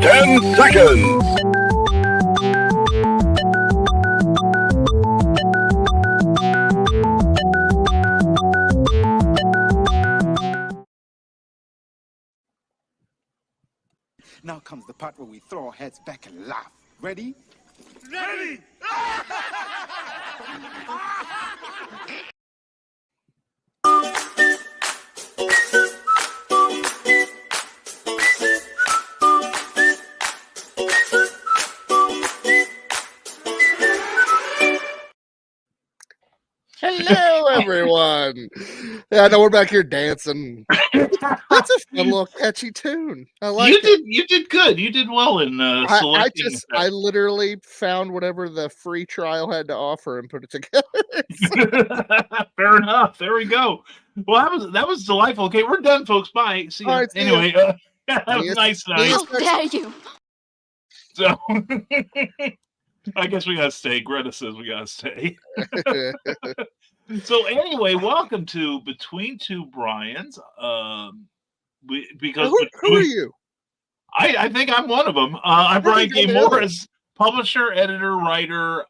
10 seconds. Now comes the part where we throw our heads back and laugh. Ready? Ready! Hello, everyone. Yeah, I know we're back here dancing. That's a fun little catchy tune. I like it. You did good. You did well in selecting. I literally found whatever the free trial had to offer and put it together. Fair enough. There we go. Well, that was delightful. Okay, we're done, folks. Bye. See you. All right, see anyway, have a Yes. nice night. How dare you? So, I guess we gotta stay. Greta says we gotta stay. So anyway, welcome to Between Two Brians. Because who are you? I think I'm one of them. I'm Brian K. Really? Morris, publisher, editor, writer,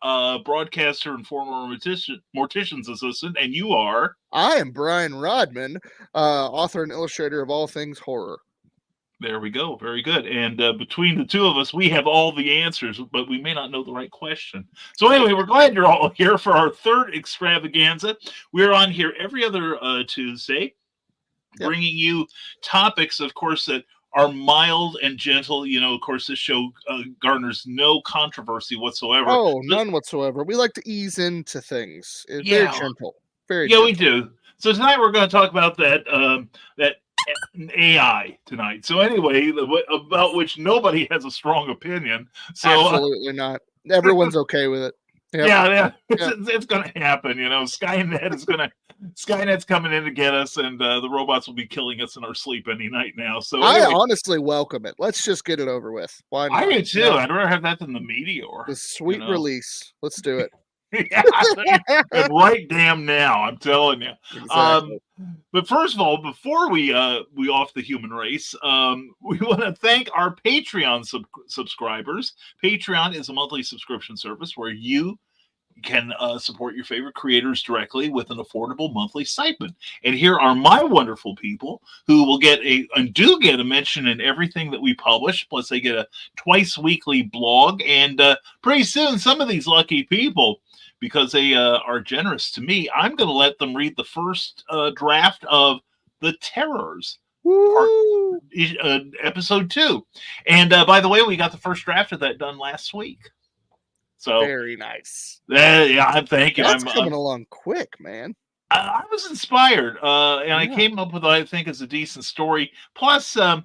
broadcaster, and former mortician's assistant. And you are? I am Brian Rodman, author and illustrator of all things horror. There we go. Very good. And between the two of us, we have all the answers, but we may not know the right question. So anyway, we're glad you're all here for our third extravaganza. We're on here every other Tuesday, bringing you topics, of course, that are mild and gentle. You know, of course, this show garners no controversy whatsoever. Oh, none whatsoever. We like to ease into things. It's very gentle. Very gentle. We do. So tonight we're going to talk about that AI tonight. So anyway, about which nobody has a strong opinion. So absolutely not. Everyone's okay with it. Yep. Yeah. It's going to happen. You know, Skynet's coming in to get us, and the robots will be killing us in our sleep any night now. So anyway, I honestly welcome it. Let's just get it over with. Why not? I do too. I'd rather have that than the meteor. The sweet release. Let's do it. And right damn now, I'm telling you. Exactly. But first of all, before we off the human race, we want to thank our Patreon subscribers. Patreon is a monthly subscription service where you can support your favorite creators directly with an affordable monthly stipend. And here are my wonderful people who will get do get a mention in everything that we publish. Plus, they get a twice weekly blog. And pretty soon, some of these lucky people, because they are generous to me, I'm going to let them read the first draft of The Terrors, episode 2. And by the way, we got the first draft of that done last week. So very nice. Yeah, thank you. That's coming along quick, man. I was inspired, and I came up with what I think is a decent story. Plus, I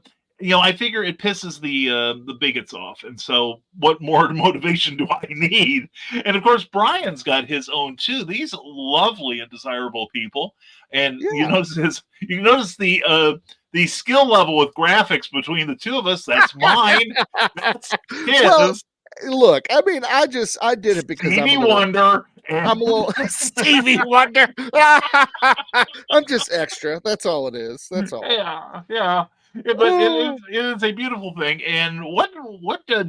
figure it pisses the bigots off, and so what more motivation do I need? And of course, Brian's got his own too. These lovely and desirable people, and you notice the skill level with graphics between the two of us. That's mine. That's his. Well, look, I mean, I did it because Stevie Wonder. I'm a little Stevie Wonder. I'm just extra. That's all it is. That's all. Yeah. But it is a beautiful thing. And what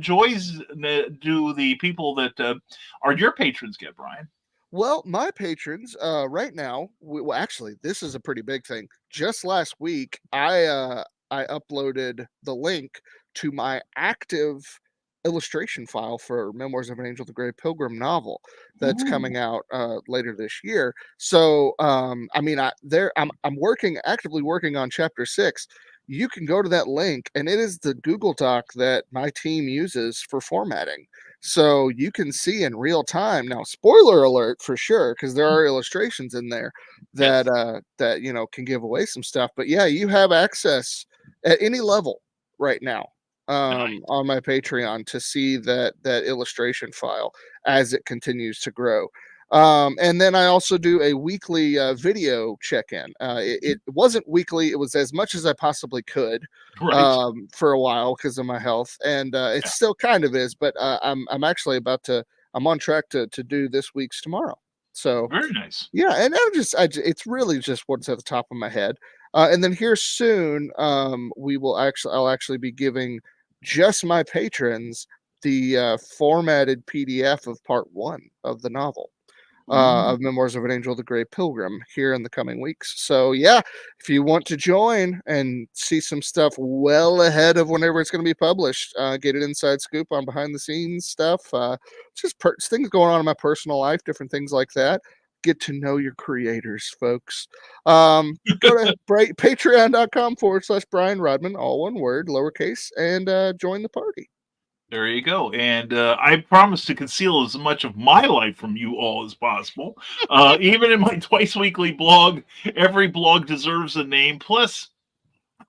joys do the people that are your patrons get, Brian? Well, my patrons right now, well, actually, this is a pretty big thing. Just last week, I uploaded the link to my active illustration file for Memoirs of an Angel, the Grey Pilgrim novel that's coming out later this year. So, I mean, I'm actively working on chapter 6. You can go to that link, and it is the Google Doc that my team uses for formatting. So you can see in real time. Now, spoiler alert for sure, because there are illustrations in there that can give away some stuff. But yeah, you have access at any level right now on my Patreon to see that illustration file as it continues to grow. And then I also do a weekly video check-in. It wasn't weekly; it was as much as I possibly could for a while because of my health, and it still kind of is. But I'm actually I'm on track to do this week's tomorrow. So very nice. Yeah, and it's really just what's at the top of my head. And then here soon, I'll actually be giving just my patrons the formatted PDF of part 1 of the novel. Of Memoirs of an Angel, the Grey Pilgrim, here in the coming weeks. So yeah, if you want to join and see some stuff well ahead of whenever it's going to be published, get an inside scoop on behind the scenes stuff, just things going on in my personal life, different things like that. Get to know your creators, folks. Go to patreon.com/Brian Rodman, all one word, lowercase, and join the party. There you go. And I promise to conceal as much of my life from you all as possible. Even in my twice weekly blog, every blog deserves a name. Plus,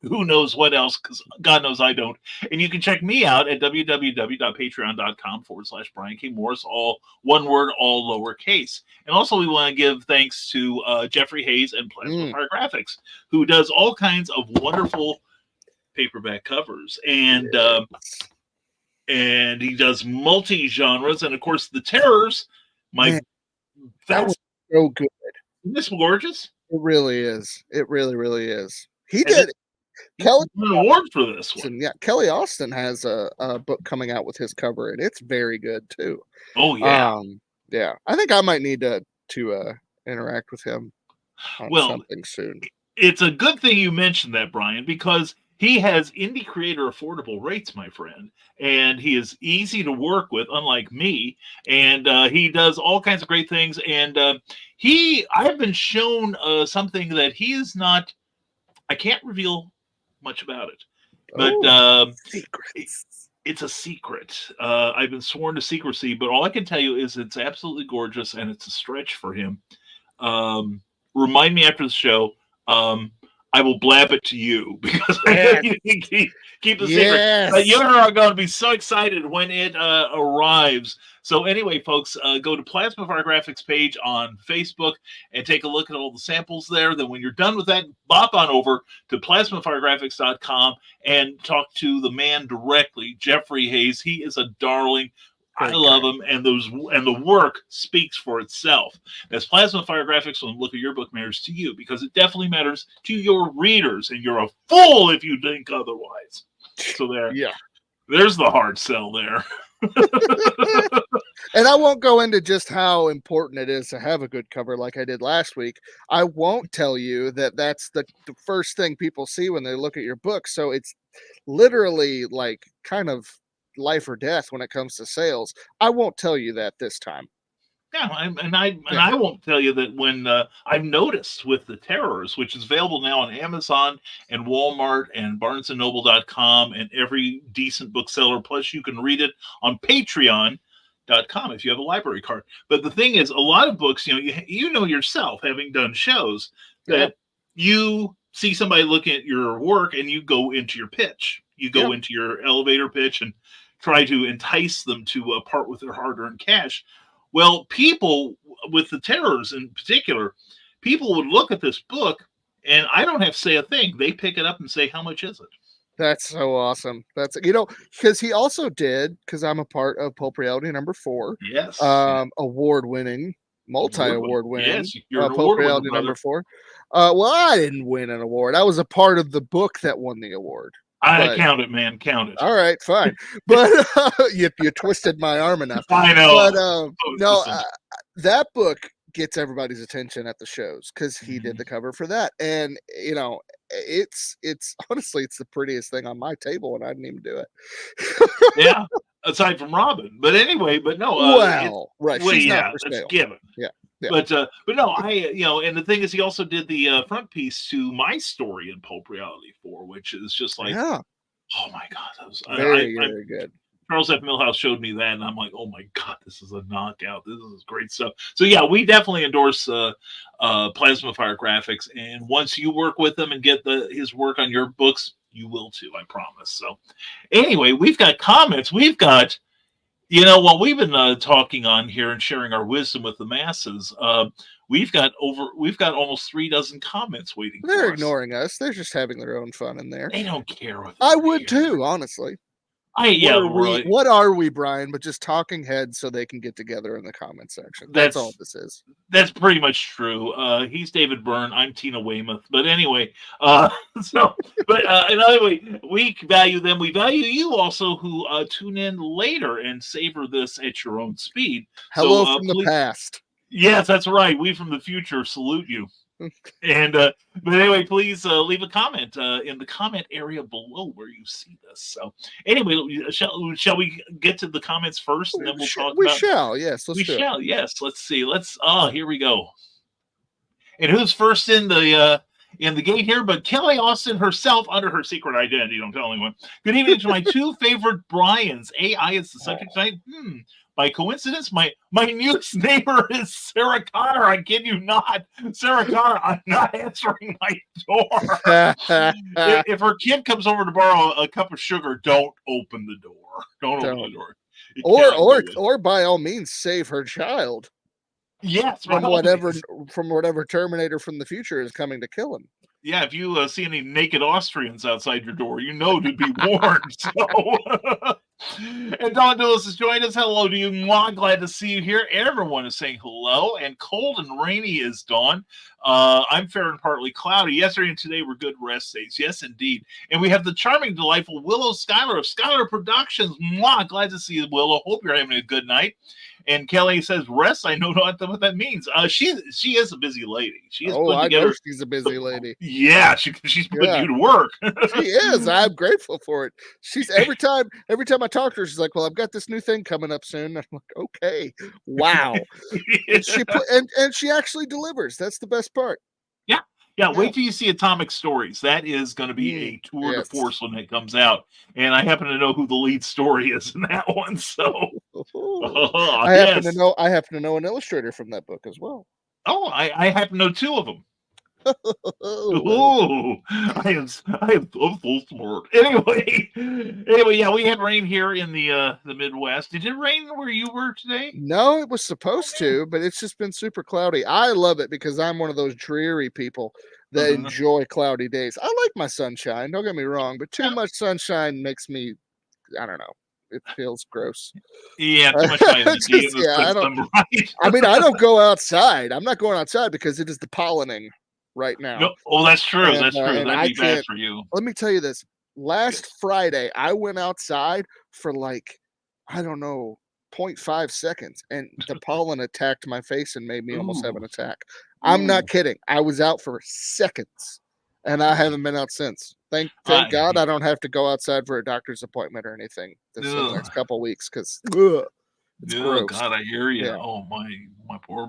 who knows what else, because God knows I don't. And you can check me out at www.patreon.com/Brian K. Morris, all one word, all lowercase. And also, we want to give thanks to Jeffrey Hayes and Plasma Fire Graphics, who does all kinds of wonderful paperback covers. And he does multi-genres, and of course, The Terrors. That was so good. Isn't this gorgeous? It really is. It really, really is. Kelly won an award for this one. Yeah, Kelly Austin has a book coming out with his cover, and it's very good too. Oh yeah, yeah. I think I might need to interact with him on something soon. It's a good thing you mentioned that, Brian, because he has indie creator affordable rates, my friend, and he is easy to work with, unlike me. And he does all kinds of great things. And I've been shown something that he is not. I can't reveal much about it, but it's a secret. I've been sworn to secrecy, but all I can tell you is it's absolutely gorgeous, and it's a stretch for him. Remind me after the show. I will blab it to you because I know you keep the secret. But you are going to be so excited when it arrives. So anyway, folks, go to Plasma Fire Graphics page on Facebook and take a look at all the samples there. Then when you're done with that, bop on over to plasmafiregraphics.com and talk to the man directly, Jeffrey Hayes. He is a darling. I love him, and the work speaks for itself. That's Plasma Fire Graphics. When look at your book matters to you, because it definitely matters to your readers, and you're a fool if you think otherwise. So there's the hard sell there. And I won't go into just how important it is to have a good cover like I did last week. I won't tell you that that's the first thing people see when they look at your book. So it's literally like kind of life or death when it comes to sales. I won't tell you that this time. Yeah, I won't tell you that when I've noticed with The Terrors, which is available now on Amazon and Walmart and BarnesandNoble.com and every decent bookseller. Plus, you can read it on Patreon.com if you have a library card. But the thing is, a lot of books, you know yourself, having done shows, that you see somebody looking at your work and you go into your pitch. You go into your elevator pitch and try to entice them to part with their hard-earned cash. Well, people with The Terrors in particular, people would look at this book, and I don't have to say a thing. They pick it up and say, "How much is it?" That's so awesome. That's because he also did, because I'm a part of Pulp Reality #4. Yes. Award-winning, multi-award-winning. Yes, you're an Pulp Reality #4. Well, I didn't win an award. I was a part of the book that won the award. Count it, man. Count it. All right, fine. But you twisted my arm enough. I know. But that book gets everybody's attention at the shows because he did the cover for that, and it's honestly it's the prettiest thing on my table, and I didn't even do it. Yeah, aside from Robin. But anyway, right. She's not for that's sale. given. Yeah. But no, and the thing is, he also did the front piece to my story in Pulp Reality 4, which is just like, oh my God, that was very good. Charles F. Milhouse showed me that, and I'm like, oh my God, this is a knockout. This is great stuff. So yeah, we definitely endorse Plasma Fire Graphics, and once you work with them and get his work on your books, you will too, I promise. So anyway, we've got comments. We've got. While we've been talking on here and sharing our wisdom with the masses, we've got almost 3 dozen comments waiting. They're ignoring us. They're just having their own fun in there. They don't care. I would too, honestly. What are we, Brian? But just talking heads so they can get together in the comment section. That's all this is. That's pretty much true. He's David Byrne. I'm Tina Weymouth. But anyway, anyway, we value them. We value you also who tune in later and savor this at your own speed. Hello from the past. Yes, that's right. We from the future salute you. And but anyway, please leave a comment in the comment area below where you see this. So anyway, shall we get to the comments first, and then we'll talk about. We shall, yes. Yes. Let's see. Here we go. And who's first in the gate here? But Kelly Austin herself, under her secret identity. Don't tell anyone. Good evening to my two favorite Brians. AI is the subject tonight. By coincidence, my newest neighbor is Sarah Connor. I kid you not. Sarah Connor, I'm not answering my door. if her kid comes over to borrow a cup of sugar, don't open the door. Don't open the door. Or by all means, save her child. Yes, from whatever Terminator from the future is coming to kill him. Yeah, if you see any naked Austrians outside your door, you know to be warned. So, and Don Dulles has joined us. Hello to you, Mwah. Glad to see you here. Everyone is saying hello. And cold and rainy is Dawn. I'm fair and partly cloudy. Yesterday and today were good rest days. Yes, indeed. And we have the charming, delightful Willow Schuyler of Schuyler Productions. Mwah. Glad to see you, Willow. Hope you're having a good night. And Kelly says, rest, I know not what that means. She is a busy lady. She is I know she's a busy lady. Yeah, she's putting you to work. She is. I'm grateful for it. She's every time I talk to her, she's like, well, I've got this new thing coming up soon. I'm like, okay. Wow. And she actually delivers. That's the best part. Yeah, wait till you see Atomic Stories. That is going to be a tour de force when it comes out. And I happen to know who the lead story is in that one. So I happen to know an illustrator from that book as well. Oh, I happen to know two of them. Oh, I am full smart. Anyway, yeah, we had rain here in the Midwest. Did it rain where you were today? No, it was supposed to, but it's just been super cloudy. I love it because I'm one of those dreary people that enjoy cloudy days. I like my sunshine, don't get me wrong, but too much sunshine makes me, I don't know. It feels gross. Yeah, too much vitamin D. I mean, I don't go outside. I'm not going outside because it is the pollinating right now. No, that's true. That's true. That'd be bad for you. Let me tell you this. Last Friday, I went outside for like, I don't know, 0.5 seconds, and the pollen attacked my face and made me almost have an attack. I'm not kidding. I was out for seconds, and I haven't been out since. Thank God I don't have to go outside for a doctor's appointment or anything in the next couple of weeks because it's gross. God, I hear you. Yeah. Oh my poor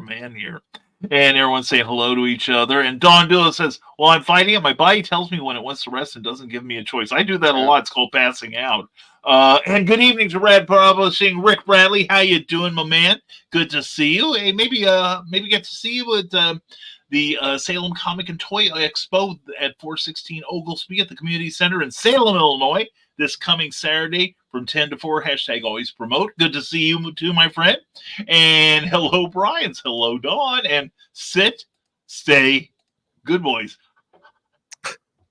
man here. And everyone's saying hello to each other. And Don Dula says, well, I'm fighting it. My body tells me when it wants to rest and doesn't give me a choice. I do that a lot. It's called passing out. And good evening to Rad Publishing. Rick Bradley, how you doing, my man? Good to see you. Hey, maybe get to see you at the Salem Comic and Toy Expo at 416 Oglesby at the Community Center in Salem, Illinois, this coming Saturday from 10 to 4. # always promote. Good to see you too, my friend. And hello, Brian's. Hello, Dawn. And sit, stay, good boys.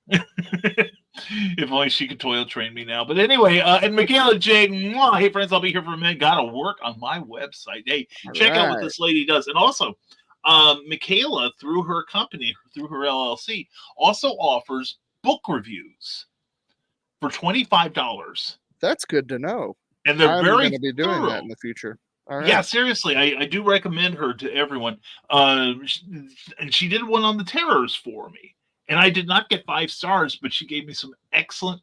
If only she could toilet train me now. But anyway, and Michaela J. Hey, friends, I'll be here for a minute. Got to work on my website. Hey, check out what this lady does. And also, Michaela, through her company, through her LLC, also offers book reviews for $25. That's good to know. And they're very going to be doing that in the future. All right. Yeah, seriously, I do recommend her to everyone. And she did one on the terrors for me. And I did not get 5 stars, but she gave me some excellent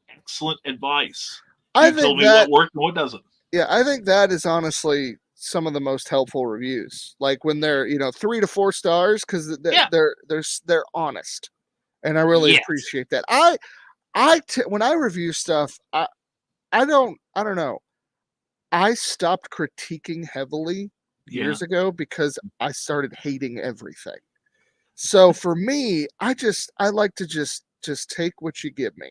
advice. I think told me what worked and what doesn't. Yeah, I think that is honestly some of the most helpful reviews. Like when they're 3 to 4 stars, because they're honest, and I really appreciate that. When I review stuff, I don't know. I stopped critiquing heavily years ago because I started hating everything. So for me, I like to just take what you give me.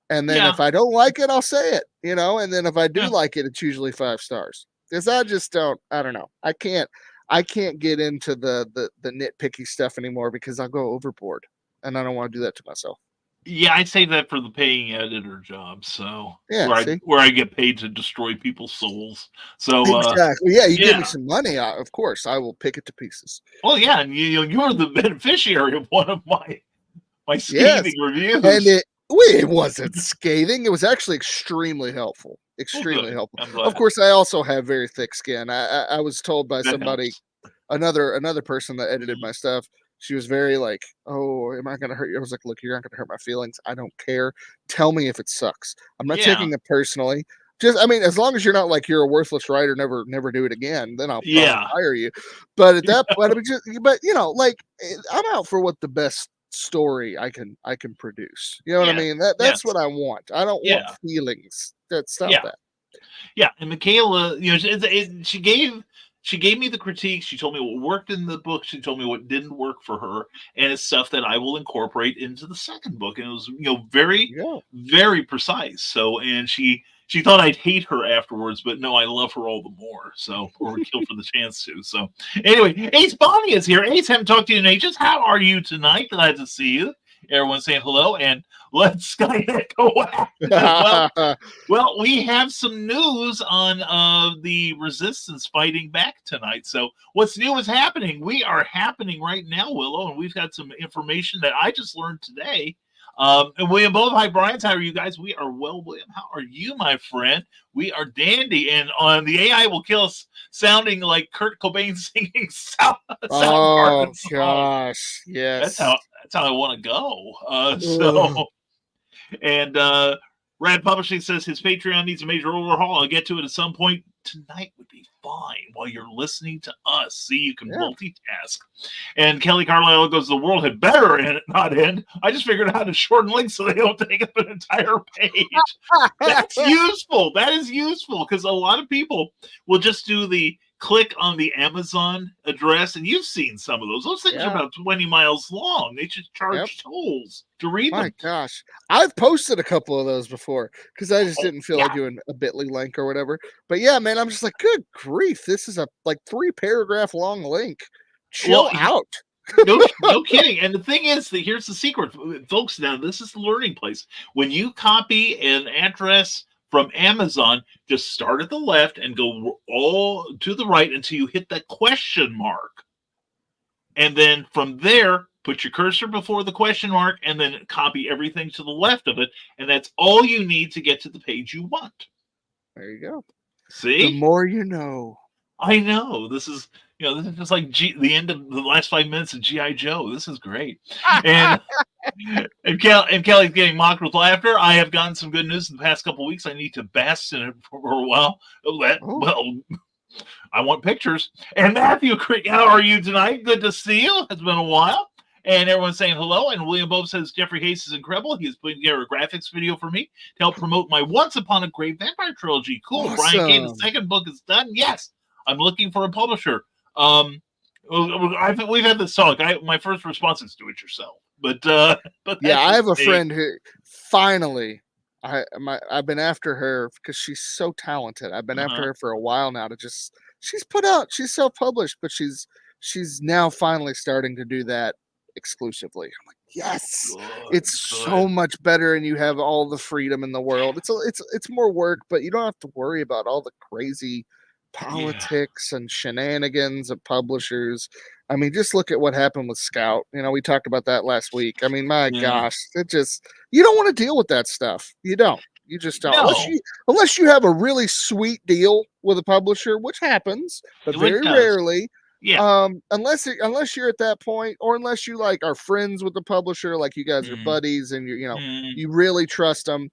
And then if I don't like it, I'll say it, and then if I do like it, it's usually 5 stars. Because I don't know. I can't get into the nitpicky stuff anymore because I'll go overboard, and I don't want to do that to myself. Yeah, I say that for the paying editor job. So Yeah, see? where I get paid to destroy people's souls. So Exactly. Yeah, you give me yeah. some money, of course, I will pick it to pieces. Well, yeah, and you're the beneficiary of one of my Yes, scathing and reviews. it wasn't scathing, it was actually extremely helpful, Well, extremely good. helpful. I'm Of glad course, I also have very thick skin. I was told by that somebody, helps. another person that edited Mhm. my stuff, she was very like, "Oh, am I gonna hurt you?" I was like, "Look, you're not gonna hurt my feelings. I don't care. Tell me if it sucks. I'm not Yeah, taking it personally. Just, I mean, as long as you're not like you're a worthless writer, never do it again, then I'll probably yeah, fire you." But at that point, I mean, but like I'm out for what the best story I can produce. You know what I yes, mean? That's yes, what I want. I don't want yeah, feelings. That stop yeah. that. Yeah, and Michaela, she gave me the critique. She told me what worked in the book. She told me what didn't work for her, and it's stuff that I will incorporate into the second book. And it was There very you go. very precise. So, and she thought I'd hate her afterwards, but no, I love her all the more. So, or would kill for the chance to. So, anyway, Ace Bonnie is here. Ace, haven't talked to you in ages. How are you tonight? Glad to see you. Everyone saying hello, and let's Skynet go active. Well, we have some news on the resistance fighting back tonight. So, what's new is happening. We are happening right now, Willow, and we've got some information that I just learned today. And William both. Hi, Brian's. How are you guys? We are well, William. How are you, my friend? We are dandy, and on the AI will kill us sounding like Kurt Cobain singing Oh Soundgarden song. gosh, That's yes. how I want to go. Ugh. And Rad Publishing says his Patreon needs a major overhaul. I'll get to it at some point. Tonight would be fine while you're listening to us. See, you can Yeah. multitask. And Kelly Carlisle goes, the world had better not end. I just figured out how to shorten links so they don't take up an entire page. That's useful. That is useful because a lot of people will just do the click on the Amazon address, and you've seen some of those. Those things are Yeah. about 20 miles long. They should Yep. charge tolls to read My them. gosh. I've posted a couple of those before because I just Oh, didn't feel yeah, like doing a bit.ly link or whatever. But yeah, man, I'm just like, good grief. This is a like 3 paragraph long link. well, Chill out. no kidding. And the thing is that here's the secret, folks. Now this is the learning place. When you copy an address from Amazon, just start at the left and go all to the right until you hit that question mark, and then from there put your cursor before the question mark and then copy everything to the left of it, and that's all you need to get to the page you want. There you go. The See, more you know. I know this is this is just like the end of the last 5 minutes of GI Joe. This is great. And and Kelly's getting mocked with laughter. I have gotten some good news in the past couple of weeks. I need to bask in it for a while. Oh, Well, I want pictures. And Matthew Crick, how are you tonight? Good to see you. It's been a while. And everyone's saying hello. And William Bob says Jeffrey Hayes is incredible. He is putting together a graphics video for me to help promote my Once Upon a Great Vampire trilogy. Cool. Brian K. The awesome. second book is done. Yes, I'm looking for a publisher. We've had this talk. My first response is do it yourself. But Yeah, that's I just have a me. friend who finally I've been after her because she's so talented. I've been after Uh-huh. her for a while now to just she's self-published, but she's now finally starting to do that exclusively. I'm like, yes, Good, it's so good. much better and you have all the freedom in the world. It's more work, but you don't have to worry about all the crazy Yeah. politics and shenanigans of publishers. I mean, just look at what happened with Scout. We talked about that last week. I mean, my Yeah. gosh, you don't want to deal with that stuff. You don't. You just don't. No, Unless you have a really sweet deal with a publisher, which happens, but it very does. rarely. Yeah. Unless you're at that point, or unless you like are friends with the publisher, like you guys are Mm, buddies and mm, you really trust them,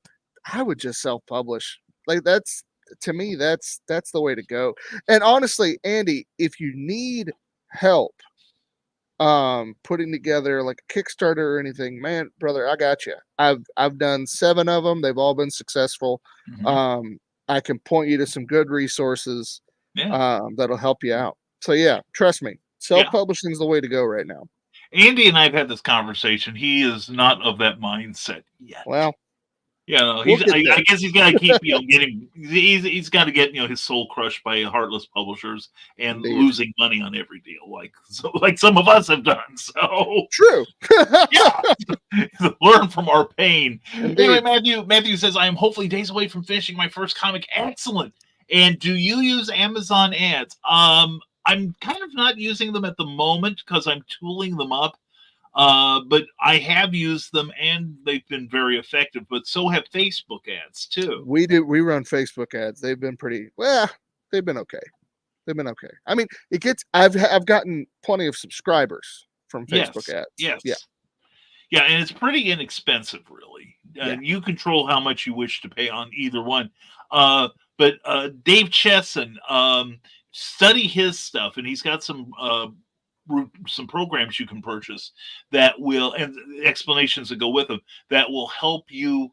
I would just self-publish. Like that's to me, that's the way to go. And honestly, Andy, if you need help putting together like a Kickstarter or anything, man, brother, I got you. I've done 7 of them. They've all been successful. mhm. um I can point you to some good resources Yeah. that'll help you out. So yeah, trust me, Yeah. self-publishing is the way to go right now. Andy and I have had this conversation. He is not of that mindset yet. Well, Yeah, no, We'll get I there. guess he's got to keep getting. He's got to get his soul crushed by heartless publishers and Indeed. losing money on every deal, like some of us have done. So True. yeah, learn from our pain. Indeed. Anyway, Matthew says, I am hopefully days away from finishing my first comic. Excellent. And do you use Amazon ads? I'm kind of not using them at the moment because I'm tooling them up. But I have used them and they've been very effective, but so have Facebook ads too. We run Facebook ads. They've been they've been okay. They've been okay. I mean, I've gotten plenty of subscribers from Facebook ads. Yes. Yeah, and it's pretty inexpensive, really. You control how much you wish to pay on either one. But Dave Chesson, study his stuff, and he's got some programs you can purchase that will, and explanations that go with them, that will help you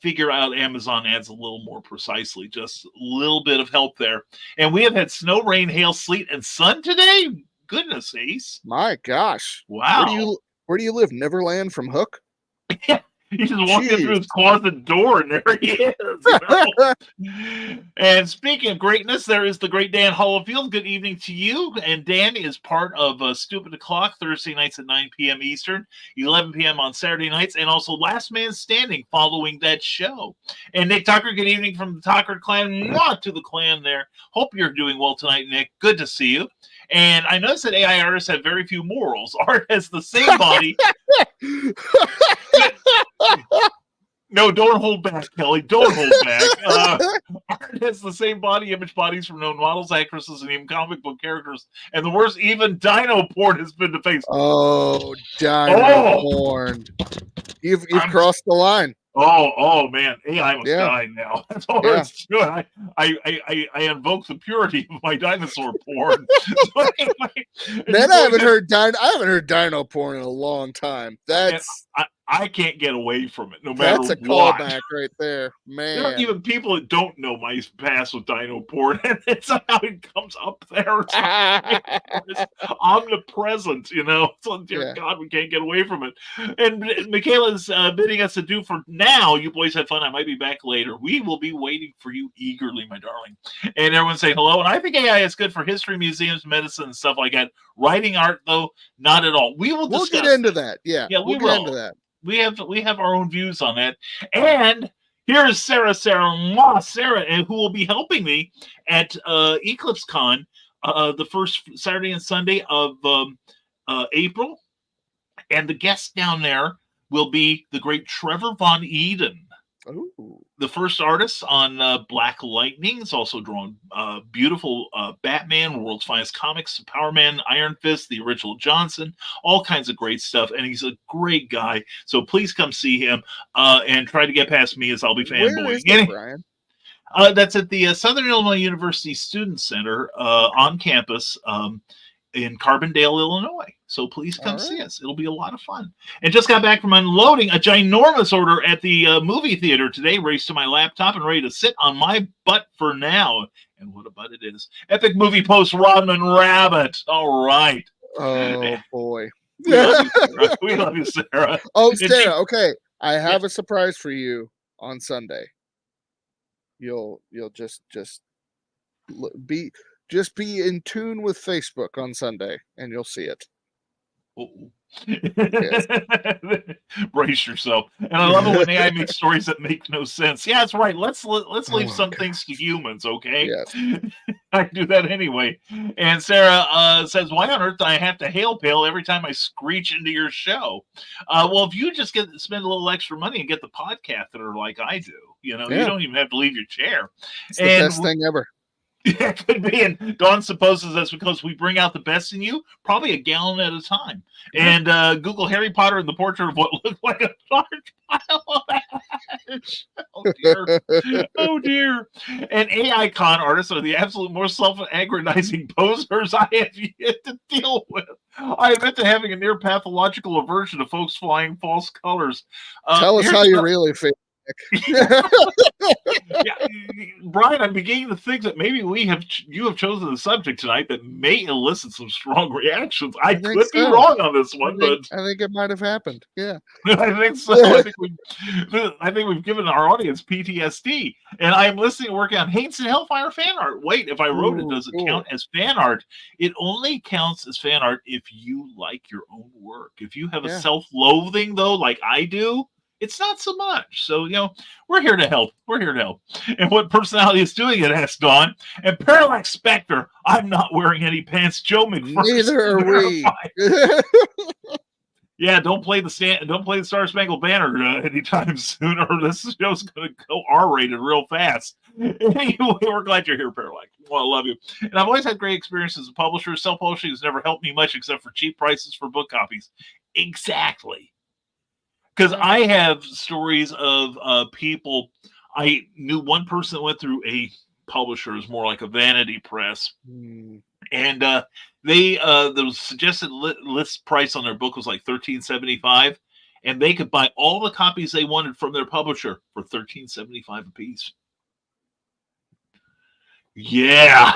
figure out Amazon ads a little more precisely. Just a little bit of help there. And we have had snow, rain, hail, sleet, and sun today. Goodness, Ace. My gosh. Wow. Where do you live? Neverland from Hook? Yeah. He just walked in through his closet door, and there he is. And speaking of greatness, there is the great Dan Hollowfield. Good evening to you. And Dan is part of Stupid O'Clock, Thursday nights at 9 p.m. Eastern, 11 p.m. on Saturday nights, and also Last Man Standing following that show. And Nick Tucker, good evening from the Tucker clan. Not to the clan there. Hope you're doing well tonight, Nick. Good to see you. And I noticed that AI artists have very few morals. Art has the same body. No, don't hold back, Kelly. Don't hold back. Art has the same image bodies from known models, actresses, and even comic book characters. And the worst, even dino porn has been defaced. Oh, dino porn. You've crossed the line. Oh man, AI must die now. That's all there is to it. I invoke the purity of my dinosaur porn. Man, I haven't heard dino porn in a long time. I can't get away from it, no matter what. That's a callback right there, man. There are even people that don't know my past with dino porn, and somehow it comes up there. It's omnipresent, So, dear God, we can't get away from it. And Michaela's bidding us adieu for now. You boys had fun. I might be back later. We will be waiting for you eagerly, my darling. And everyone say hello. And I think AI is good for history, museums, medicine, and stuff like that. Writing art, though, not at all. We'll get into that. Yeah, we'll get into that. We have our own views on that. And here is Sarah, and who will be helping me at Eclipse Con the first Saturday and Sunday of April. And the guest down there will be the great Trevor Von Eden. Ooh. The first artist on Black Lightning. He's also drawn beautiful Batman, World's Finest Comics, Power Man, Iron Fist, the original Johnson, all kinds of great stuff. And he's a great guy. So please come see him and try to get past me as I'll be fanboying. Where is it, Brian? That's at the Southern Illinois University Student Center on campus in Carbondale, Illinois. So please come see us. It'll be a lot of fun. And just got back from unloading a ginormous order at the movie theater today. Raced to my laptop and ready to sit on my butt for now. And what a butt it is. Epic Movie Post Rodman Rabbit. All right. Oh, boy. We love you, Sarah. Oh, Sarah, okay. I have a surprise for you on Sunday. You'll just be in tune with Facebook on Sunday, and you'll see it. Yes. Brace yourself. And I love it when AI makes stories that make no sense. Yeah, that's right. Let's leave some things to humans, okay? Yes. I do that anyway. And Sarah says, why on earth do I have to hail pale every time I screech into your show? Well, if you just spend a little extra money and get the podcaster like I do, you don't even have to leave your chair. It's the best thing ever. Yeah, it could be. And Dawn supposes that's because we bring out the best in you, probably a gallon at a time. And Google Harry Potter and the portrait of what looked like a large pile of ash. Oh, dear. Oh, dear. And AI con artists are the absolute most self-aggrandizing posers I have yet to deal with. I admit to having a near pathological aversion to folks flying false colors. Tell us how you really feel. Yeah, Brian, I'm beginning to think that maybe you have chosen a subject tonight that may elicit some strong reactions. I could be wrong on this one, but I think it might have happened. Yeah, I think so. I think we've given our audience PTSD, and I am listening, working on Hates and Hellfire fan art. Wait, if I wrote it, does it count as fan art? It only counts as fan art if you like your own work. If you have a self-loathing, though, like I do, it's not so much. So, we're here to help. We're here to help. And what personality is doing it, asked Dawn. And Parallax Spectre, I'm not wearing any pants. Joe McPherson. Neither are we. Yeah, don't play the Star Spangled Banner anytime soon, or this show's going to go R-rated real fast. Anyway, we're glad you're here, Parallax. Well, I love you. And I've always had great experiences with publishers. Self-publishing has never helped me much except for cheap prices for book copies. Exactly. Because I have stories of people. I knew one person that went through a publisher, is more like a vanity press, and the suggested list price on their book was like $13.75, and they could buy all the copies they wanted from their publisher for $13.75 a piece. Yeah,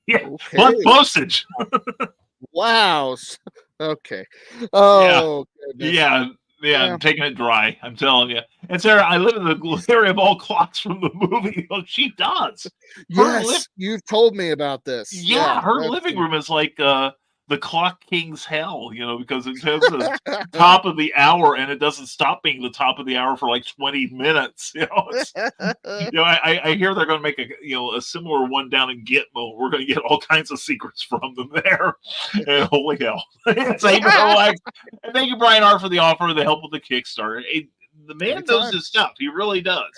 Okay. Plus postage. Wow. Okay. Oh, yeah. I'm taking it dry. I'm telling you. And Sarah, I live in the area of all clocks from the movie. Oh, she does. Yes, you've told me about this. Yeah, her living room is like the Clock King's hell, because it has the top of the hour, and it doesn't stop being the top of the hour for like 20 minutes. I hear they're going to make a similar one down in Gitmo. We're going to get all kinds of secrets from them there. And holy hell! And thank you, Brian R, for the offer, the help with the Kickstarter. The man knows his stuff. He really does.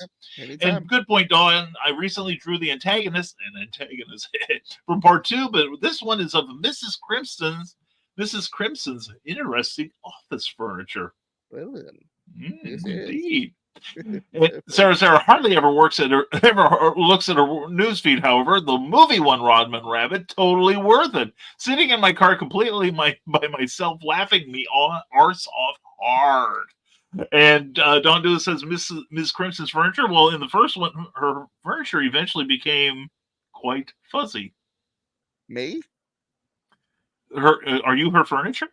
And good point, Dawn. I recently drew the antagonist from part 2, but this one is of Mrs. Crimson's interesting office furniture. Well, then. Indeed. Sarah hardly ever looks at her newsfeed. However, the movie one, Rodman Rabbit, totally worth it. Sitting in my car completely by myself, laughing me arse off hard. And Don Dewey says Ms. Crimson's furniture. Well, in the first one, her furniture eventually became quite fuzzy. Me? Are you her furniture?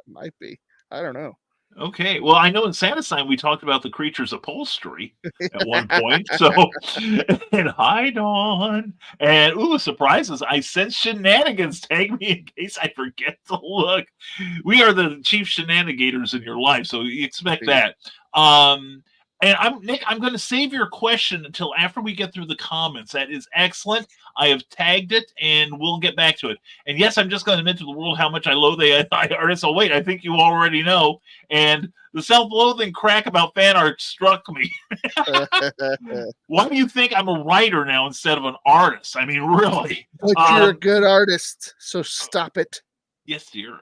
Might be. I don't know. Okay. Well, I know in Santa Sign we talked about the creature's upholstery at one point. So, and hi, Dawn. And surprises! I sense shenanigans. Tag me in case I forget to look. We are the chief shenanigators in your life, so you expect that. And Nick, I'm going to save your question until after we get through the comments. That is excellent. I have tagged it, and we'll get back to it. And yes, I'm just going to admit to the world how much I loathe AI artists. Oh, wait, I think you already know. And the self-loathing crack about fan art struck me. Why do you think I'm a writer now instead of an artist? I mean, really. But you're a good artist, so stop it. Yes, dear.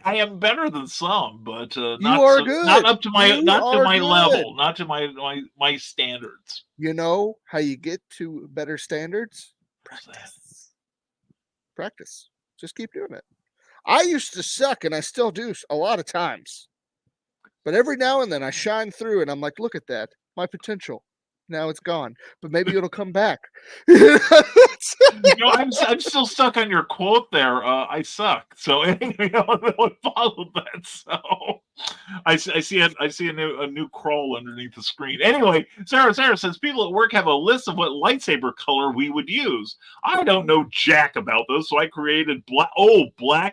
I am better than some, but not up to my level, not to my standards. You know how you get to better standards? Practice. Just keep doing it. I used to suck, and I still do a lot of times. But every now and then I shine through, and I'm like, look at that, my potential. Now it's gone, but maybe it'll come back. I'm still stuck on your quote there. I suck. So follow that. So I see a new crawl underneath the screen. Anyway, Sarah says people at work have a list of what lightsaber color we would use. I don't know jack about those, so I created black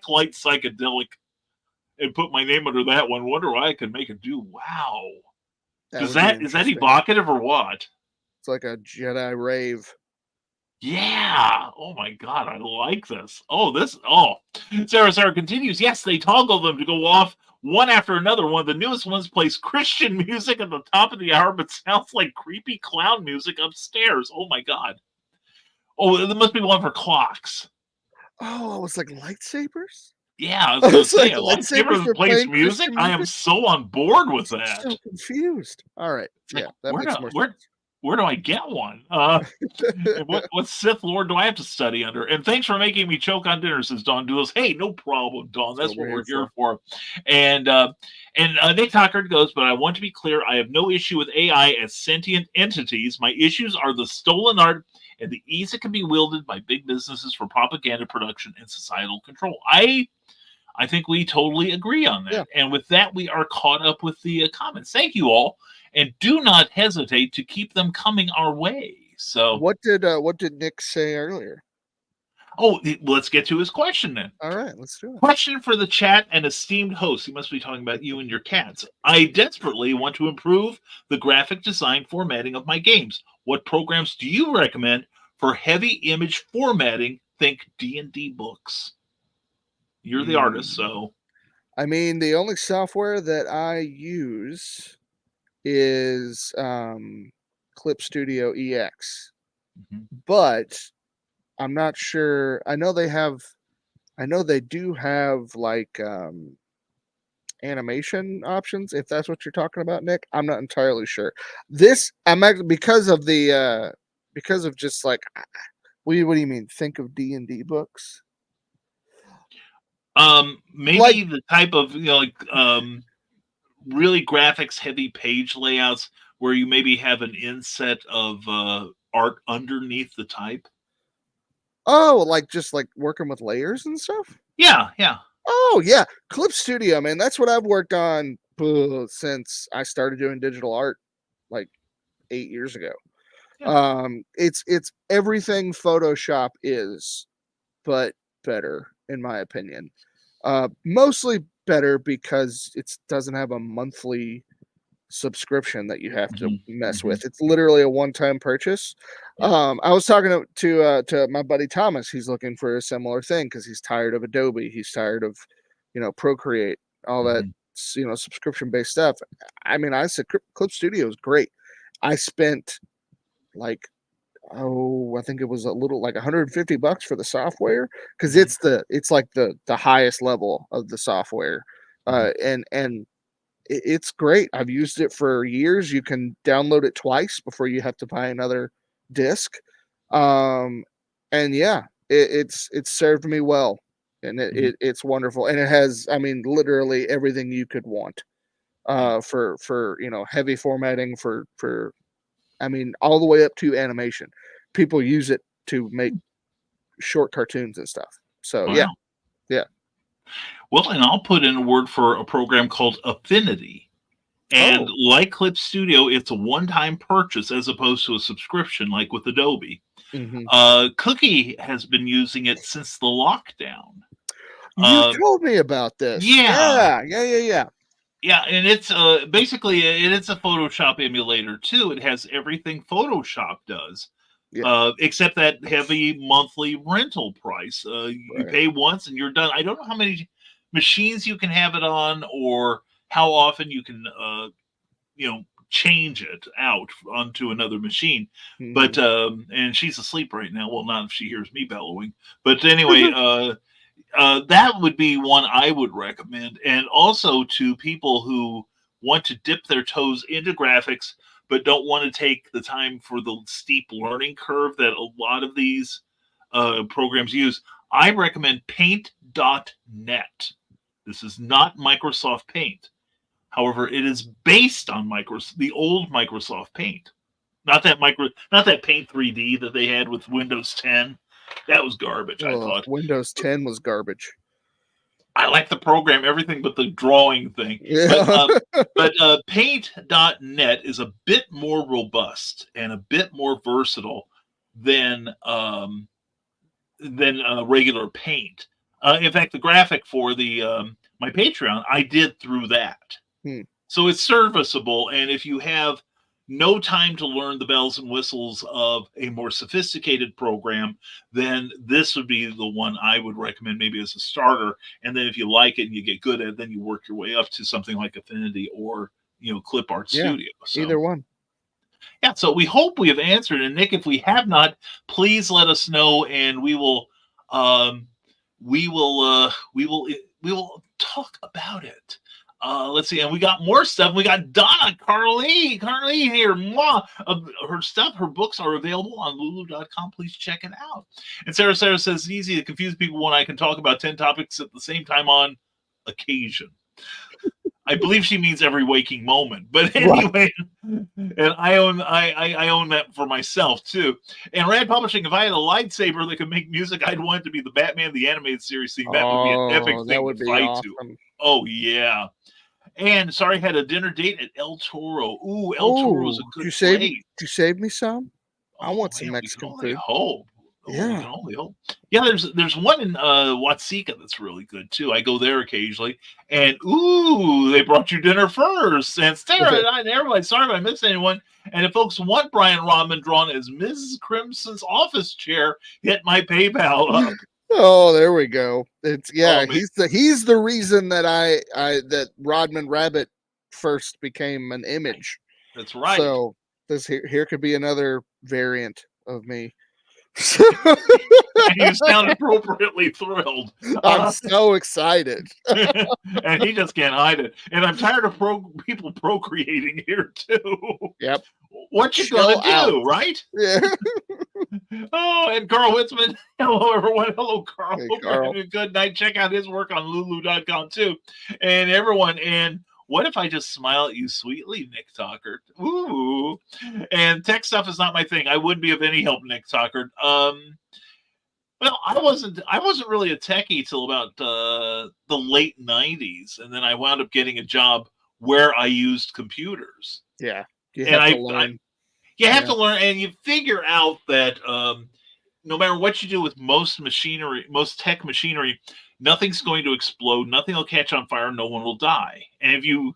light psychedelic and put my name under that one. Wonder why I could make it do. Wow. Is that evocative or what? It's like a Jedi rave. Yeah. Oh my God, I like this. Sarah continues. Yes, they toggle them to go off one after another. One of the newest ones plays Christian music at the top of the hour, but sounds like creepy clown music upstairs. Oh my God. Oh, there must be one for clocks. Oh, it's like lightsabers? Yeah, I was going to say, a lightsaber that plays music? I am so on board with that. I'm so confused. All right. Yeah, that makes more sense. where do I get one? What Sith Lord do I have to study under? And thanks for making me choke on dinner, says Don Duels. Hey, no problem, Don. That's what we're here for. And Nick Tucker goes, but I want to be clear, I have no issue with AI as sentient entities. My issues are the stolen art and the ease it can be wielded by big businesses for propaganda production and societal control. I think we totally agree on that. Yeah. And with that, we are caught up with the comments. Thank you all. And do not hesitate to keep them coming our way. So what did Nick say earlier? Oh, let's get to his question then. All right, let's do it. Question for the chat and esteemed host. He must be talking about you and your cats. I desperately want to improve the graphic design formatting of my games. What programs do you recommend for heavy image formatting? Think D&D books. You're the artist, so. I mean, the only software that I use is Clip Studio EX, but I'm not sure. I know they do have like animation options, if that's what you're talking about, Nick. I'm not entirely sure. I'm actually because of just like, what do you mean? Think of D&D books? Maybe like, the type of really graphics heavy page layouts where you maybe have an inset of art underneath the type. Oh, like just like working with layers and stuff? Yeah. Oh, yeah. Clip Studio, man. That's what I've worked on since I started doing digital art like 8 years ago. Yeah. It's everything Photoshop is, but better, in my opinion. Mostly better because it doesn't have a monthly subscription that you have to mess with. It's literally a one-time purchase. Yeah. I was talking to my buddy Thomas. He's looking for a similar thing because he's tired of Adobe. He's tired of, Procreate, all that, subscription-based stuff. I mean, I said Clip Studio is great. I spent like, I think it was a little like $150 for the software because it's like the highest level of the software, and it's great. I've used it for years. You can download it twice before you have to buy another disc, and yeah, it's served me well, and it's wonderful, and it has, I mean, literally everything you could want, for heavy formatting for. I mean, all the way up to animation. People use it to make short cartoons and stuff. So, wow. Yeah. Well, and I'll put in a word for a program called Affinity. And like Clip Studio, it's a one-time purchase as opposed to a subscription like with Adobe. Cookie has been using it since the lockdown. You told me about this. Yeah. Yeah, and it's basically it's a Photoshop emulator too. It has everything Photoshop does, except that heavy monthly rental price. You pay once and you're done. I don't know how many machines you can have it on, or how often you can change it out onto another machine. But and she's asleep right now. Well, not if she hears me bellowing. But anyway. That would be one I would recommend. And also to people who want to dip their toes into graphics, but don't want to take the time for the steep learning curve that a lot of these programs use, I recommend paint.net. This is not Microsoft Paint. However, it is based on the old Microsoft Paint. Not that Paint 3D that they had with Windows 10. That was garbage, I thought. Windows 10 was garbage. I like the program, everything but the drawing thing. Yeah. But Paint.net is a bit more robust and a bit more versatile than regular Paint. In fact, the graphic for my Patreon, I did through that. So it's serviceable, and if you have no time to learn the bells and whistles of a more sophisticated program, then this would be the one I would recommend maybe as a starter. And then if you like it and you get good at it, then you work your way up to something like Affinity or, Clip Art Studio. So, either one. Yeah. So we hope we have answered. And Nick, if we have not, please let us know, and we will talk about it. Let's see, and we got more stuff. We got Donna Carly here. Mwah. Her stuff, her books are available on lulu.com. Please check it out. And Sarah says it's easy to confuse people when I can talk about 10 topics at the same time on occasion. I believe she means every waking moment. But anyway, and I own that for myself too. And Rad Publishing, if I had a lightsaber that could make music, I'd want it to be the Batman the Animated Series thing. That would be an epic thing to fight to. Oh yeah. And sorry, had a dinner date at El Toro. Ooh, El Toro is a good place. Did you save me some? I want some man, Mexican we can only food. Hope. Yeah. We can only hope. Yeah, there's one in Watsika that's really good too. I go there occasionally. And ooh, they brought you dinner first. And Sarah and everybody, sorry if I missed anyone. And if folks want Brian Rodman drawn as Mrs. Crimson's office chair, hit my PayPal up. Oh, there we go. It's he's the reason that that Rodman Rabbit first became an image. That's right. So here could be another variant of me. And you sound appropriately thrilled. I'm so excited. And he just can't hide it. And I'm tired of people procreating here too. Yep. What you gonna do, right? Yeah. Oh, and Carl Witzman. Hello, everyone. Hello, Carl. Hey, Hope Carl. you're having a good night. Check out his work on lulu.com too. And everyone, and what if I just smile at you sweetly, Nick Talkert? Ooh. And tech stuff is not my thing. I wouldn't be of any help, Nick Talkert. Well, I wasn't really a techie till about the late 90s. And then I wound up getting a job where I used computers. Yeah. You have to learn, and you figure out that no matter what you do with most tech machinery, nothing's going to explode, nothing will catch on fire, no one will die. And if you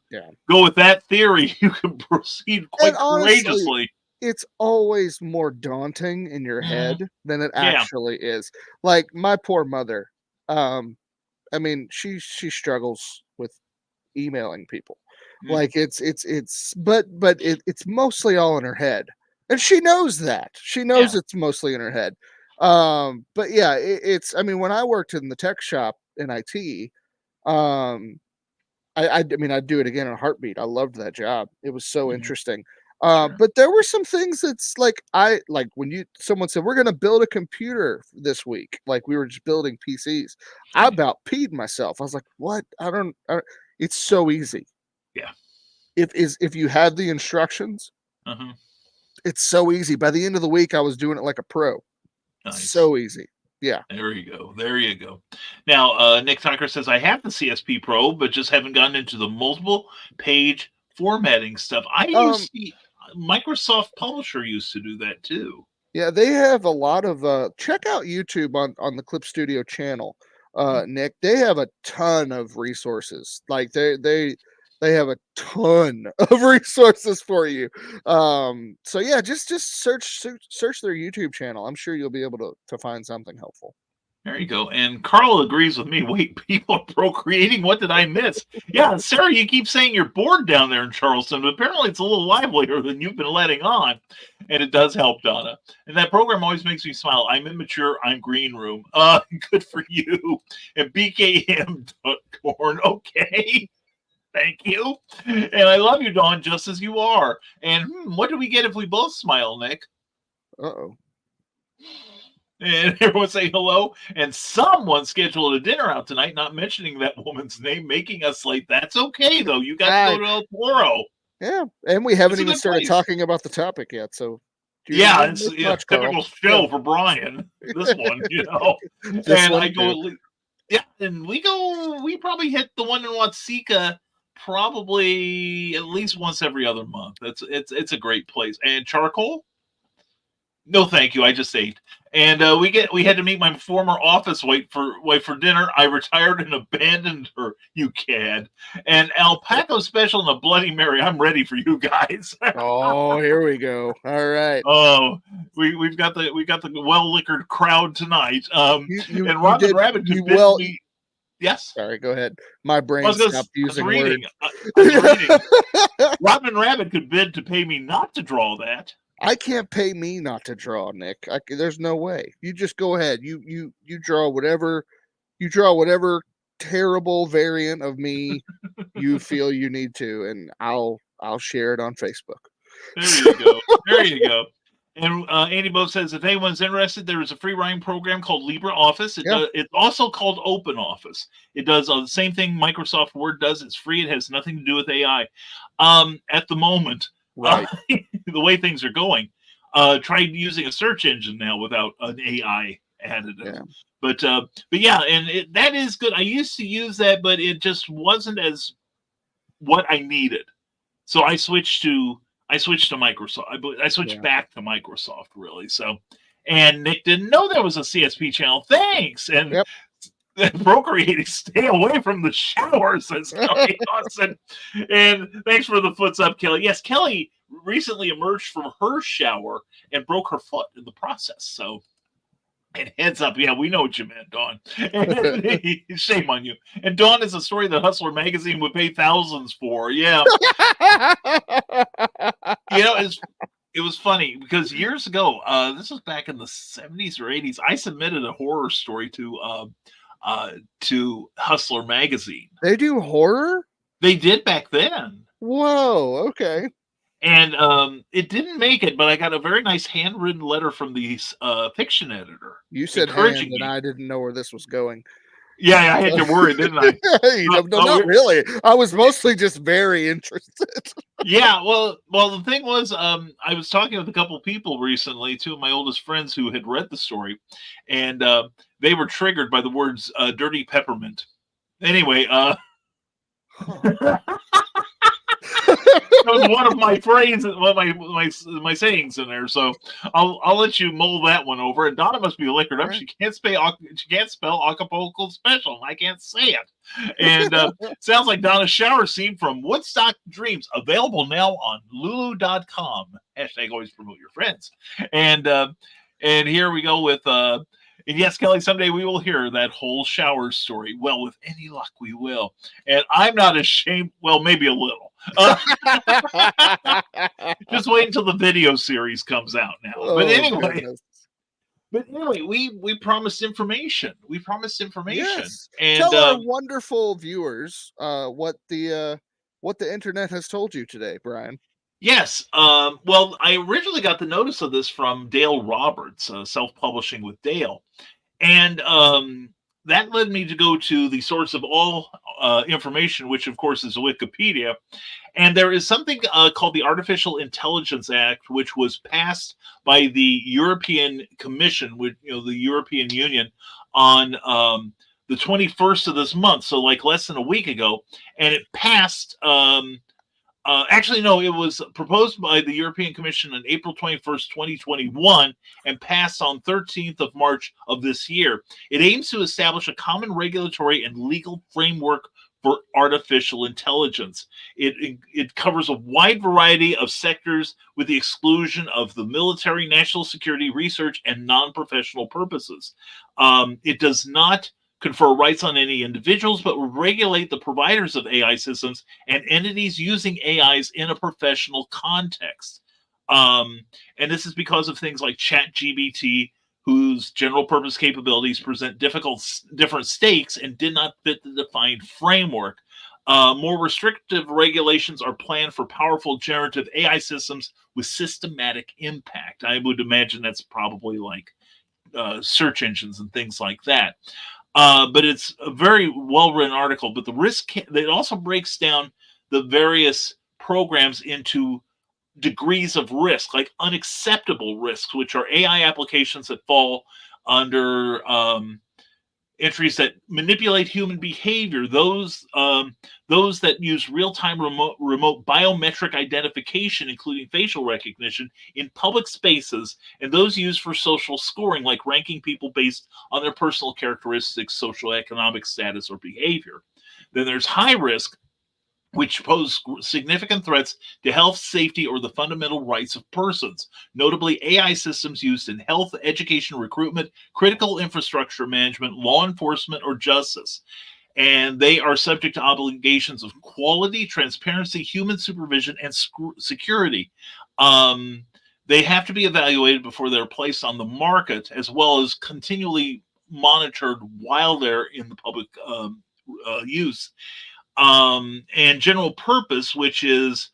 go with that theory, you can proceed quite courageously. It's always more daunting in your head than it actually is. Like my poor mother, I mean, she struggles with emailing people. Like it's mostly all in her head, and she knows that. She knows it's mostly in her head. But yeah, I mean, when I worked in the tech shop in IT, I mean, I'd do it again in a heartbeat. I loved that job. It was so interesting. But there were some things that's like when someone said we're gonna build a computer this week, like we were just building PCs. I about peed myself. I was like, what? I don't it's so easy. Yeah. If you have the instructions, it's so easy. By the end of the week, I was doing it like a pro. Nice. So easy. Yeah. There you go. Now, Nick Tucker says, I have the CSP Pro, but just haven't gotten into the multiple page formatting stuff. I use Microsoft Publisher used to do that too. Yeah, they have a lot of check out YouTube on the Clip Studio channel. Nick, they have a ton of resources. Like they have a ton of resources for you. So yeah, just search their YouTube channel. I'm sure you'll be able to find something helpful. There you go. And Carl agrees with me. Wait, people are procreating? What did I miss? Yeah, Sarah, you keep saying you're bored down there in Charleston, but apparently it's a little livelier than you've been letting on. And it does help, Donna. And that program always makes me smile. I'm immature. I'm green room. Good for you. And BKM corn. Okay. Thank you. And I love you, Dawn, just as you are. And what do we get if we both smile, Nick? Uh-oh. And everyone say hello. And someone scheduled a dinner out tonight, not mentioning that woman's name, making us late. That's okay, though. You got to go to El Toro. Yeah, and we haven't even started talking about the topic yet. So yeah, it's a typical show for Brian. This one, you know. And we probably hit the one in Watsika probably at least once every other month. It's a great place. And charcoal? No, thank you. I just ate. And we had to meet my former office wife for dinner. I retired and abandoned her. You cad. And alpaca special and a Bloody Mary. I'm ready for you guys. Oh, here we go. All right. Oh, we've got the well liquored crowd tonight. And Rodman Rabbit convinced me. Yes. Sorry, go ahead. My brain stopped using words. Rodman Rabbit could bid to pay me not to draw that. I can't pay me not to draw, Nick. There's no way. You just go ahead. You draw whatever terrible variant of me you feel you need to, and I'll share it on Facebook. There you go. There you go. And Andy Bo says, if anyone's interested, there is a free writing program called LibreOffice. It's also called OpenOffice. It does the same thing Microsoft Word does. It's free. It has nothing to do with AI. At the moment, right, the way things are going, try using a search engine now without an AI additive. Yeah. But yeah, and that is good. I used to use that, but it just wasn't as what I needed. So I switched to Microsoft. I switched back to Microsoft, really. So, and Nick didn't know there was a CSP channel. Thanks. And procreating, stay away from the shower, says Kelly Austin. And thanks for the foots up, Kelly. Yes, Kelly recently emerged from her shower and broke her foot in the process. So, and heads up, yeah, we know what you meant, Dawn. Shame on you. And Dawn is a story that Hustler magazine would pay thousands for. Yeah. It was funny because years ago, this was back in the 70s or 80s, I submitted a horror story to Hustler magazine. They do horror? They did back then. Whoa, okay. And it didn't make it, but I got a very nice handwritten letter from the fiction editor. You said hand, and I didn't know where this was going. Yeah, I had to worry, didn't I? Not really. I was mostly just very interested. Yeah, well, the thing was, I was talking with a couple people recently, two of my oldest friends who had read the story, and they were triggered by the words "dirty peppermint." Anyway, that was one of my phrases, one of my sayings in there. So I'll let you mull that one over. And Donna must be liquored up. Right. She can't spell Acapulco Special. I can't say it. And sounds like Donna's shower scene from Woodstock Dreams, available now on Lulu.com. Hashtag always promote your friends. And here we go with and yes, Kelly, someday we will hear that whole shower story. Well, with any luck, we will. And I'm not ashamed. Well, maybe a little. Just wait until the video series comes out now. But anyway, we promised information. We promised information. Yes. And tell our wonderful viewers what the internet has told you today, Brian. Yes. Well, I originally got the notice of this from Dale Roberts, Self-Publishing with Dale. And that led me to go to the source of all information, which, of course, is Wikipedia. And there is something called the Artificial Intelligence Act, which was passed by the European Commission, with the European Union, on the 21st of this month. So like less than a week ago. And it passed... actually, no, it was proposed by the European Commission on April 21st, 2021, and passed on 13th of March of this year. It aims to establish a common regulatory and legal framework for artificial intelligence. It covers a wide variety of sectors with the exclusion of the military, national security, research, and non-professional purposes. It does not confer rights on any individuals, but will regulate the providers of AI systems and entities using AIs in a professional context. And this is because of things like ChatGPT, whose general purpose capabilities present different stakes and did not fit the defined framework. More restrictive regulations are planned for powerful generative AI systems with systematic impact. I would imagine that's probably like search engines and things like that. But it's a very well-written article. But the risk, it also breaks down the various programs into degrees of risk, like unacceptable risks, which are AI applications that fall under entries that manipulate human behavior, those that use real-time remote biometric identification, including facial recognition, in public spaces, and those used for social scoring, like ranking people based on their personal characteristics, socioeconomic status, or behavior. Then there's high risk, which pose significant threats to health, safety, or the fundamental rights of persons, notably AI systems used in health, education, recruitment, critical infrastructure management, law enforcement, or justice. And they are subject to obligations of quality, transparency, human supervision, and security. They have to be evaluated before they're placed on the market, as well as continually monitored while they're in the public use, and general purpose, which is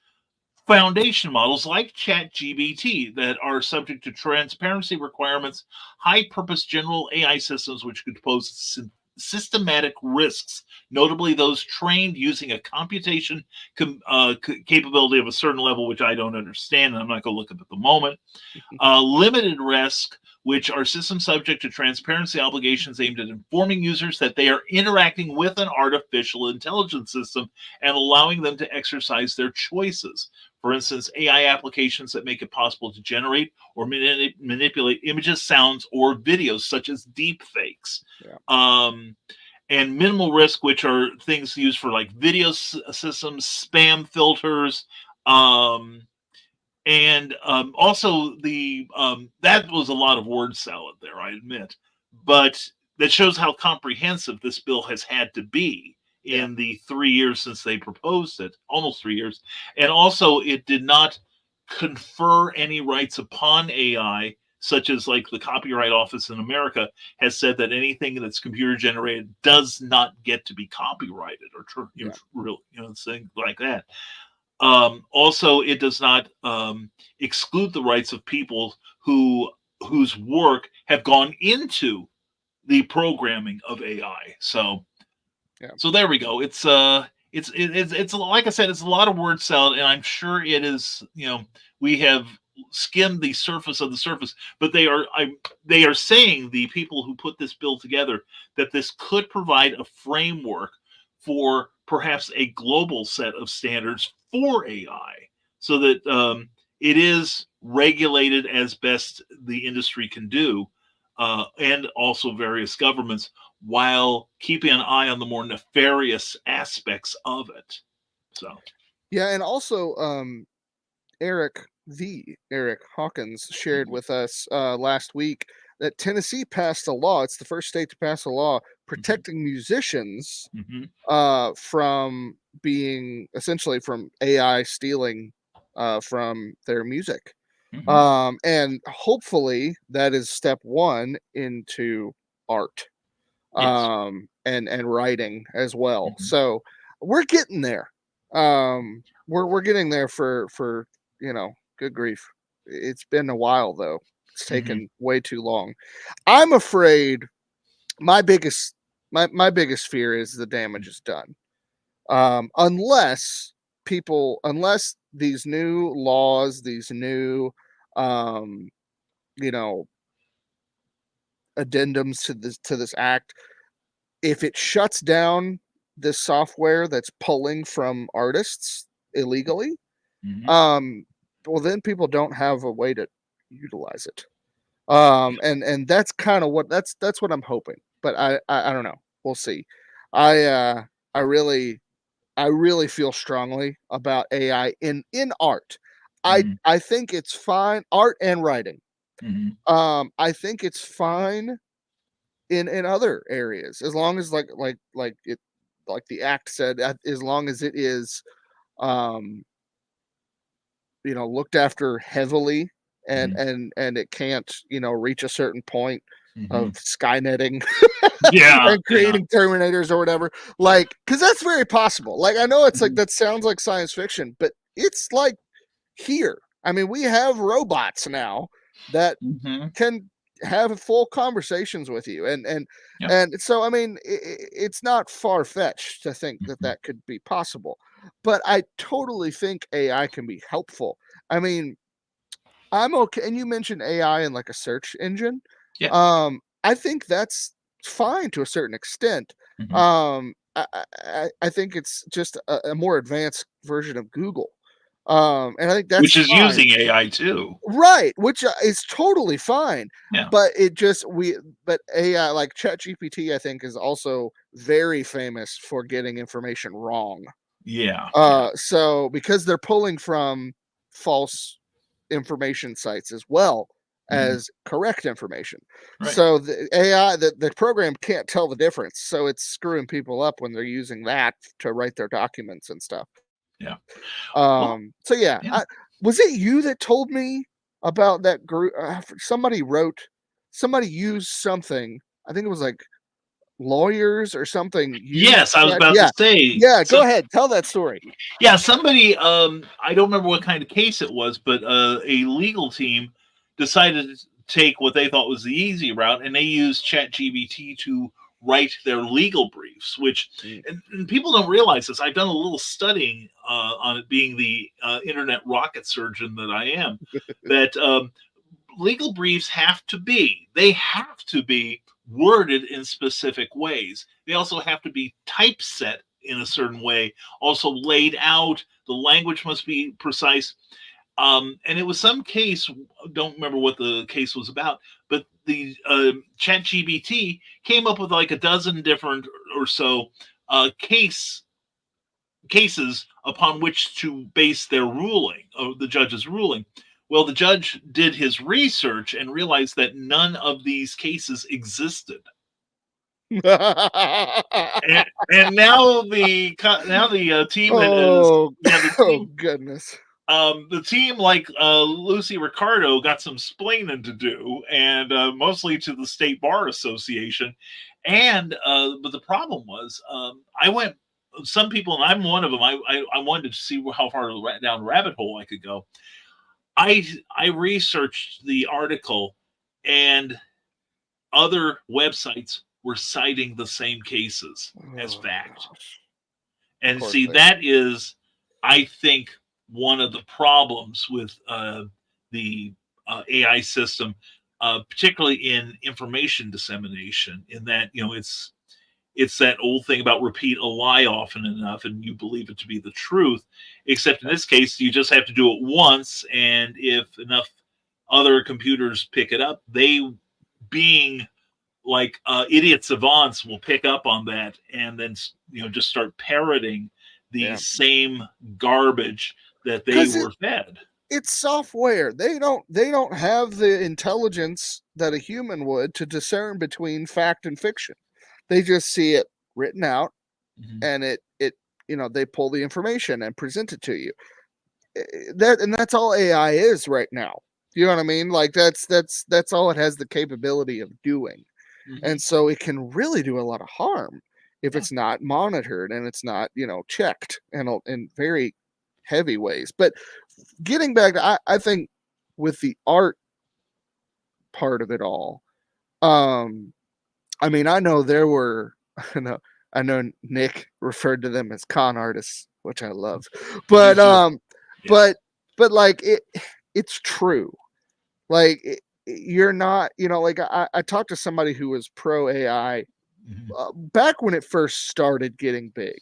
foundation models like ChatGPT that are subject to transparency requirements, high purpose general AI systems which could pose systematic risks, notably those trained using a computation capability of a certain level, which I don't understand, and I'm not going to look up at the moment. Limited risk, which are systems subject to transparency obligations aimed at informing users that they are interacting with an artificial intelligence system and allowing them to exercise their choices. For instance, AI applications that make it possible to generate or manipulate images, sounds, or videos, such as deep fakes. Yeah. And minimal risk, which are things used for like video systems, spam filters, and also the that was a lot of word salad there, I admit, but that shows how comprehensive this bill has had to be in the 3 years since they proposed it, almost 3 years. And also, it did not confer any rights upon AI, such as like the Copyright Office in America has said that anything that's computer generated does not get to be copyrighted or things like that. Also, it does not exclude the rights of people whose work have gone into the programming of AI. So there we go. It's like I said, it's a lot of word salad, and I'm sure it is. We have skimmed the surface of the surface, but they are saying, the people who put this bill together, that this could provide a framework for perhaps a global set of standards for AI, so that it is regulated as best the industry can do, and also various governments, while keeping an eye on the more nefarious aspects of it. So, yeah, and also Eric Hawkins shared with us last week that Tennessee passed a law. It's the first state to pass a law protecting musicians from being essentially from AI stealing from their music. And hopefully that is step one into art, and writing as well. So we're getting there. We're getting there for good grief. It's been a while though. It's taken way too long. I'm afraid my biggest fear is the damage is done. Unless these new laws, these new addendums to this act, if it shuts down this software that's pulling from artists illegally, well, then people don't have a way to utilize it. And that's kind of that's what I'm hoping, but I don't know. We'll see. I really feel strongly about AI in art. I think it's fine, art and writing. I think it's fine in other areas, as long as like the act said, as long as it is looked after heavily, and it can't reach a certain point of Skynetting and creating Terminators or whatever, because that's very possible. Like, I know it's like that sounds like science fiction, but it's like here. I mean, we have robots now that can have full conversations with you, and so I mean, it's not far-fetched to think that could be possible, but I totally think AI can be helpful. I mean, I'm okay. And you mentioned AI in like a search engine. I think that's fine to a certain extent. I think it's just a more advanced version of Google. And I think that's which is fine. using AI too, right? Which is totally fine. But but AI like ChatGPT, I think, is also very famous for getting information wrong. So because they're pulling from false information sites as well as correct information. So the AI, the program can't tell the difference. So it's screwing people up when they're using that to write their documents and stuff. So was it you that told me about that group? Somebody used something. I think it was like lawyers or something. Yes, I was about Yeah. to say. Yeah, go ahead. Tell that story. Yeah, somebody, I don't remember what kind of case it was, but a legal team decided to take what they thought was the easy route, and they used ChatGPT to write their legal briefs, which, and people don't realize this. I've done a little studying on it, being the internet rocket surgeon that I am, that legal briefs they have to be worded in specific ways. They also have to be typeset in a certain way, also laid out. The language must be precise. And it was some case, don't remember what the case was about, but the ChatGPT came up with like a dozen different or so cases upon which to base their ruling, or the judge's ruling. Well, the judge did his research and realized that none of these cases existed. and now the team that is oh goodness. The team, like Lucy Ricardo, got some splaining to do, and mostly to the State Bar Association. And but the problem was, some people, and I'm one of them. I wanted to see how far down the rabbit hole I could go. I researched the article, and other websites were citing the same cases as fact. And see, that is, I think, one of the problems with the AI system, particularly in information dissemination, in that, it's that old thing about repeat a lie often enough and you believe it to be the truth, except in this case, you just have to do it once. And if enough other computers pick it up, they, being like idiot savants, will pick up on that and then just start parroting the same garbage that they were fed. It's software. They don't have the intelligence that a human would to discern between fact and fiction. They just see it written out, and it they pull the information and present it to you. That's all AI is right now. You know what I mean? Like that's all it has the capability of doing. And so it can really do a lot of harm if it's not monitored and it's not, checked in very heavy ways. But getting back to, I think with the art part of it all, I mean, I know there were, I know Nick referred to them as con artists, which I love, but but like it's true. Like you're not, like I talked to somebody who was pro AI back when it first started getting big,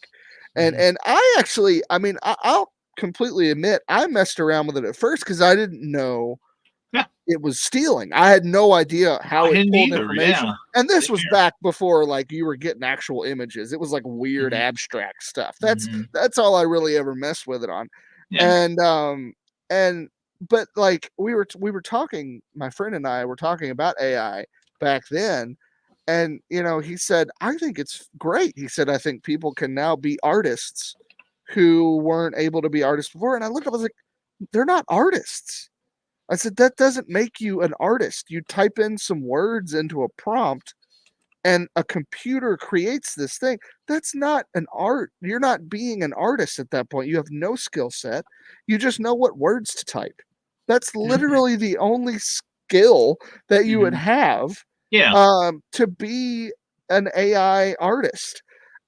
and I actually, I mean, I'll completely admit I messed around with it at first because I didn't know it was stealing. I had no idea how it pulled information. Yeah. And this was back before like you were getting actual images. It was like weird abstract stuff. That's all I really ever messed with it on. And but like we were talking, my friend and I were talking about AI back then, and he said, I think it's great. He said, I think people can now be artists who weren't able to be artists before. And I looked up, I was like, they're not artists. I said, that doesn't make you an artist. You type in some words into a prompt and a computer creates this thing. That's not an art. You're not being an artist at that point. You have no skill set. You just know what words to type. That's literally the only skill that you would have to be an AI artist.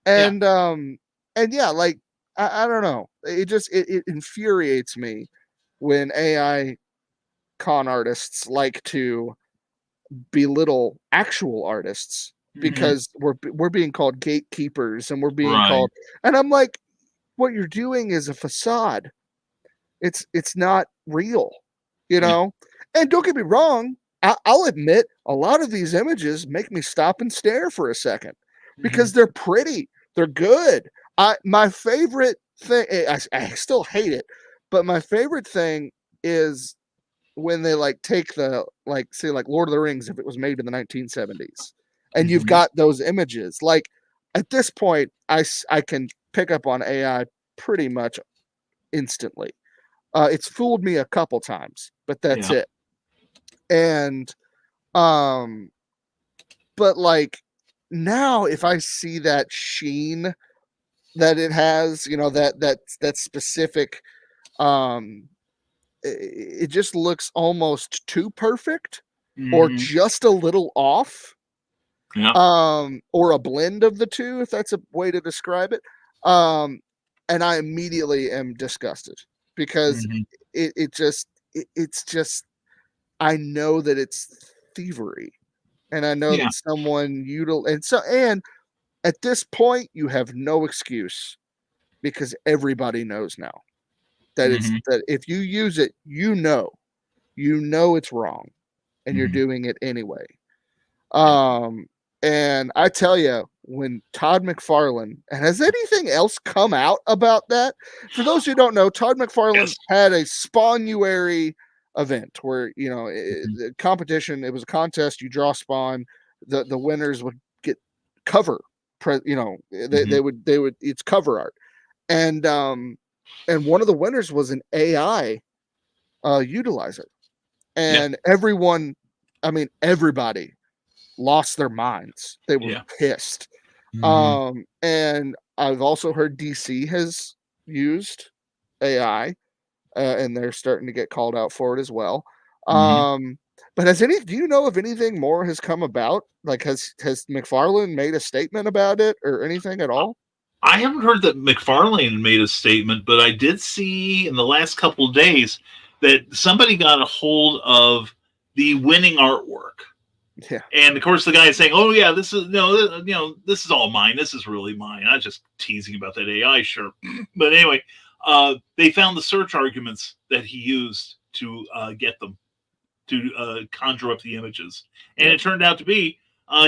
And like, I don't know. It infuriates me when AI con artists like to belittle actual artists because we're being called gatekeepers and we're being called, and I'm like, what you're doing is a facade. It's not real, and don't get me wrong, I'll admit a lot of these images make me stop and stare for a second because they're pretty, they're good. My favorite thing, I still hate it, but my favorite thing is when they like take the, like, say like Lord of the Rings, if it was made in the 1970s and you've got those images, like at this point I can pick up on AI pretty much instantly. It's fooled me a couple times, but that's it. And but like now if I see that sheen that it has, that specific, it just looks almost too perfect or Mhm. just a little off, Yeah. or a blend of the two, if that's a way to describe it. And I immediately am disgusted because Mhm. it's just, I know that it's thievery, and I know Yeah. that someone and at this point you have no excuse, because everybody knows now Mhm. that if you use it, it's wrong, and you're Mhm. doing it anyway. Yeah. And I tell you, when Todd McFarlane, and has anything else come out about that? For those who don't know, Todd McFarlane Yes. had a Spawnuary event where, Mhm. the competition, it was a contest, you draw spawn, the winners would get cover, Mhm. they would, it's cover art. And one of the winners was an AI utilizer. Yeah. And everyone, I mean, everybody lost their minds. They were Yeah. pissed. Mhm. And I've also heard DC has used AI, and they're starting to get called out for it as well. Mhm. But do you know if anything more has come about? Like, has McFarlane made a statement about it or anything at all? I haven't heard that McFarlane made a statement, but I did see in the last couple of days that somebody got a hold of the winning artwork. Yeah. And of course, the guy is saying, "Oh yeah, this is this is all mine. This is really mine." I was just teasing about that AI, sure. But anyway, they found the search arguments that he used to get them to conjure up the images, and Yep. it turned out to be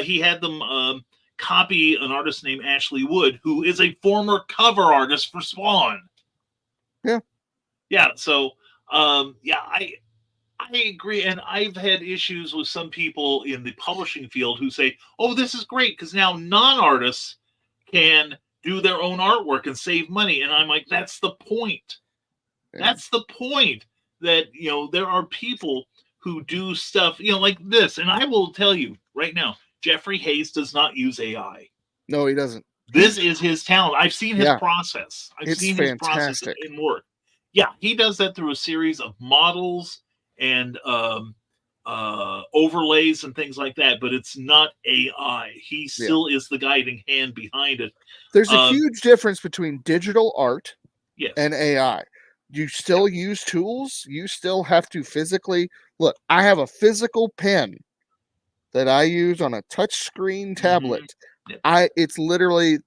he had them copy an artist named Ashley Wood, who is a former cover artist for Spawn. Yeah. Yeah, so yeah, I agree, and I've had issues with some people in the publishing field who say, "Oh, this is great because now non-artists can do their own artwork and save money." And I'm like, "That's the point. Yeah. That's the point. That there are people who do stuff like this." And I will tell you right now, Jeffrey Hayes does not use AI. No, he doesn't. This is his talent. I've seen his Yeah, process. I've it's seen his process fantastic. in work. Yeah, he does that through a series of models and overlays and things like that. But it's not AI. He Yeah. still is the guiding hand behind it. There's a Um, huge difference between digital art yes. and AI. You Yeah. still use tools. You still have to physically look. I have a physical pen that I use on a touch screen Mm-hmm. tablet. Yep. It's literally,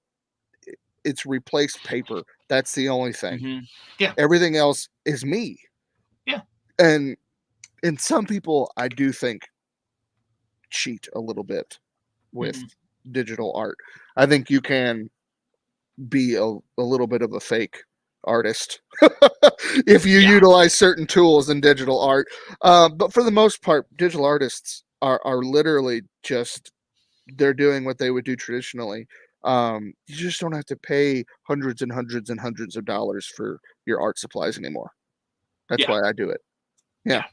it's replaced paper. That's the only thing. Mm-hmm. Yeah. Everything else is me. Yeah. And some people, I do think, cheat a little bit with Mm-hmm. digital art. I think you can be a little bit of a fake artist if you Yeah. utilize certain tools in digital art. But for the most part, digital artists are literally just, they're doing what they would do traditionally. You just don't have to pay hundreds and hundreds and hundreds of dollars for your art supplies anymore. That's Yeah. why I do it. Yeah. Yeah.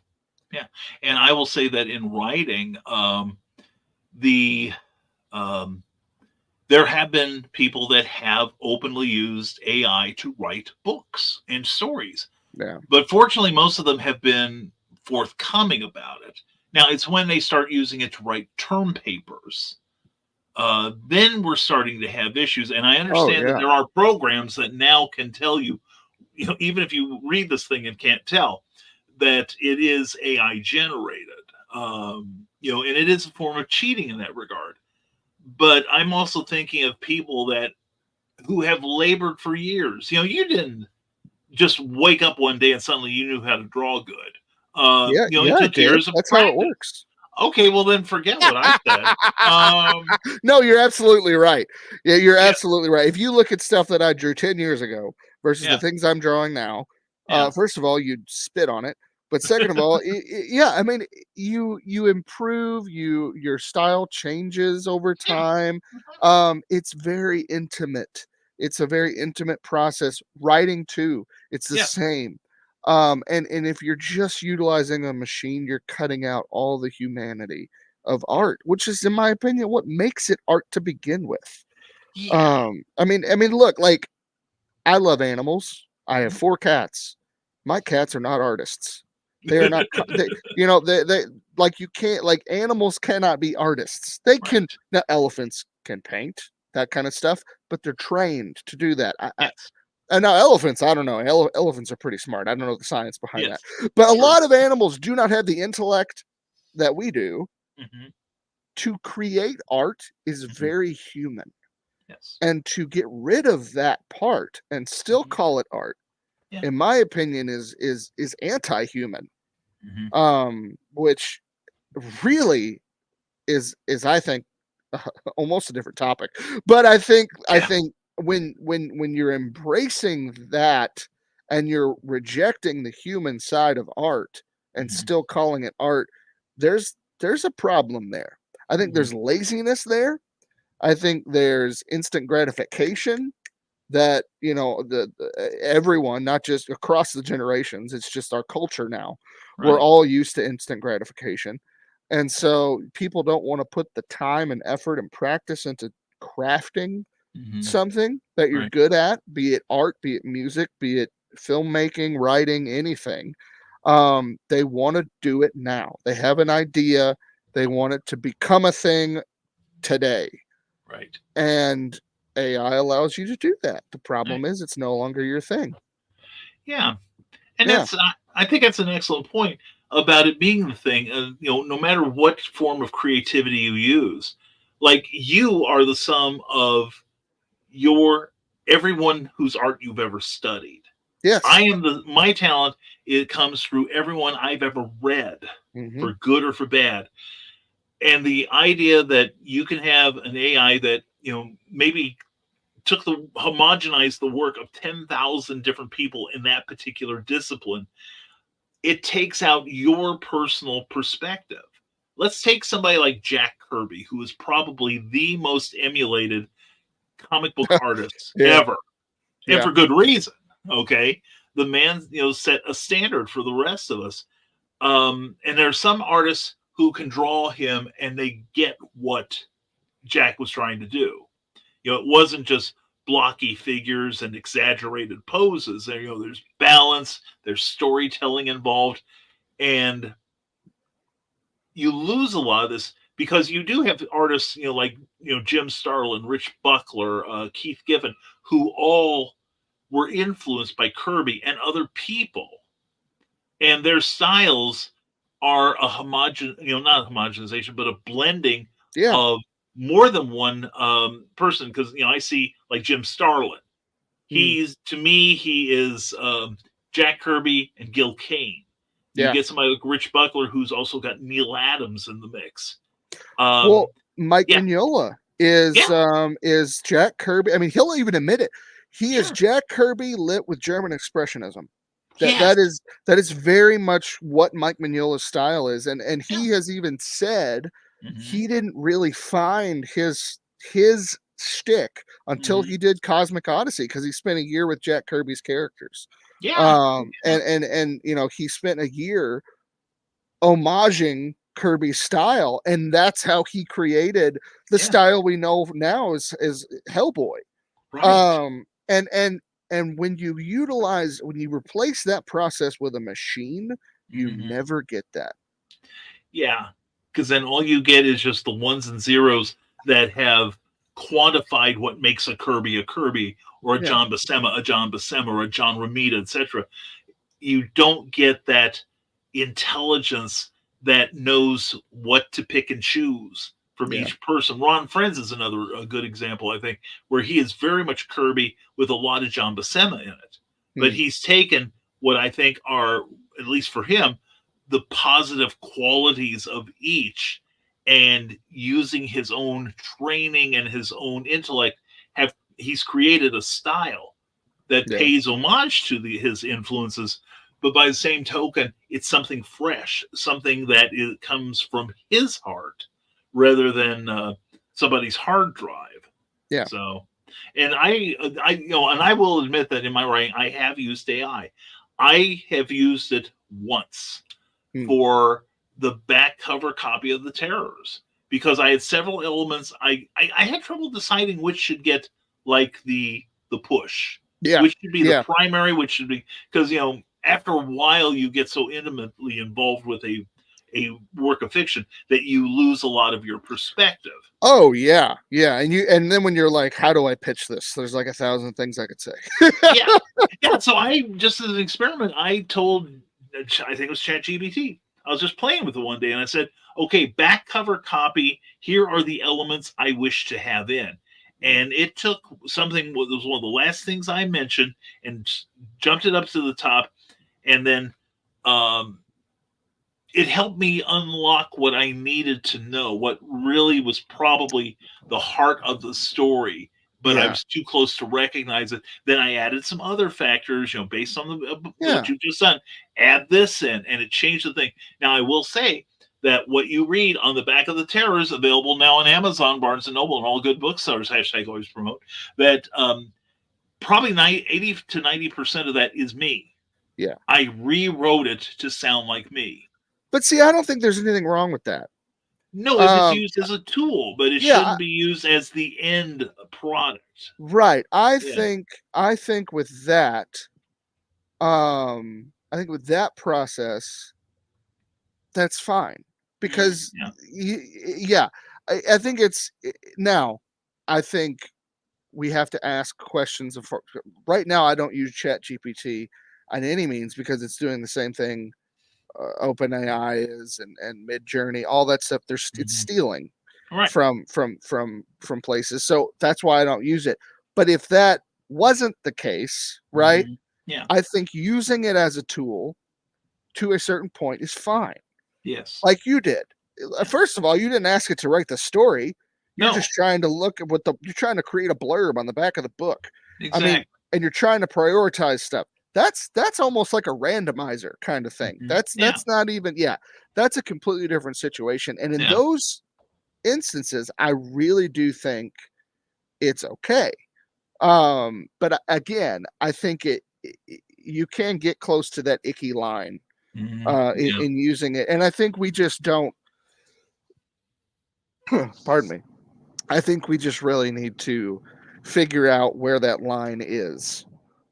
Yeah. And I will say that in writing, the um, there have been people that have openly used AI to write books and stories. Yeah. But fortunately, most of them have been forthcoming about it. Now, it's when they start using it to write term papers. Then we're starting to have issues. And I Oh understand that yeah. there are programs that now can tell you, even if you read this thing and can't tell, that it is AI generated. And it is a form of cheating in that regard. But I'm also thinking of people that who have labored for years. You didn't just wake up one day and suddenly you knew how to draw good. Yeah, It yeah, I took did. years of That's how it practice. works. Okay, well then forget what I said. No, you're absolutely right. Yeah, you're Yeah, absolutely right. If you look at stuff that I drew 10 years ago versus the yeah, things I'm drawing now, yeah, first of all, you'd spit on it. But second of all, yeah, I mean, you improve, your style changes over yeah, time. It's very intimate. It's a very intimate process. Writing too, it's the yeah, same. And if you're just utilizing a machine, you're cutting out all the humanity of art, which is, in my opinion, what makes it art to begin with. Yeah. I mean, look, like, I love animals. I have 4 cats. My cats are not artists. They are not. They, they like, you can't, like, animals cannot be artists. They can. Right. Now, elephants can paint, that kind of stuff, but they're trained to do that. Yes. And now elephants, I don't know. Elephants are pretty smart. I don't know the science behind that, Yes. but a Sure. lot of animals do not have the intellect that we do. Mhm. To create art is Mhm. very human. Yes. And to get rid of that part and still Mhm. call it art, Yeah. in my opinion, is anti-human. Which really is I think almost a different topic. But I think Yeah. when you're embracing that and you're rejecting the human side of art and Mhm. still calling it art, there's a problem there. I think Mhm. there's laziness there. I think there's instant gratification that, everyone, not just across the generations, it's just our culture now. We're Right. all used to instant gratification. And so people don't want to put the time and effort and practice into crafting Mhm. something that you're Right. good at, be it art, be it music, be it filmmaking, writing, anything. They want to do it now. They have an idea. They want it to become a thing today. Right. And AI allows you to do that. The Right. problem is it's no longer your thing. Yeah. And Yeah. I think that's an excellent point about it being the thing. No matter what form of creativity you use, like, you are the sum of your everyone whose art you've ever studied. I Yes. am my talent. It comes through everyone I've ever read, Hmm. for good or for bad. And the idea that you can have an AI that maybe homogenized the work of 10,000 different people in that particular discipline, it takes out your personal perspective. Let's take somebody like Jack Kirby, who is probably the most emulated comic book artist Yeah. ever, and Yeah. for good reason. Okay, the man, set a standard for the rest of us. And there are some artists who can draw him, and they get what Jack was trying to do. It wasn't just blocky figures and exaggerated poses. There's balance, there's storytelling involved, and you lose a lot of this because you do have artists, like Jim Starlin, Rich Buckler, Keith Giffen, who all were influenced by Kirby and other people, and their styles are a not a homogenization, but a blending Yeah. of more than one person. Because I see, like, Jim Starlin. Mm. To me, he is Jack Kirby and Gil Kane. You Yeah. get somebody like Rich Buckler, who's also got Neil Adams in the mix. Well, Mike Yeah, Mignola yeah, is Jack Kirby. I mean, he'll even admit it. He is sure, Jack Kirby lit with German expressionism. That yes, that is that is very much what Mike Mignola's style is. And yeah, he has even said hmm he didn't really find his shtick until hmm he did Cosmic Odyssey, because he spent a year with Jack Kirby's characters. yeah, yeah, And he spent a year homaging Kirby's style, and that's how he created the yeah, style we know now as Hellboy. right, And when you replace that process with a machine, you hmm never get that. yeah. Because then all you get is just the ones and zeros that have quantified what makes a Kirby, or a Yeah. John Buscema, or a John Romita, etc. You don't get that intelligence that knows what to pick and choose from Yeah. each person. Ron Friends is another a good example, I think, where he is very much Kirby with a lot of John Buscema in it. But Hmm. he's taken what I think are, at least for him, the positive qualities of each, and using his own training and his own intellect, he's created a style that Yeah. pays homage to his influences, but by the same token, it's something fresh, something that comes from his heart rather than somebody's hard drive. Yeah. So, and and I will admit that in my writing, I have used AI. I have used it once Hmm. for the back cover copy of the Terrors, because I had several elements. I had trouble deciding which should get like the push, Yeah. which should be the Yeah. primary, which should be, because after a while you get so intimately involved with a work of fiction that you lose a lot of your perspective. Oh yeah, yeah, and then when you're like, how do I pitch this? There's like 1,000 things I could say. Yeah. So I just as an experiment, I told, I think it was ChatGPT. I was just playing with it one day, and I said, "Okay, back cover copy. Here are the elements I wish to have in." And it took something that was one of the last things I mentioned and jumped it up to the top, and then it helped me unlock what I needed to know, what really was probably the heart of the story, but I was too close to recognize it. Then I added some other factors, based on what you just done. Add this in, and it changed the thing. Now, I will say that what you read on the back of the Terrors, available now on Amazon, Barnes & Noble, and all good booksellers, # always promote, that probably 80 to 90% of that is me. Yeah. I rewrote it to sound like me. But see, I don't think there's anything wrong with that. No, if it's used as a tool, but it shouldn't be used as the end product. Right. I think with that, I think with that process, that's fine, because I think it's now. I think we have to ask questions of. Right now, I don't use ChatGPT on any means because it's doing the same thing OpenAI is and Midjourney, all that stuff. It's stealing from places, so that's why I don't use it. But if that wasn't the case, right? I think using it as a tool to a certain point is fine. Yes, like you did. First of all, you didn't ask it to write the story. You're just trying to look at you're trying to create a blurb on the back of the book. Exactly. I mean, and you're trying to prioritize stuff. That's almost like a randomizer kind of thing. That's not even that's a completely different situation. And in those instances, I really do think it's okay. But again, I think you can get close to that icky line in using it, and I think we just don't. Pardon me. I think we just really need to figure out where that line is.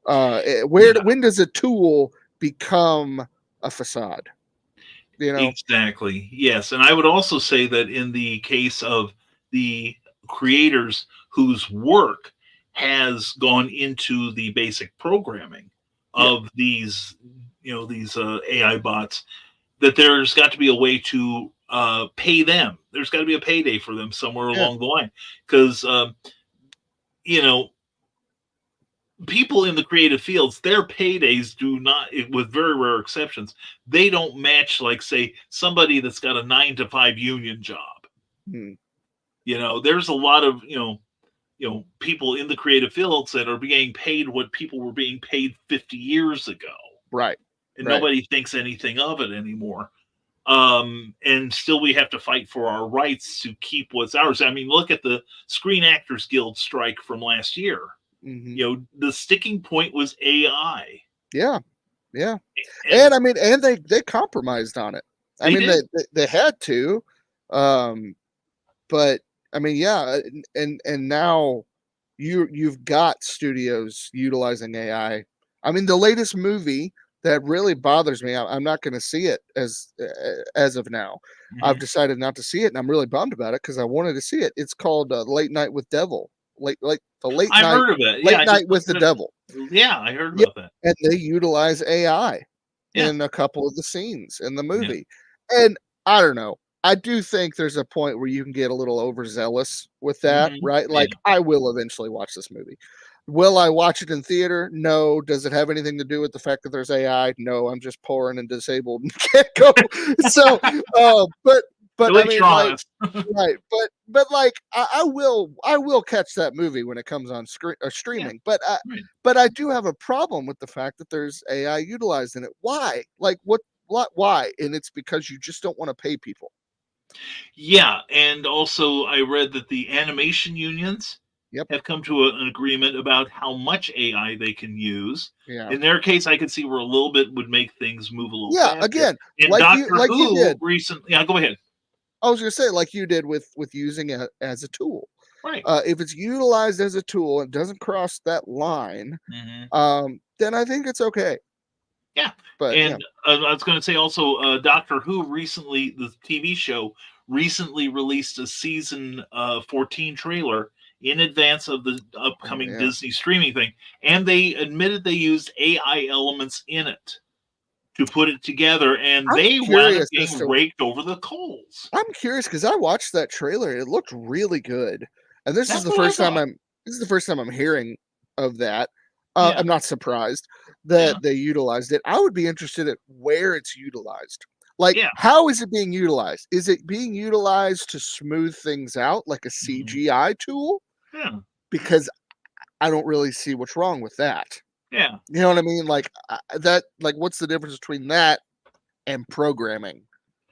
When does a tool become a facade? Exactly. Yes, and I would also say that in the case of the creators whose work has gone into the basic programming of these AI bots, that there's got to be a way to pay them. There's got to be a payday for them somewhere along the line, because people in the creative fields, their paydays do not, with very rare exceptions, they don't match, like, say, somebody that's got a 9-to-5 union job. There's a lot of people in the creative fields that are being paid what people were being paid 50 years ago, right? And nobody thinks anything of it anymore. And still we have to fight for our rights to keep what's ours. I mean, look at the Screen Actors Guild strike from last year. The sticking point was AI. And I mean, and they compromised on it. They had to, but I mean, and now you've got studios utilizing AI. I mean, the latest movie that really bothers me, I'm not going to see it as of now. I've decided not to see it, and I'm really bummed about it because I wanted to see it. It's called Late Night with Devil. I've heard of it. Late Night with the Devil. Yeah, I heard about that. And they utilize AI in a couple of the scenes in the movie. And I don't know. I do think there's a point where you can get a little overzealous with that, right? Like, I will eventually watch this movie. Will I watch it in theater? No. Does it have anything to do with the fact that there's AI? No. I'm just poor and disabled and can't go. So, but I mean, like, right. But like, I will catch that movie when it comes on streaming. But I do have a problem with the fact that there's AI utilized in it. Why? Like, why? And it's because you just don't want to pay people. Yeah, and also I read that the animation unions Yep. have come to an agreement about how much AI they can use. Yeah. In their case, I could see where a little bit would make things move a little Yeah. faster. Again, And like Doctor you Who did. recently, yeah, go ahead. I was going to say, like you did with using it as a tool. Right. If it's utilized as a tool and doesn't cross that line, then I think it's okay. Yeah. But And I was going to say also, Doctor Who recently, the TV show, recently released a season 14 trailer in advance of the upcoming Disney streaming thing. And they admitted they used AI elements in it to put it together, and they wound up being raked over the coals. I'm curious because I watched that trailer. It looked really good. And this is That's the what I first time thought. I'm hearing of that. Yeah. I'm not surprised that Yeah. they utilized it. I would be interested in where it's utilized. Like, Yeah. how is it being utilized? Is it being utilized to smooth things out like a CGI tool? Yeah. Because I don't really see what's wrong with that. Yeah. You know what I mean? Like that. Like, what's the difference between that and programming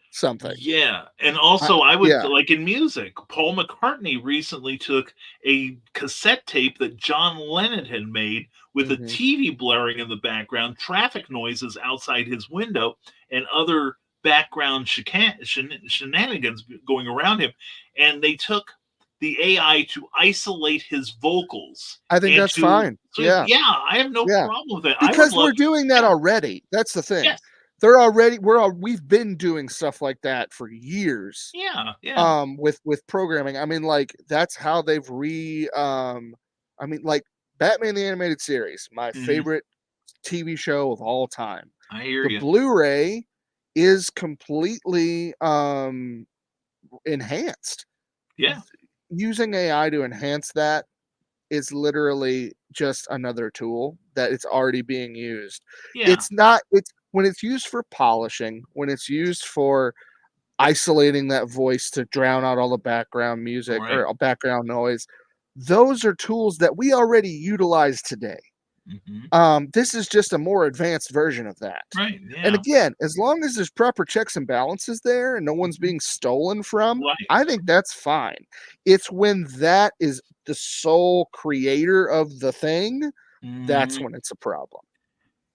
something? Yeah. And also, I would yeah. like in music, Paul McCartney recently took a cassette tape that John Lennon had made with a TV blaring in the background, traffic noises outside his window, and other background shenanigans going around him. And they took the AI to isolate his vocals. I think that's fine. So, yeah. I have no problem with it. Because we're doing that already. That's the thing. Yes. They're already we've been doing stuff like that for years. Yeah, yeah. With programming. I mean, like that's how they've I mean, like Batman the Animated Series, my favorite TV show of all time. I hear you. The Blu-ray is completely enhanced. Yeah. Using AI to enhance that is literally just another tool that it's already being used. Yeah. It's not, it's when it's used for polishing, when it's used for isolating that voice to drown out all the background music or background noise, those are tools that we already utilize today. This is just a more advanced version of that. Right. Yeah. And again, as long as there's proper checks and balances there and no one's being stolen from, I think that's fine. It's when that is the sole creator of the thing, that's when it's a problem.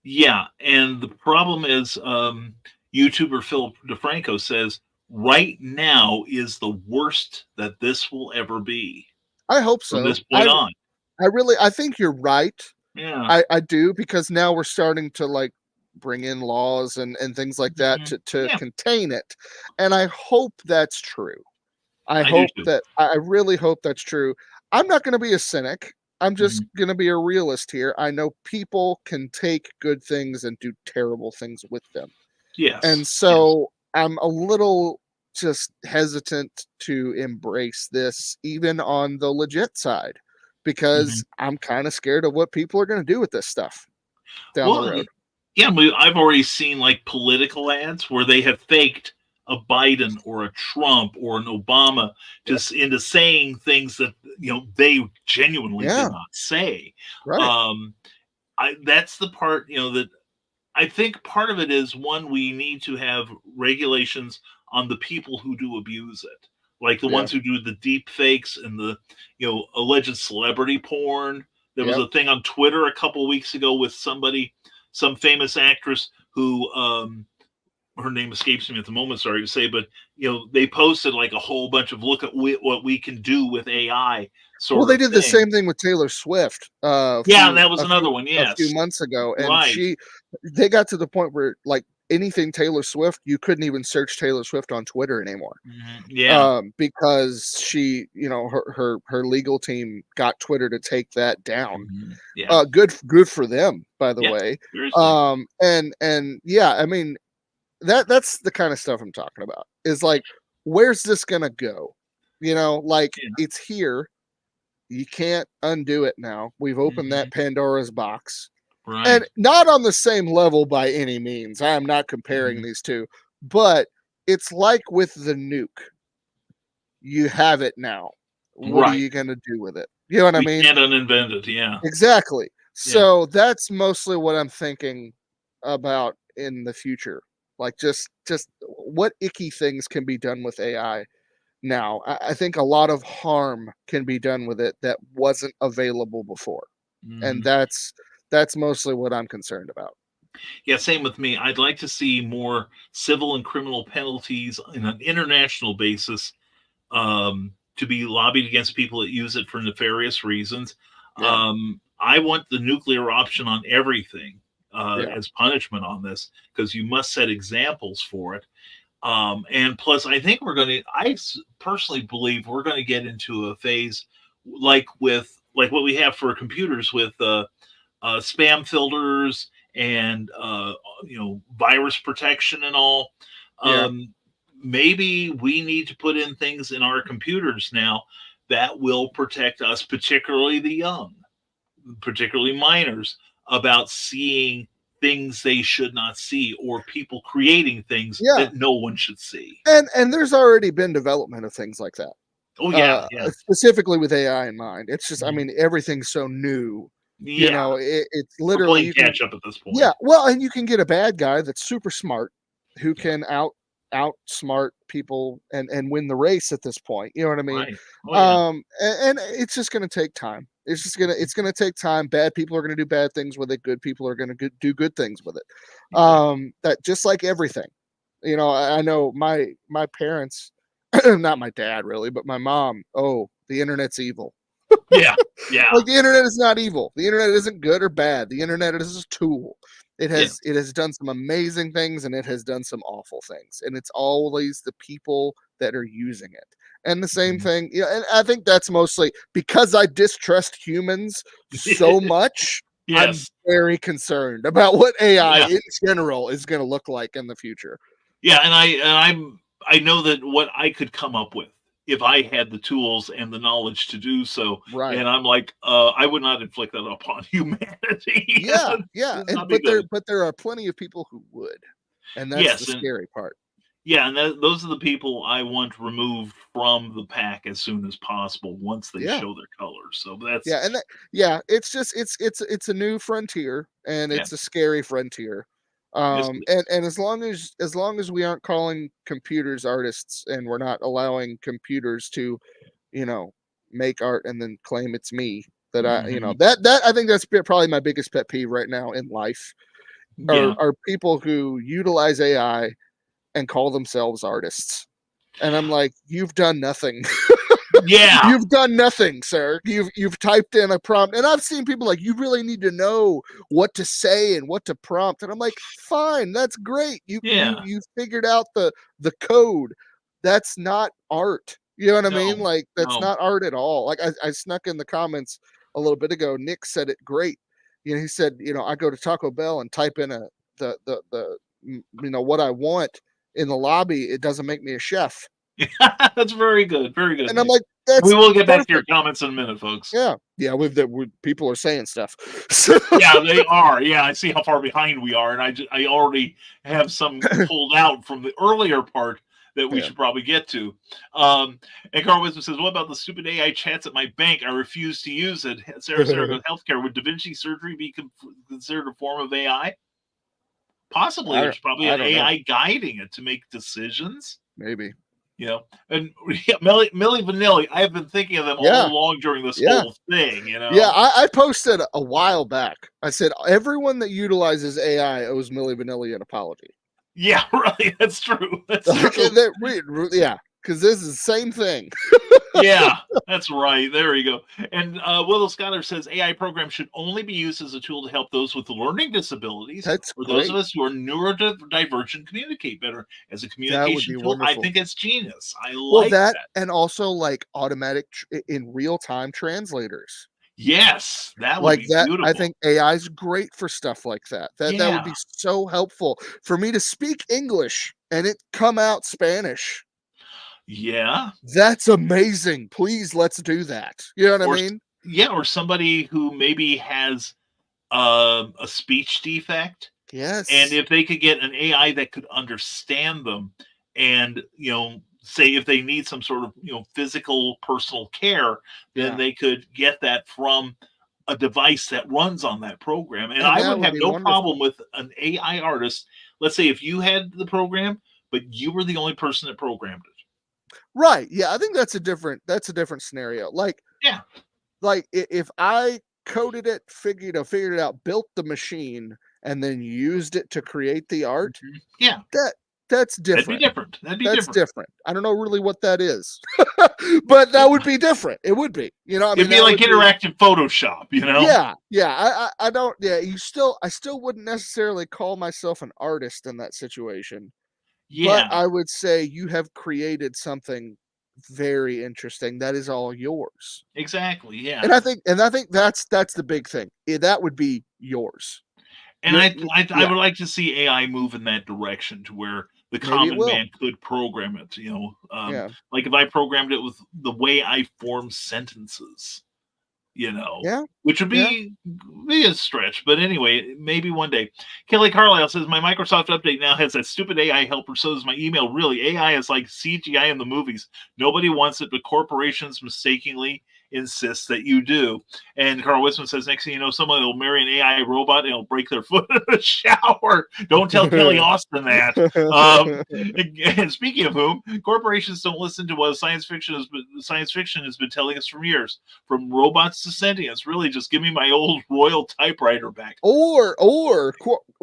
Yeah. And the problem is YouTuber Philip DeFranco says right now is the worst that this will ever be. I hope so. From this point on. I think you're right. Yeah. I do, because now we're starting to like bring in laws and things like that to contain it. And I hope that's true. I really hope that's true. I'm not going to be a cynic. I'm just going to be a realist here. I know people can take good things and do terrible things with them. Yes. And so I'm a little just hesitant to embrace this, even on the legit side, because I'm kind of scared of what people are going to do with this stuff down the road. Yeah, I've already seen like political ads where they have faked a Biden or a Trump or an Obama just into saying things that they genuinely did not say. Right. That's the part that I think part of it is, one, we need to have regulations on the people who do abuse it, like the ones who do the deep fakes and the alleged celebrity porn. There was a thing on Twitter a couple of weeks ago with some famous actress who her name escapes me at the moment, sorry to say, but they posted like a whole bunch of look at what we can do with AI. They did the same thing with Taylor Swift. That was another one. Yes, a few months ago, and they got to the point where like anything Taylor Swift, you couldn't even search Taylor Swift on Twitter anymore. Because she, her legal team got Twitter to take that down. Good for them, by the way. And I mean, that's the kind of stuff I'm talking about. Is like, where's this gonna go? It's here. You can't undo it now. We've opened that Pandora's box. Right. And not on the same level by any means. I am not comparing these two. But it's like with the nuke. You have it now. What are you going to do with it? You know what I mean? You can't uninvent it, yeah. Exactly. So that's mostly what I'm thinking about in the future. Like just what icky things can be done with AI now. I think a lot of harm can be done with it that wasn't available before. And Mhm. that's mostly what I'm concerned about. Yeah, same with me. I'd like to see more civil and criminal penalties on an international basis, to be lobbied against people that use it for nefarious reasons. Yeah. I want the nuclear option on everything, Yeah. as punishment on this, because you must set examples for it. And plus, I think personally believe we're going to get into a phase like what we have for computers with spam filters and virus protection and all. Yeah. Um, Maybe we need to put in things in our computers now that will protect us, particularly the young, particularly minors, about seeing things they should not see or people creating things Yeah. that no one should see. And there's already been development of things like that. Oh yeah, yeah, Specifically with AI in mind. It's just, I mhm, mean, everything's so new. yeah. It's We're literally playing you can, catch up at this yeah, point. well, and you can get a bad guy that's super smart who Yeah, can outsmart people and win the race at this point. You know what I mean? right. Oh yeah. And it's just going to take time. It's going to take time. Bad people are going to do bad things with it. Good people are going to do good things with it. Exactly. That just like everything. I know my parents, not my dad really, but my mom. Oh, the internet's evil. Yeah, yeah, Like the internet is not evil. The internet isn't good or bad. The internet is a tool. yeah. It has done some amazing things and it has done some awful things. And it's always the people that are using it. And the same Mhm. thing, and I think that's mostly because I distrust humans so much. I'm Yes. very concerned about what AI Yeah. in general is going to look like in the future. Yeah, I know that what I could come up with if I had the tools and the knowledge to do so, Right. and I'm like, I would not inflict that upon humanity. Yeah, This yeah. would And not be good. but there are plenty of people who would. And that's the Yes, and scary part. yeah, and those are the people I want removed from the pack as soon as possible once they Yeah. show their colors. So that's Yeah, and yeah, it's just it's a new frontier and yeah, it's a scary frontier. yes, it And as long as we aren't calling computers artists and we're not allowing computers to, you know, make art and then claim it's me that mhm, that I think that's probably my biggest pet peeve right now in life yeah, are people who utilize AI and call themselves artists. And I'm like, you've done nothing. yeah, You've done nothing, sir. You've typed in a prompt, and I've seen people like, you really need to know what to say and what to prompt, and I'm like, fine, that's great. yeah. You figured out the code. That's not art. You know what I mean? No, Like that's no, not art at all. Like I snuck in the comments a little bit ago. Nick said it great. He said, I go to Taco Bell and type in what I want in the lobby. It doesn't make me a chef, that's very good, and I'm Nick. like, We that's will get back to your perfect. comments in a minute, folks. Yeah, yeah, people are saying stuff. So Yeah, they are. Yeah, I see how far behind we are, and I already have some pulled out from the earlier part that we yeah. should probably get to. Um, and Carl Wisdom says, "What about the stupid AI chats at my bank? I refuse to use it." Sarah goes, "Healthcare, would Da Vinci surgery be considered a form of AI? Possibly. I There's probably I an don't know. AI guiding it to make decisions." Maybe. And yeah, Millie Vanilli, I have been thinking of them all Yeah, along during this yeah, whole thing. yeah. I posted a while back. I said everyone that utilizes AI owes Millie Vanilli an apology. Yeah, right. That's true. That's Like true. yeah, because this is the same thing. Yeah, that's right. There you go. And Willow Scholar says AI programs should only be used as a tool to help those with learning disabilities That's or those of great. us who are neurodivergent communicate better. As a That would be communication tool, I wonderful. think it's genius. I Well, like that that. and also like automatic in real time translators. Yes, that would Like be that, I beautiful. think AI is great for stuff like that. That would Yeah, be so helpful for me to speak English and it come out Spanish. yeah. That's amazing. Please, let's do that. You know what I Or mean? yeah, or somebody who maybe has a speech defect. And Yes. if they could get an AI that could understand them and, say if they need some sort of, physical personal care, then Yeah. they could get that from a device that runs on that program. And And I that would would have be no problem wonderful. with an AI artist. Let's say if you had the program, but you were the only person that programmed it. Right. Yeah, I think that's a different scenario. Like Yeah. if I coded it, figured it out, built the machine, and then used it to create the art, Yeah. that's That'd be different. different. That'd be That's different. different. I don't know really what that is, but that would be different. It would be. You know, I mean, It'd be that like would interactive Photoshop, you know? Yeah, yeah. I don't. Yeah, I still wouldn't necessarily call myself an artist in that situation, but Yeah. I would say you have created something very interesting. That is all yours. Exactly. Yeah. And I think that's the big thing. That would be yours. And I Yeah, would like to see AI move in that direction to where the maybe it common will. man could program it, you know. Yeah. Like if I programmed it with the way I form sentences, you know, Yeah. which would Yeah. be a stretch. But anyway, maybe one day. Kelly Carlisle says my Microsoft update now has that stupid AI helper. So does my email. Really, AI is like CGI in the movies. Nobody wants it, but corporations mistakenly insist that you do. And Carl Wisman says next thing you know, someone will marry an AI robot and it'll break their foot in the shower. Don't tell Kelly Austin that. And speaking of whom, corporations don't listen to what science fiction has been telling us for years. From robots to sentience, really just give me my old Royal typewriter back. Or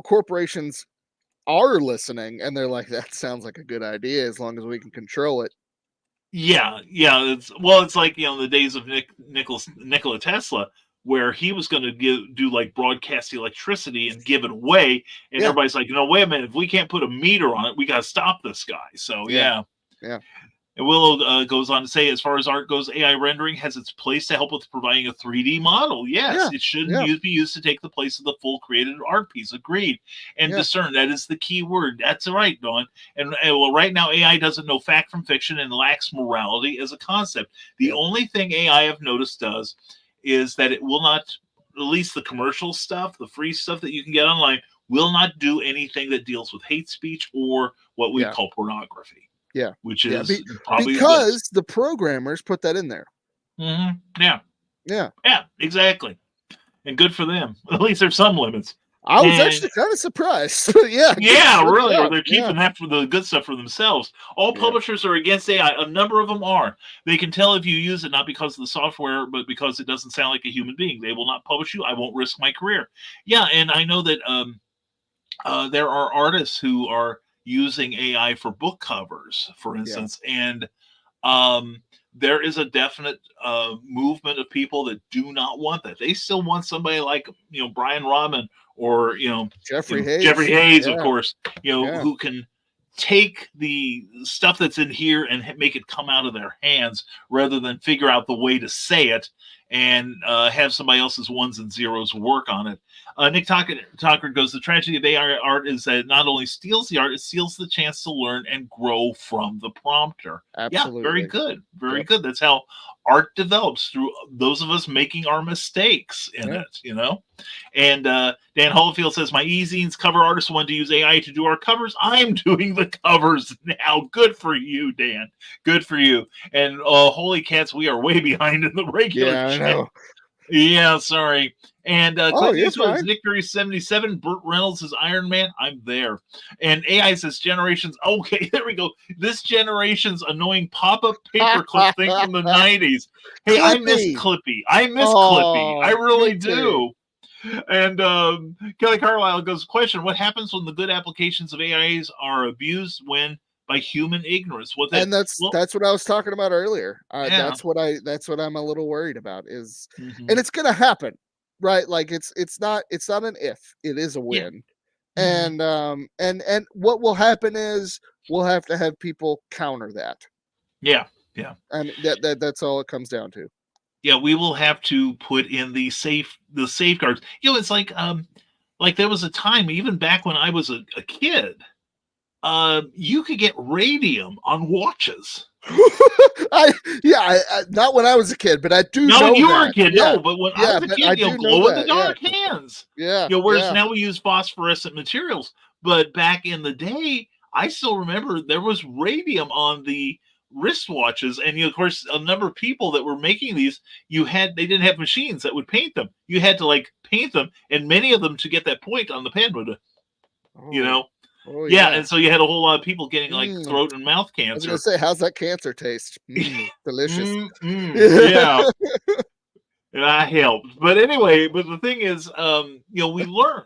corporations are listening and they're like, that sounds like a good idea as long as we can control it. Yeah. It's like, you know, the days of Nikola Tesla, where he was going to do like broadcast electricity and give it away, and everybody's like, no, wait a minute, if we can't put a meter on it, we got to stop this guy. So yeah. And Willow goes on to say, as far as art goes, AI rendering has its place to help with providing a 3D model. Yes, it shouldn't be used to take the place of the full created art piece. Agreed. And discern, that is the key word. That's right, Dawn. And well, right now, AI doesn't know fact from fiction and lacks morality as a concept. The only thing AI I've noticed does is that it will not, at least the commercial stuff, the free stuff that you can get online, will not do anything that deals with hate speech or what we call pornography. Yeah, which is probably because the programmers put that in there. Yeah, exactly, and good for them. At least there's some limits. I was actually kind of surprised. Really. Or they're keeping that for the good stuff for themselves. All publishers are against AI. A number of them are. They can tell if you use it not because of the software, but because it doesn't sound like a human being. They will not publish you. I won't risk my career. Yeah, and I know that there are artists who are using AI for book covers, for instance, and there is a definite movement of people that do not want that. They still want somebody like, you know, Brian Rodman or, you know, Jeffrey Hayes, of course, you know, who can take the stuff that's in here and make it come out of their hands rather than figure out the way to say it and have somebody else's ones and zeros work on it. Nick Tucker goes, the tragedy of AI art is that it not only steals the art, it steals the chance to learn and grow from the prompter. Absolutely. Yeah, very good. Very good. That's how art develops, through those of us making our mistakes in it, you know? And Dan Holofield says, my e-zines cover artist wanted to use AI to do our covers. I'm doing the covers now. Good for you, Dan. Good for you. And holy cats, we are way behind in the regular chat. I know. Yeah, sorry. And Clint fine. is Victory 77. Burt Reynolds is Iron Man. I'm there. And AI says generations. Okay, there we go. This generation's annoying pop-up paperclip thing from the 90s. Hey, I miss Clippy. I really do. And Kelly Carlisle goes, question, what happens when the good applications of AIs are abused by human ignorance? That's what I was talking about earlier. That's what I'm a little worried about is, and it's going to happen, right? Like it's not an if, it is a when. And what will happen is we'll have to have people counter that. Yeah. And that's all it comes down to. Yeah, we will have to put in the safeguards. You know, it's like there was a time, even back when I was a kid, you could get radium on watches. Not when I was a kid, but I do. Not know when you that. were a kid, no. But when I was a kid, you know, glow in the dark hands. Yeah. You know, whereas now we use phosphorescent materials. But back in the day, I still remember there was radium on the wristwatches, and of course, a number of people that were making these, they didn't have machines that would paint them. You had to like paint them, and many of them, to get that point on the pen would, you know. Oh Yeah, yeah. and so you had a whole lot of people getting like Mm. throat and mouth I was gonna cancer. say, how's that cancer taste? Delicious. Yeah, and I helped. But anyway, but the thing is, we learned,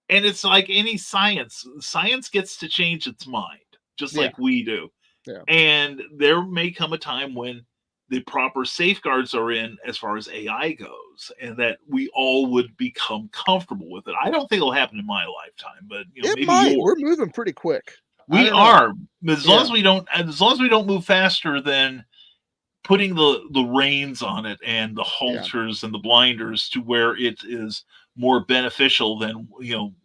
and it's like any science. Science gets to change its mind, just Yeah. like we do. Yeah. And there may come a time when the proper safeguards are in as far as AI goes, and that we all would become comfortable with it. I don't think it'll happen in my lifetime, but It maybe might. We're yours. moving pretty quick. I We don't know. are, as long Yeah. as we don't move faster than putting the reins on it and the Yeah. halters and the blinders to where it is more beneficial than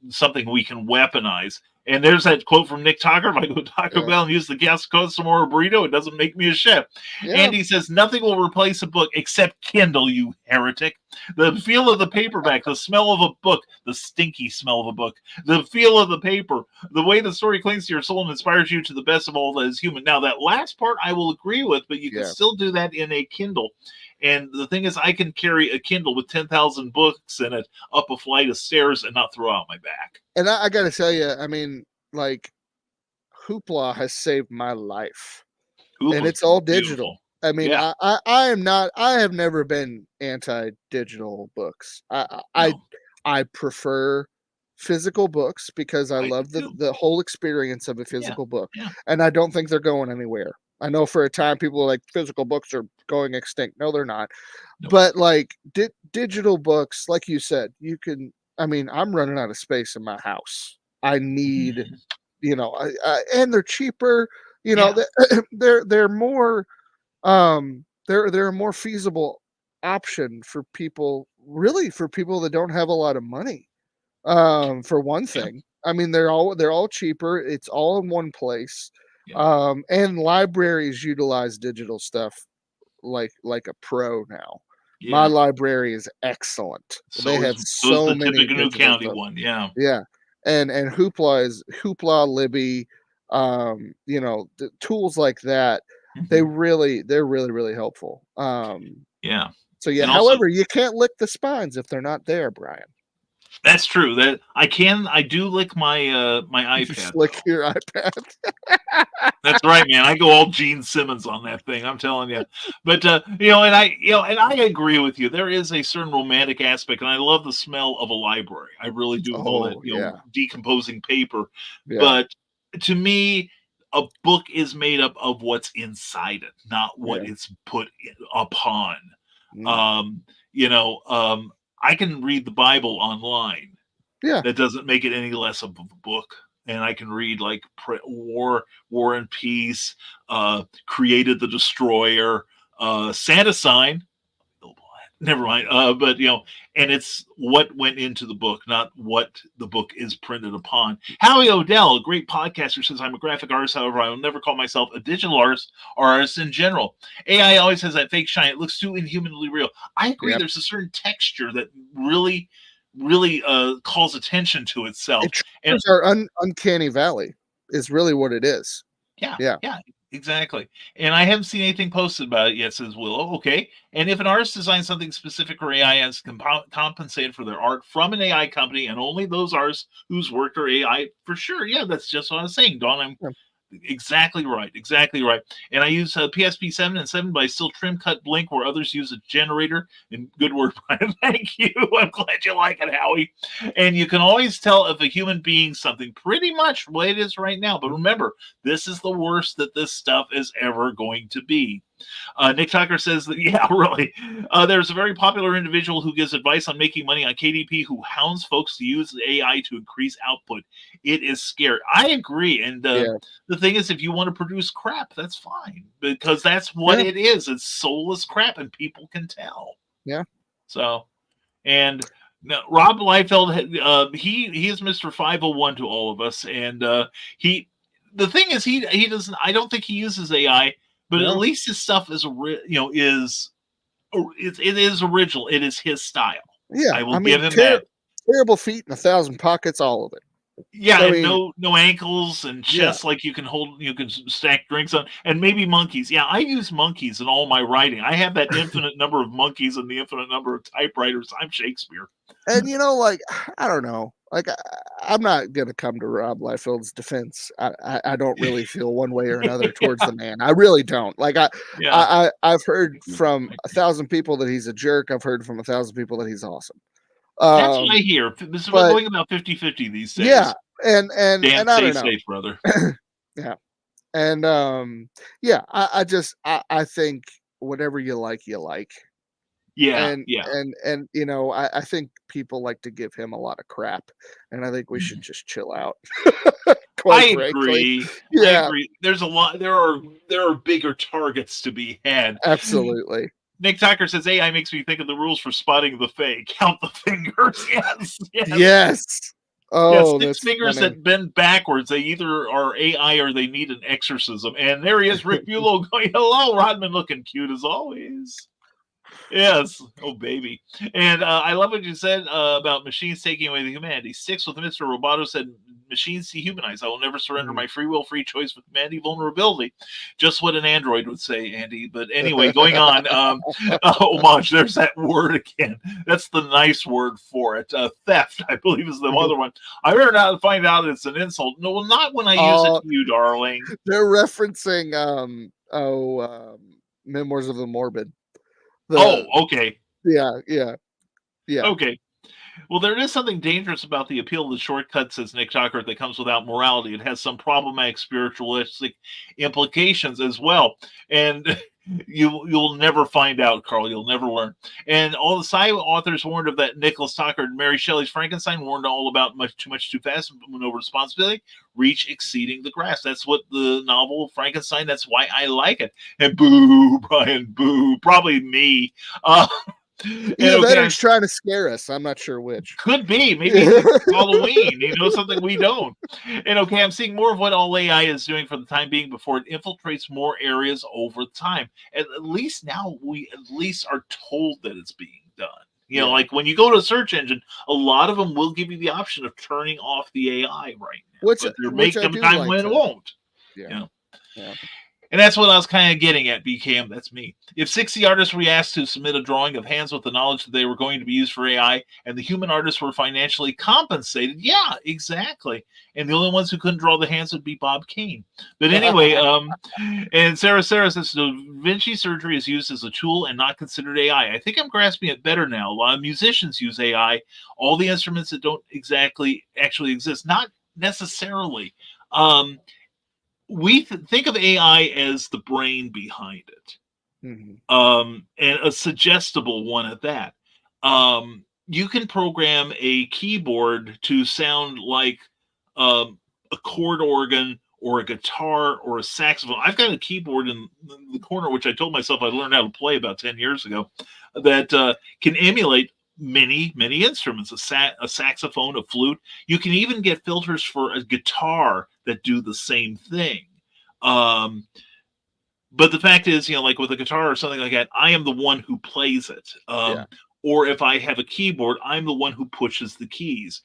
something we can weaponize. And there's that quote from Nick Tucker: "If I go to Taco Yeah. Bell and use the gas customer or a burrito, it doesn't make me a chef." Yeah. Andy says nothing will replace a book except Kindle, you heretic. The feel of the paperback, the smell of a book, the stinky smell of a book, the feel of the paper, the way the story clings to your soul and inspires you to the best of all that is human. Now, that last part I will agree with, but you can Yeah. still do that in a Kindle. And the thing is, I can carry a Kindle with 10,000 books in it up a flight of stairs and not throw out my back. And I got to tell you, I mean, like, Hoopla has saved my life, and Hoopla, it's all beautiful. digital. I mean, Yeah. I am not. I have never been anti-digital books. No, I prefer physical books because I I love do too. the whole experience of a Yeah, physical book, yeah. and I don't think they're going anywhere. I know for a time people were like physical books are going extinct. No, they're not. No. But like digital books, like you said, you can. I mean, I'm running out of space in my house. I need, Mhm. and they're cheaper. Yeah. They're more they're a more feasible option for people, really, for people that don't have a lot of money. For one Yeah. thing, I mean, they're all cheaper. It's all in one place. Yeah. And libraries utilize digital stuff like a pro now. My Yeah. library is excellent. They So have is so the many Tippecanoe digital County stuff. one. Yeah. Yeah, and Hoopla, Libby, tools like that. Mhm. They're really helpful. Yeah. So yeah. And also, However, you can't lick the spines if they're not there, Brian. that's true. That I do lick my You iPad slick though. your iPad. That's right, man. I go all Gene Simmons on that thing. I'm telling you. But and I agree with you. There is a certain romantic aspect, and I love the smell of a library. I really do, with all that Oh yeah, decomposing paper. yeah, But to me, a book is made up of what's inside it, not what yeah, it's put upon. mm, Um, you know, I can read the Bible online. yeah, That doesn't make it any less of a book. And I can read like War and Peace, Created the Destroyer, Santa Sign. Oh, never mind. But and it's what went into the book, not what the book is printed upon. Howie Odell, a great podcaster, says, "I'm a graphic artist. However, I will never call myself a digital artist or artist in general. AI always has that fake shine. It looks too inhumanly real." I agree. yeah. There's a certain texture that really calls attention to itself. It And triggers our uncanny valley. Is really what it is. yeah, Yeah, yeah, exactly. And I haven't seen anything posted about it yet, says Willow. Okay. And if an artist designs something specific for AI and is compensated for their art from an AI company, and only those artists whose work are AI, for sure. Yeah, that's just what I was saying, Don. I'm yeah, exactly right. Exactly right. And I use PSP 7 and 7, but I still trim, cut, blink where others use a generator. And good work, Brian. Thank you. I'm glad you like it, Howie. And you can always tell if a human being something pretty much the way it is right now. But remember, this is the worst that this stuff is ever going to be. Nick Tucker says that, yeah, really. There's a very popular individual who gives advice on making money on KDP who hounds folks to use the AI to increase output. It is scary. I agree. And yeah, the thing is, if you want to produce crap, that's fine because that's what yeah, it is. It's soulless crap, and people can tell. yeah. So, and now, Rob Liefeld, he is Mr. 501 to all of us, and he. The thing is, he doesn't. I don't think he uses AI, but at No, least his stuff is it is original. It is his style. yeah. I will I mean, give him that. terrible feet and 1,000 pockets, all of it. Yeah, I and mean, no ankles and yeah. chests like you can stack drinks on, and maybe monkeys. Yeah, I use monkeys in all my writing. I have that infinite number of monkeys and the infinite number of typewriters. I'm Shakespeare. And like, I don't know. Like, I'm not gonna come to Rob Liefeld's defense. I don't really feel one way or another towards the man. I really don't. Like, Yeah. I've heard from 1,000 people that he's a jerk. I've heard from 1,000 people that he's awesome. That's what I hear. This is but going about 50-50 these days. yeah, and Dan, I stay don't know. safe, brother. Yeah, and yeah, I think whatever you like, you like. Yeah, And yeah. and you know, I think people like to give him a lot of crap, and I think we should just chill out. Quite I frankly. agree. I Yeah, agree. There's a lot. There are bigger targets to be had. absolutely. Nick Tucker says AI makes me think of the rules for spotting the fake. Count the fingers. Yes, yes. Yes. Yeah, Oh, 6 that's fingers funny. that bend backwards. They either are AI or they need an exorcism. And there he is, Rick Bulow going, hello, Rodman, looking cute as always. Yes. Oh, baby. And I love what you said about machines taking away the humanity. 6 with Mr. Roboto said, machines dehumanize. I will never surrender my free will, free choice with humanity vulnerability. Just what an android would say, Andy. But anyway, going on. Homage, there's that word again. That's the nice word for it. Theft, I believe, is the other one. I better not find out it's an insult. No, well, not when I use it to you, darling. They're referencing Memoirs of the Morbid. Okay. Yeah. Okay. Well, there is something dangerous about the appeal of the shortcut, says Nick Tucker, that comes without morality. It has some problematic spiritualistic implications as well. And you'll never find out, Carl. You'll never learn. And all the sci authors warned of that. Nicholas Tucker and Mary Shelley's Frankenstein warned all about much too fast, no responsibility, reach exceeding the grasp. That's what the novel Frankenstein, that's why I like it. And boo, Brian, boo. Probably me. Either that or he's trying to scare us. I'm not sure which. Could be. Maybe it's Halloween. He knows something we don't. And okay, I'm seeing more of what all AI is doing for the time being before it infiltrates more areas over time. At least now we at least are told that it's being done. You know, like when you go to a search engine, a lot of them will give you the option of turning off the AI right now. But there may come a time when it won't. Yeah. And that's what I was kind of getting at, BKM. That's me. If 60 artists were asked to submit a drawing of hands with the knowledge that they were going to be used for AI, and the human artists were financially compensated, yeah, exactly. And the only ones who couldn't draw the hands would be Bob Kane. But anyway, and Sarah says Da Vinci surgery is used as a tool and not considered AI. I think I'm grasping it better now. A lot of musicians use AI. All the instruments that don't actually exist, not necessarily. We think of AI as the brain behind it, and a suggestible one at that. You can program a keyboard to sound like a chord organ or a guitar or a saxophone. I've got a keyboard in the corner, which I told myself I learned how to play about 10 years ago, that can emulate many instruments, a saxophone, a flute. You can even get filters for a guitar that do the same thing. But the fact is, like with a guitar or something like that, I am the one who plays it. Or if I have a keyboard, I'm the one who pushes the keys.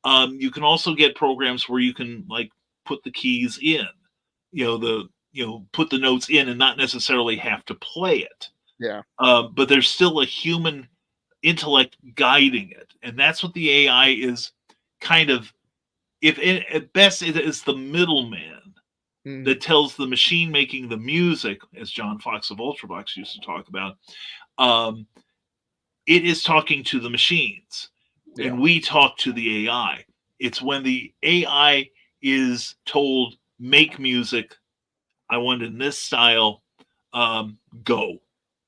You can also get programs where you can like put the keys in, put the notes in and not necessarily have to play it. But there's still a human intellect guiding it, and that's what the AI is kind of. If at best it is the middleman that tells the machine making the music, as John Fox of Ultravox used to talk about, it is talking to the machines, and we talk to the AI. It's when the AI is told, make music, I want it in this style, go.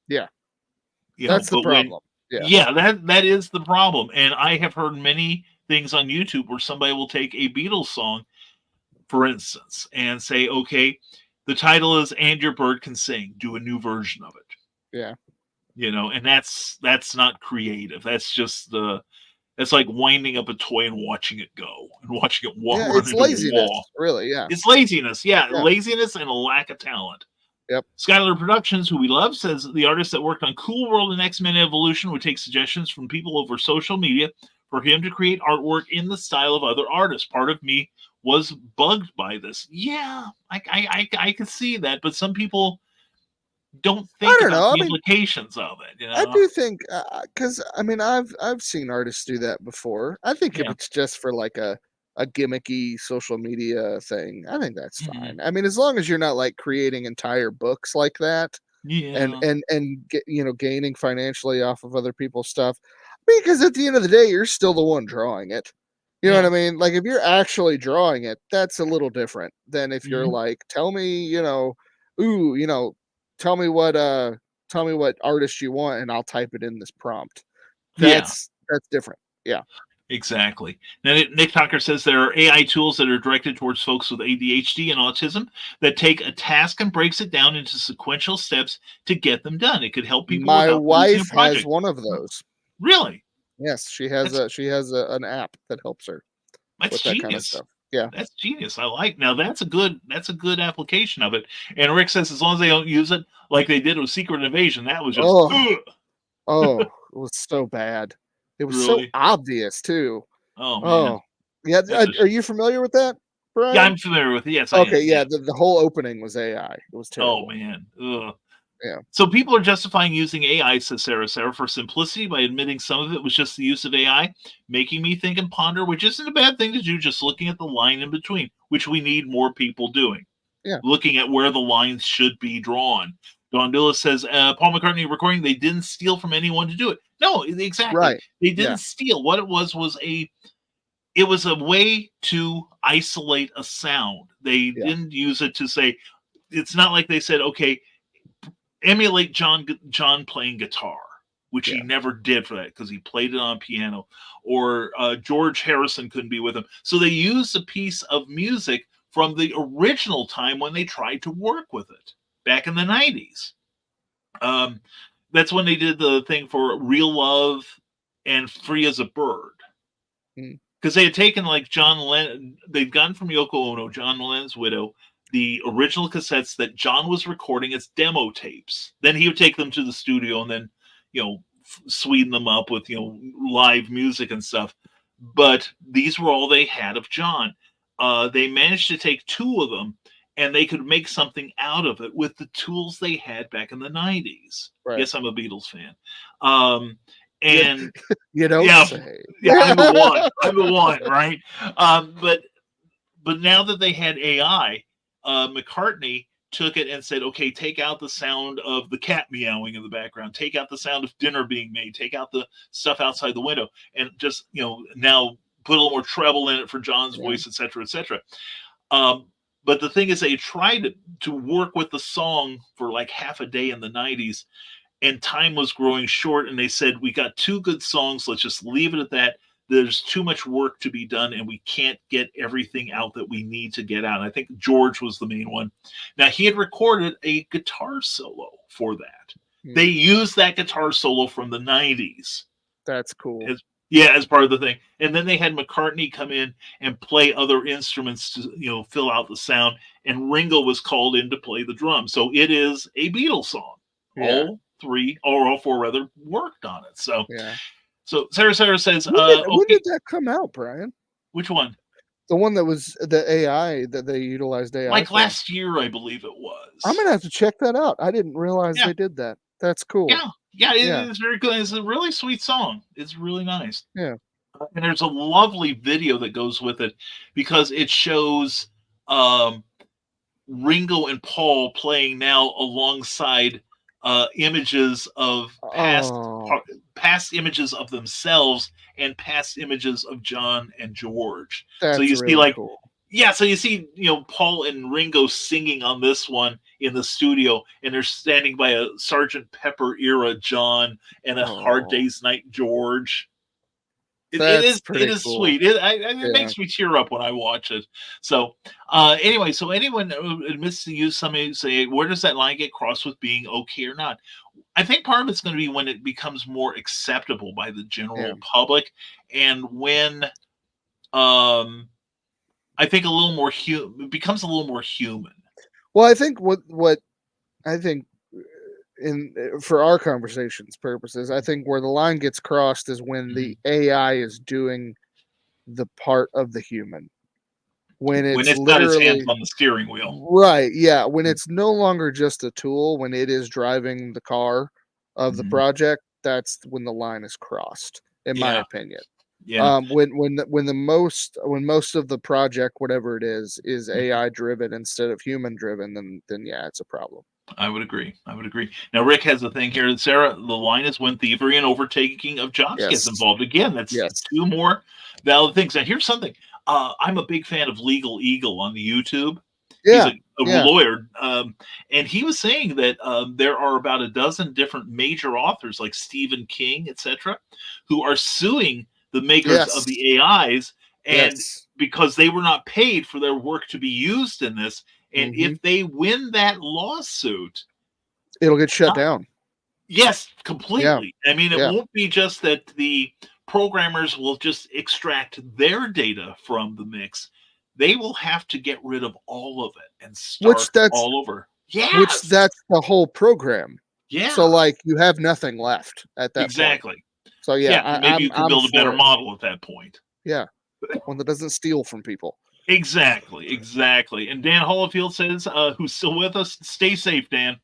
That's the problem. That is the problem. And I have heard many things on YouTube where somebody will take a Beatles song, for instance, and say, okay, the title is And Your Bird Can Sing. Do a new version of it. And that's not creative. That's just it's like winding up a toy and watching it go and watching it walk it's laziness, really. It's laziness. Laziness and a lack of talent. Skylar Productions, who we love, says the artist that worked on Cool World and X-Men Evolution would take suggestions from people over social media for him to create artwork in the style of other artists. Part of me was bugged by this. I could see that, but some people don't I think don't about know. I the mean, implications of it. I do think because I mean I've seen artists do that before. I think if Yeah. it's just for like a gimmicky social media thing, I think that's Mhm. fine. I mean, as long as you're not like creating entire books like that and Yeah. get, gaining financially off of other people's stuff. Because at the end of the day, you're still the one drawing it. You know what Yeah. I mean? Like if you're actually drawing it, that's a little different than if you're Mhm. like, tell me, ooh, tell me what artist you want and I'll type it in this prompt. Yeah. That's different. Yeah. Exactly. Now, Nick Tucker says there are AI tools that are directed towards folks with ADHD and autism that take a task and breaks it down into sequential steps to get them done. It could help people My without losing a wife has project. one of those. Really? Yes, That's she has an app that helps her that's with that kind of genius. stuff. Yeah. That's genius. I like. Now that's a good application of it. And Rick says as long as they don't use it like they did with Secret Invasion, that was just Oh, ugh, oh, it was so bad. It was so really. obvious too. Oh man, Oh, yeah. that's a Are you familiar with that, yeah. Brian? I'm familiar with it. Yes, I Okay, am. Yeah. yeah. The whole opening was AI. It was Oh terrible. man. Ugh. Yeah. So people are justifying using AI, says Sarah, for simplicity by admitting some of it was just the use of AI, making me think and ponder, which isn't a bad thing to do, just looking at the line in between, which we need more people doing, Yeah. looking at where the lines should be drawn. Don Dilla says, Paul McCartney recording, they didn't steal from anyone to do it. No, exactly. Right. They Yeah. didn't steal. What it was a way to isolate a sound. They Yeah. didn't use it to say, it's not like they said, okay, emulate John playing guitar, which he Yeah. never did for that because he played it on piano, or George Harrison couldn't be with him. So they used a piece of music from the original time when they tried to work with it back in the 90s. Um, that's when they did the thing for Real Love and Free as a Bird. Mm. Because they had taken like John Lennon, they'd gotten from Yoko Ono, John Lennon's widow, the original cassettes that John was recording as demo tapes. Then he would take them to the studio and then, sweeten them up with, live music and stuff. But these were all they had of John. They managed to take two of them and they could make something out of it with the tools they had back in the 90s. Right. Yes, I'm a Beatles fan. And You don't yeah, say. yeah, I'm the one. I'm the one, right? But now that they had AI, McCartney took it and said, okay, take out the sound of the cat meowing in the background, take out the sound of dinner being made, take out the stuff outside the window, and just now put a little more treble in it for John's Yeah. voice, etc., etc. But the thing is, they tried to work with the song for like half a day in the 90s, and time was growing short, and they said, we got two good songs, let's just leave it at that. There's too much work to be done and we can't get everything out that we need to get out. And I think George was the main one. Now, he had recorded a guitar solo for that. They used that guitar solo from the 90s. That's cool. As part of the thing. And then they had McCartney come in and play other instruments to fill out the sound, and Ringo was called in to play the drums. So it is a Beatles song. Yeah. All four rather, worked on it. So Yeah. So Sarah says, When okay, did that come out, Brian? which one? The one that was the AI that they utilized AI Like for. last year, I believe it was. I'm gonna have to check that out. I didn't realize Yeah. they did that. That's cool. Yeah, it is very good. It's a really sweet song. It's really nice. Yeah. And there's a lovely video that goes with it because it shows Ringo and Paul playing now alongside images of past images of themselves and past images of John and George. That's so you really see cool. Yeah, so you see, Paul and Ringo singing on this one in the studio, and they're standing by a Sgt. Pepper era John and a Hard Day's Night George. It is cool. sweet. It makes me tear up when I watch it. So anyway, so anyone who admits to use something, say, where does that line get crossed with being okay or not? I think part of it's going to be when it becomes more acceptable by the general public, and when I think it becomes a little more human. Well, I think what I think for our conversation's purposes, I think where the line gets crossed is when the AI is doing the part of the human. when When it's it's got its hands literally on the steering wheel. right, yeah, when it's no longer just a tool, when it is driving the car of the Mhm. project, that's when the line is crossed, in my Yeah. opinion. Yeah. When most of the project, whatever it is Mhm. AI driven instead of human driven, then yeah, it's a problem. I would agree. I would agree. Now, Rick has a thing here. Sarah, the line is when thievery and overtaking of jobs gets Yes. involved. Again, that's Yes. two more valid things. Now, here's something. I'm a big fan of Legal Eagle on the YouTube. He's Yeah. a Yeah. lawyer, and he was saying that there are about a dozen different major authors like Stephen King, etc., who are suing the makers of Yes. the AIs, and Yes. because they were not paid for their work to be used in this. And Mhm. if they win that lawsuit, It'll get shut not down. yes, Yeah. completely. I mean, it Yeah. won't be just that the programmers will just extract their data from the mix. They will have to get rid of all of it and Which start that's all over. which Yes. that's the whole program. So, Yeah, like, you have nothing left at that point. exactly. So, yeah, Yeah, and maybe you can I'm build a better for it. model at that point. Yeah. One that doesn't steal from people. Exactly, exactly. And Dan Holofield says, who's still with us, stay safe, Dan.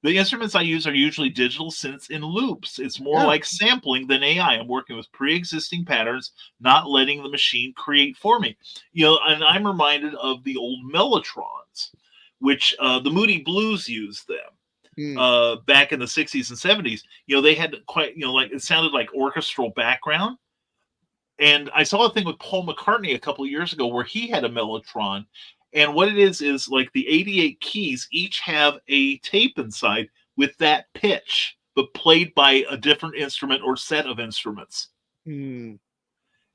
The instruments I use are usually digital synths in loops. It's more Yeah. like sampling than AI. I'm working with pre-existing patterns, not letting the machine create for me. And I'm reminded of the old Mellotrons, which the Moody Blues used them Mm. back in the 60s and 70s. They had quite, like it sounded like orchestral background. And I saw a thing with Paul McCartney a couple of years ago where he had a Mellotron. And what it is like the 88 keys each have a tape inside with that pitch, but played by a different instrument or set of instruments. Mm.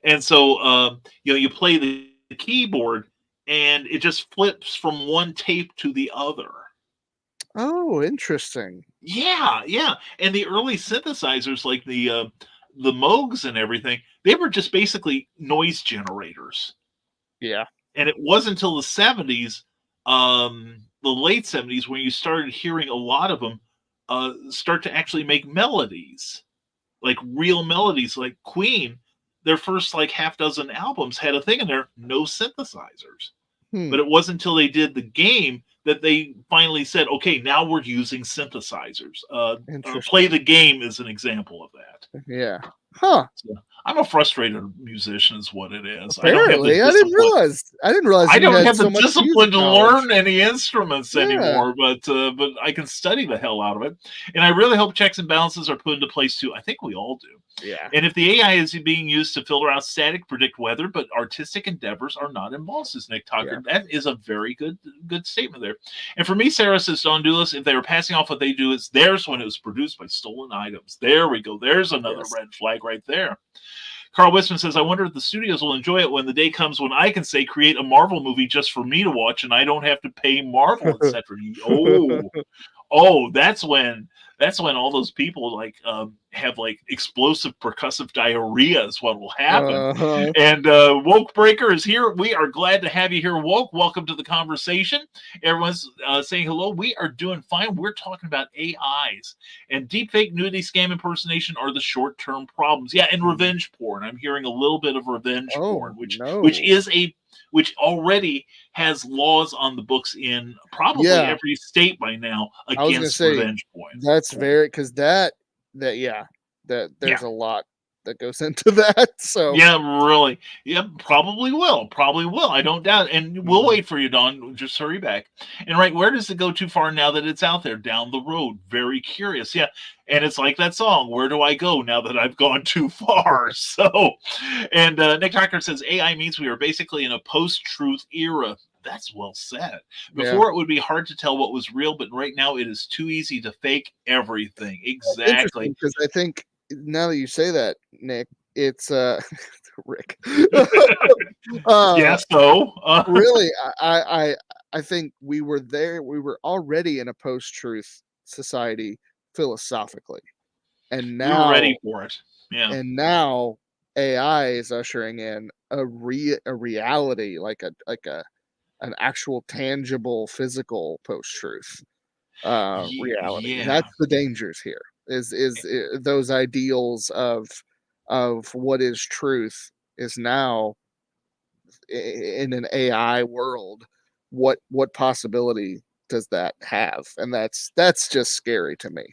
And so, you play the keyboard and it just flips from one tape to the other. Oh, interesting. Yeah, yeah. And the early synthesizers, like the Moogs and everything, they were just basically noise generators. Yeah. And it wasn't until the 70s, the late 70s, when you started hearing a lot of them start to actually make melodies, like real melodies, like Queen. Their first like half dozen albums had a thing in there, no synthesizers. Hmm. But it wasn't until they did the game that they finally said, okay, now we're using synthesizers. Play Interesting. the Game is an example of that. Yeah. Huh. So, I'm a frustrated musician, is what it is. I don't have the Apparently, I didn't discipline. realize. I didn't realize I you don't had have the so much discipline music to knowledge. learn any instruments Yeah. anymore, but I can study the hell out of it. And I really hope checks and balances are put into place too. I think we all do. Yeah. And if the AI is being used to filter out static, predict weather, but artistic endeavors are not involved, says Nick Tucker. Yeah. That is a very good statement there. And for me, Sarah says, Don Dulis, if they were passing off what they do, it's theirs when it was produced by stolen items. There we go. There's another Yes. red flag right there. Carl Wisman says, I wonder if the studios will enjoy it when the day comes when I can say, create a Marvel movie just for me to watch and I don't have to pay Marvel, etc. Oh, that's when all those people like have like explosive percussive diarrhea is what will happen. Uh-huh. And Woke Breaker is here. We are glad to have you here, Woke. Welcome to the conversation. Everyone's saying hello. We are doing fine. We're talking about AIs and deepfake, nudity, scam impersonation are the short-term problems. Yeah, and revenge porn. I'm hearing a little bit of revenge porn, which already has laws on the books in probably every state by now against revenge porn. That's very because that there's a lot that goes into that. So yeah, really, yeah, probably will. I don't doubt, and we'll wait for you, Don. Just hurry back. And right, where does it go too far now that it's out there? Down the road. Very curious. Yeah, and it's like that song. Where do I go now that I've gone too far? So, and Nick Tucker says AI means we are basically in a post-truth era. That's well said. Before it would be hard to tell what was real, but right now it is too easy to fake everything. Exactly. Because I think now that you say that, Nick, it's Rick. Yeah. So really, I think we were there. We were already in a post-truth society philosophically, and we were now ready for it. Yeah. And now AI is ushering in a reality, like an actual tangible physical post-truth reality. Yeah. That's the dangers here. Is those ideals of what is truth is now in an AI world, what possibility does that have? And that's just scary to me.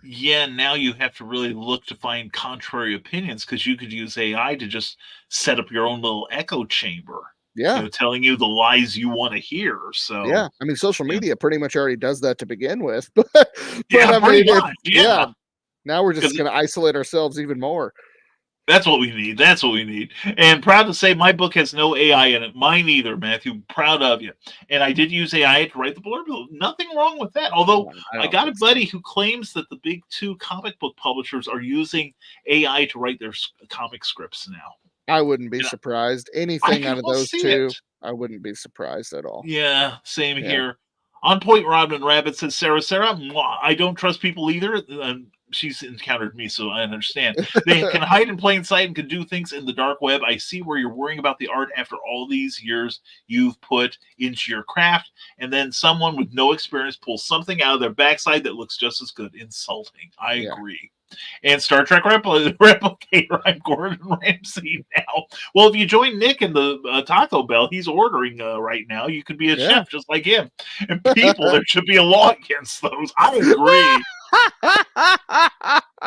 Yeah, now you have to really look to find contrary opinions because you could use AI to just set up your own little echo chamber, Yeah. telling you the lies you want to hear. So, Yeah. I mean, social yeah, media pretty much already does that to begin with, but yeah, I pretty mean, it's, much. yeah, Yeah, now we're just because going to isolate ourselves even more. that's what we need. That's what we need. And proud to say my book has no AI in it. Mine either, Matthew. Proud of you. And I did use AI to write the blurb. Nothing wrong with that. Although I I don't got a think so. buddy who claims that the big two comic book publishers are using AI to write their comic scripts now. I wouldn't be And surprised. I Anything can out of almost those see two, it. I wouldn't be surprised at all. Yeah, same Yeah. here. On point, Rodman Rabbit says, Sarah, mwah, I don't trust people either. She's encountered me, so I understand. They can hide in plain sight and can do things in the dark web. I see where you're worrying about the art after all these years you've put into your craft, and then someone with no experience pulls something out of their backside that looks just as good. Insulting. I agree. And Star Trek Replicator, I'm Gordon Ramsay now. Well, if you join Nick in the Taco Bell, he's ordering right now. You could be a chef just like him. And people, there should be a law against those. I agree.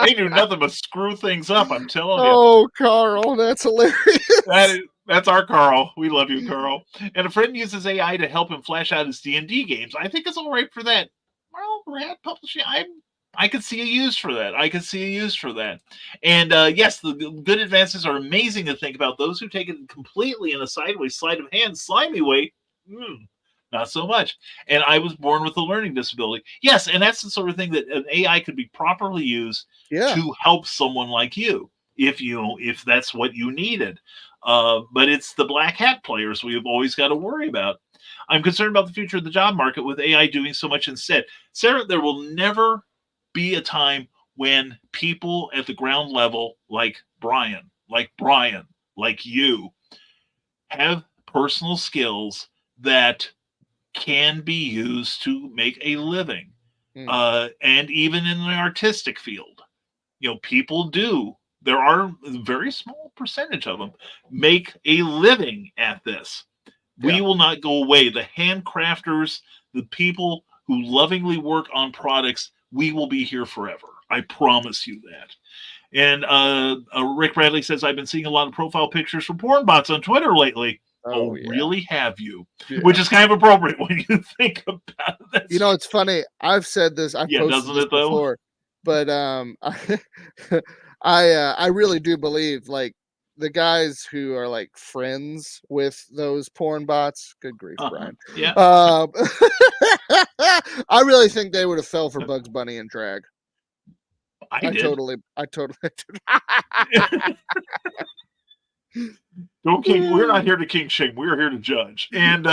They do nothing but screw things up, I'm telling you. Oh, Carl, that's hilarious. That's our Carl. We love you, Carl. And a friend uses AI to help him flash out his D&D games. I think it's all right for that. Well, Rad Publishing, I could see a use for that. And yes, the good advances are amazing to think about. Those who take it completely in a sideways, sleight of hand, slimy way, not so much. And I was born with a learning disability. Yes, and that's the sort of thing that an AI could be properly used to help someone like you, if that's what you needed. But it's the black hat players we've always got to worry about. I'm concerned about the future of the job market with AI doing so much instead. Sarah, there will never be a time when people at the ground level, like Brian, like you, have personal skills that can be used to make a living. And even in the artistic field, people do. There are a very small percentage of them make a living at this. We will not go away. The handcrafters, the people who lovingly work on products, we will be here forever. I promise you that. And Rick Bradley says, I've been seeing a lot of profile pictures from porn bots on Twitter lately. Oh really? Have you? Yeah. Which is kind of appropriate when you think about it. It's funny. I've said this. I've posted this before, but I really do believe, like, the guys who are like friends with those porn bots. Good grief, Brian. Yeah. I really think they would have fell for Bugs Bunny and drag. I totally. Don't king. We're not here to king shame. We're here to judge. And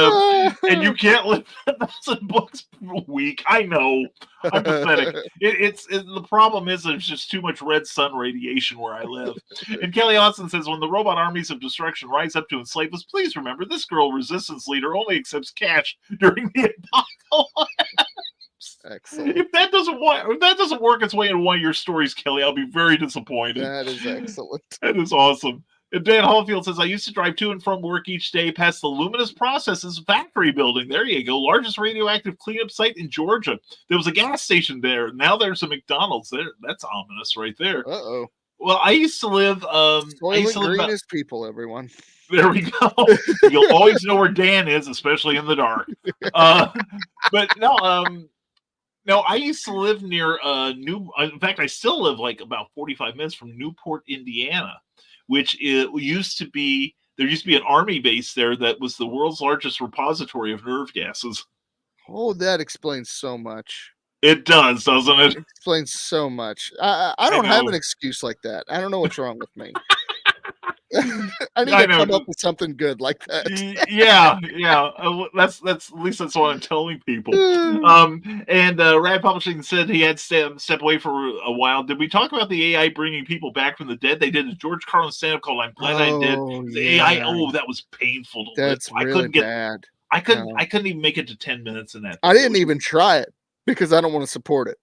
you can't live 1,000 books per week. I know. I'm pathetic. The problem is there's just too much red sun radiation where I live. And Kelly Austin says, when the robot armies of destruction rise up to enslave us, please remember this girl resistance leader only accepts cash during the apocalypse. Excellent. If that doesn't work its way into one of your stories, Kelly, I'll be very disappointed. That is excellent. That is awesome. And Dan Hallfield says, I used to drive to and from work each day past the Luminous Processes factory building. There you go. Largest radioactive cleanup site in Georgia. There was a gas station there. Now there's a McDonald's there. That's ominous right there. Uh-oh. Well, I used to live... greenest people, everyone. There we go. You'll always know where Dan is, especially in the dark. But no, I used to live near in fact, I still live like about 45 minutes from Newport, Indiana, which used to be an army base there that was the world's largest repository of nerve gases. Oh, that explains so much. It does, doesn't it? It explains so much. I don't have an excuse like that. I don't know what's wrong with me. I need to come up with something good like that. Yeah. That's at least that's what I'm telling people. And Rad Publishing said he had to step away for a while. Did we talk about the AI bringing people back from the dead? They did a George Carlin stand-up called "I'm Glad I Did." The AI. Oh, that was painful. That's really bad. I couldn't even make it to 10 minutes in that. I didn't even try it because I don't want to support it.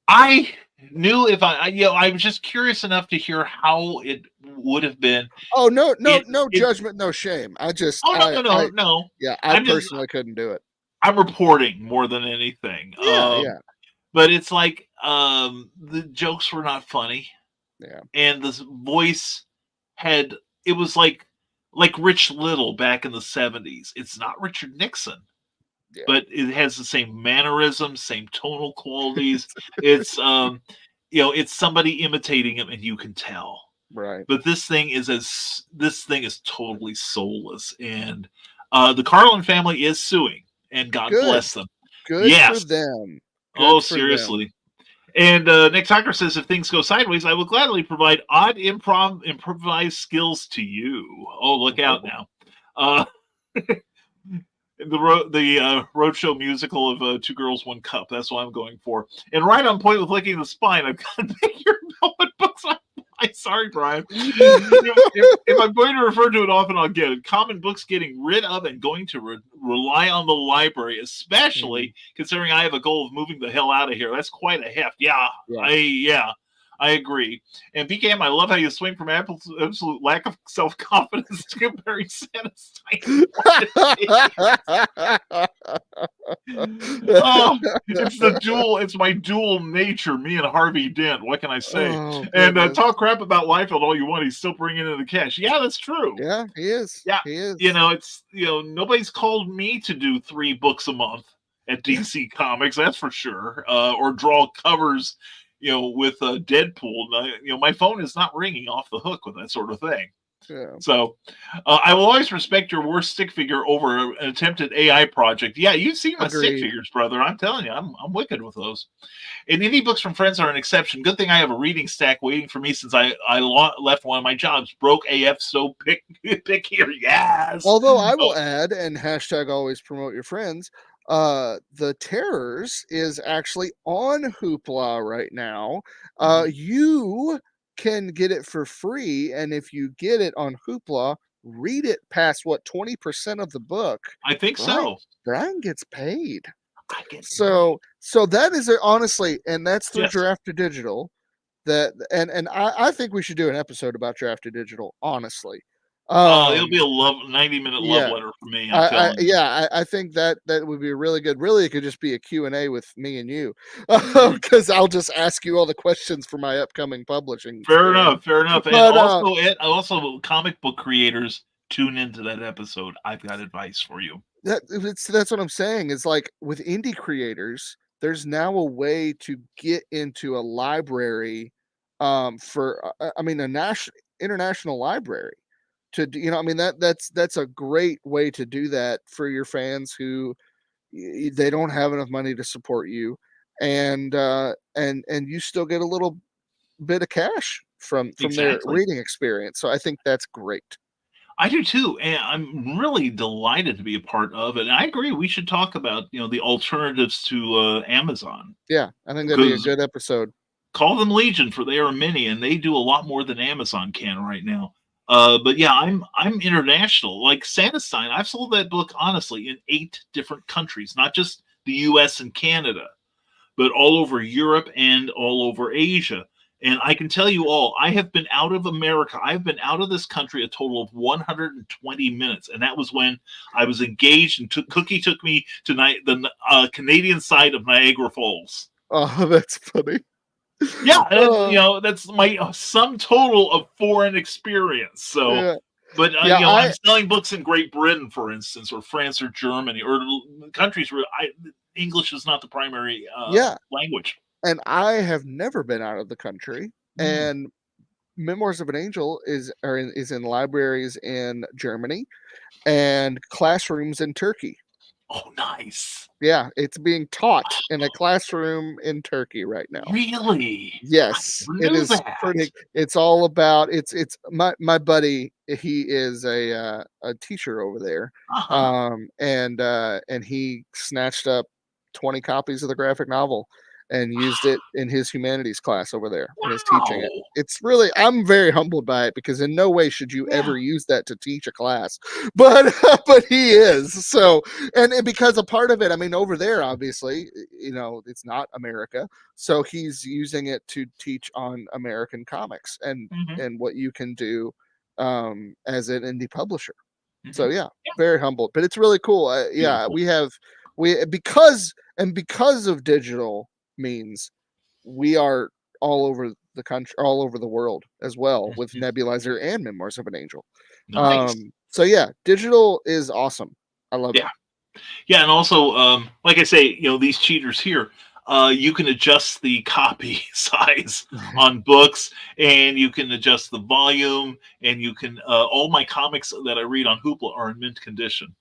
I knew if I was just curious enough to hear how it would have been. Oh, no It judgment, no shame. I just Oh, no. yeah, I I'm just personally couldn't do it. I'm reporting more than anything. Yeah. But it's like the jokes were not funny, Yeah. and this voice had it was like Rich Little back in the 70s. It's not Richard Nixon, Yeah. but it has the same mannerisms, same tonal qualities. It's it's somebody imitating him, and you can tell. Right. But this thing is totally soulless, and the Carlin family is suing, and God Good. bless them. Good for Yes. them. Oh, Good for them. seriously. And Nick Tucker says, if things go sideways, I will gladly provide odd improvised skills to you. Oh, look out now. The roadshow musical of Two Girls, One Cup. That's what I'm going for. And right on point with licking the spine, I've got to make your know what books I buy. Sorry, Brian. If I'm going to refer to it often, I'll get it. Common books getting rid of and going to rely on the library, especially considering I have a goal of moving the hell out of here. That's quite a heft. I agree. And BKM, I love how you swing from absolute lack of self-confidence to comparing satisfying. Oh, it's my dual nature, me and Harvey Dent. What can I say? Oh, and talk crap about Liefeld all you want. He's still bringing in the cash. Yeah, that's true. Yeah, he is. Yeah, he is. It's nobody's called me to do 3 books a month at DC Comics. That's for sure. Or draw covers. With Deadpool, my phone is not ringing off the hook with that sort of thing. Yeah. So, I will always respect your worst stick figure over an attempted AI project. Yeah, you've seen my stick figures, brother. I'm telling you, I'm wicked with those. And indie books from friends are an exception. Good thing I have a reading stack waiting for me since I left one of my jobs. Broke AF, so pick here. Yes. Although I will add, and hashtag always promote your friends, The Terrors is actually on Hoopla right now. You can get it for free, and if you get it on Hoopla, read it past 20% of the book. I think so. Brian gets paid. So that is honestly, and that's through Giraffe to Digital. And I think we should do an episode about Giraffe to Digital, honestly. It'll be a 90-minute love letter for me. I think that would be really good. Really, it could just be a Q&A with me and you, because I'll just ask you all the questions for my upcoming publishing. Fair enough. And also, comic book creators, tune into that episode. I've got advice for you. That's what I'm saying. Is like with indie creators, there's now a way to get into a library, for a international library. That's a great way to do that for your fans who they don't have enough money to support you, and you still get a little bit of cash from their reading experience. So I think that's great. I do too, and I'm really delighted to be a part of it. And I agree, we should talk about the alternatives to Amazon. Yeah, I think that'd be a good episode. Call them Legion, for they are many, and they do a lot more than Amazon can right now. But yeah, I'm international. Like Sanderstein, I've sold that book honestly in 8 different countries, not just the U.S. and Canada, but all over Europe and all over Asia. And I can tell you all, I have been out of America. I've been out of this country a total of 120 minutes. And that was when I was engaged, and Cookie took me to the Canadian side of Niagara Falls. Oh, that's funny. Yeah, that's my sum total of foreign experience. So, but I'm selling books in Great Britain, for instance, or France or Germany, or countries where English is not the primary language. And I have never been out of the country. And Memoirs of an Angel is in libraries in Germany and classrooms in Turkey. Oh, nice. Yeah, it's being taught in a classroom in Turkey right now. Really? Yes, it is pretty. It's all about it's my buddy. He is a teacher over there, and he snatched up 20 copies of the graphic novel, and used it in his humanities class over there and is teaching it. It's really, I'm very humbled by it because in no way should you ever use that to teach a class, but but he is. So and because a part of it, I mean, over there, obviously, it's not America, so he's using it to teach on American comics and what you can do as an indie publisher. So yeah, very humbled, but it's really cool. Because of digital means, we are all over the country, all over the world as well, with Nebulizer and Memoirs of an Angel. Nice. So yeah, digital is awesome. I love it. Yeah, and also, like I say, these cheaters here, you can adjust the copy size on books, and you can adjust the volume, and you can. All my comics that I read on Hoopla are in mint condition.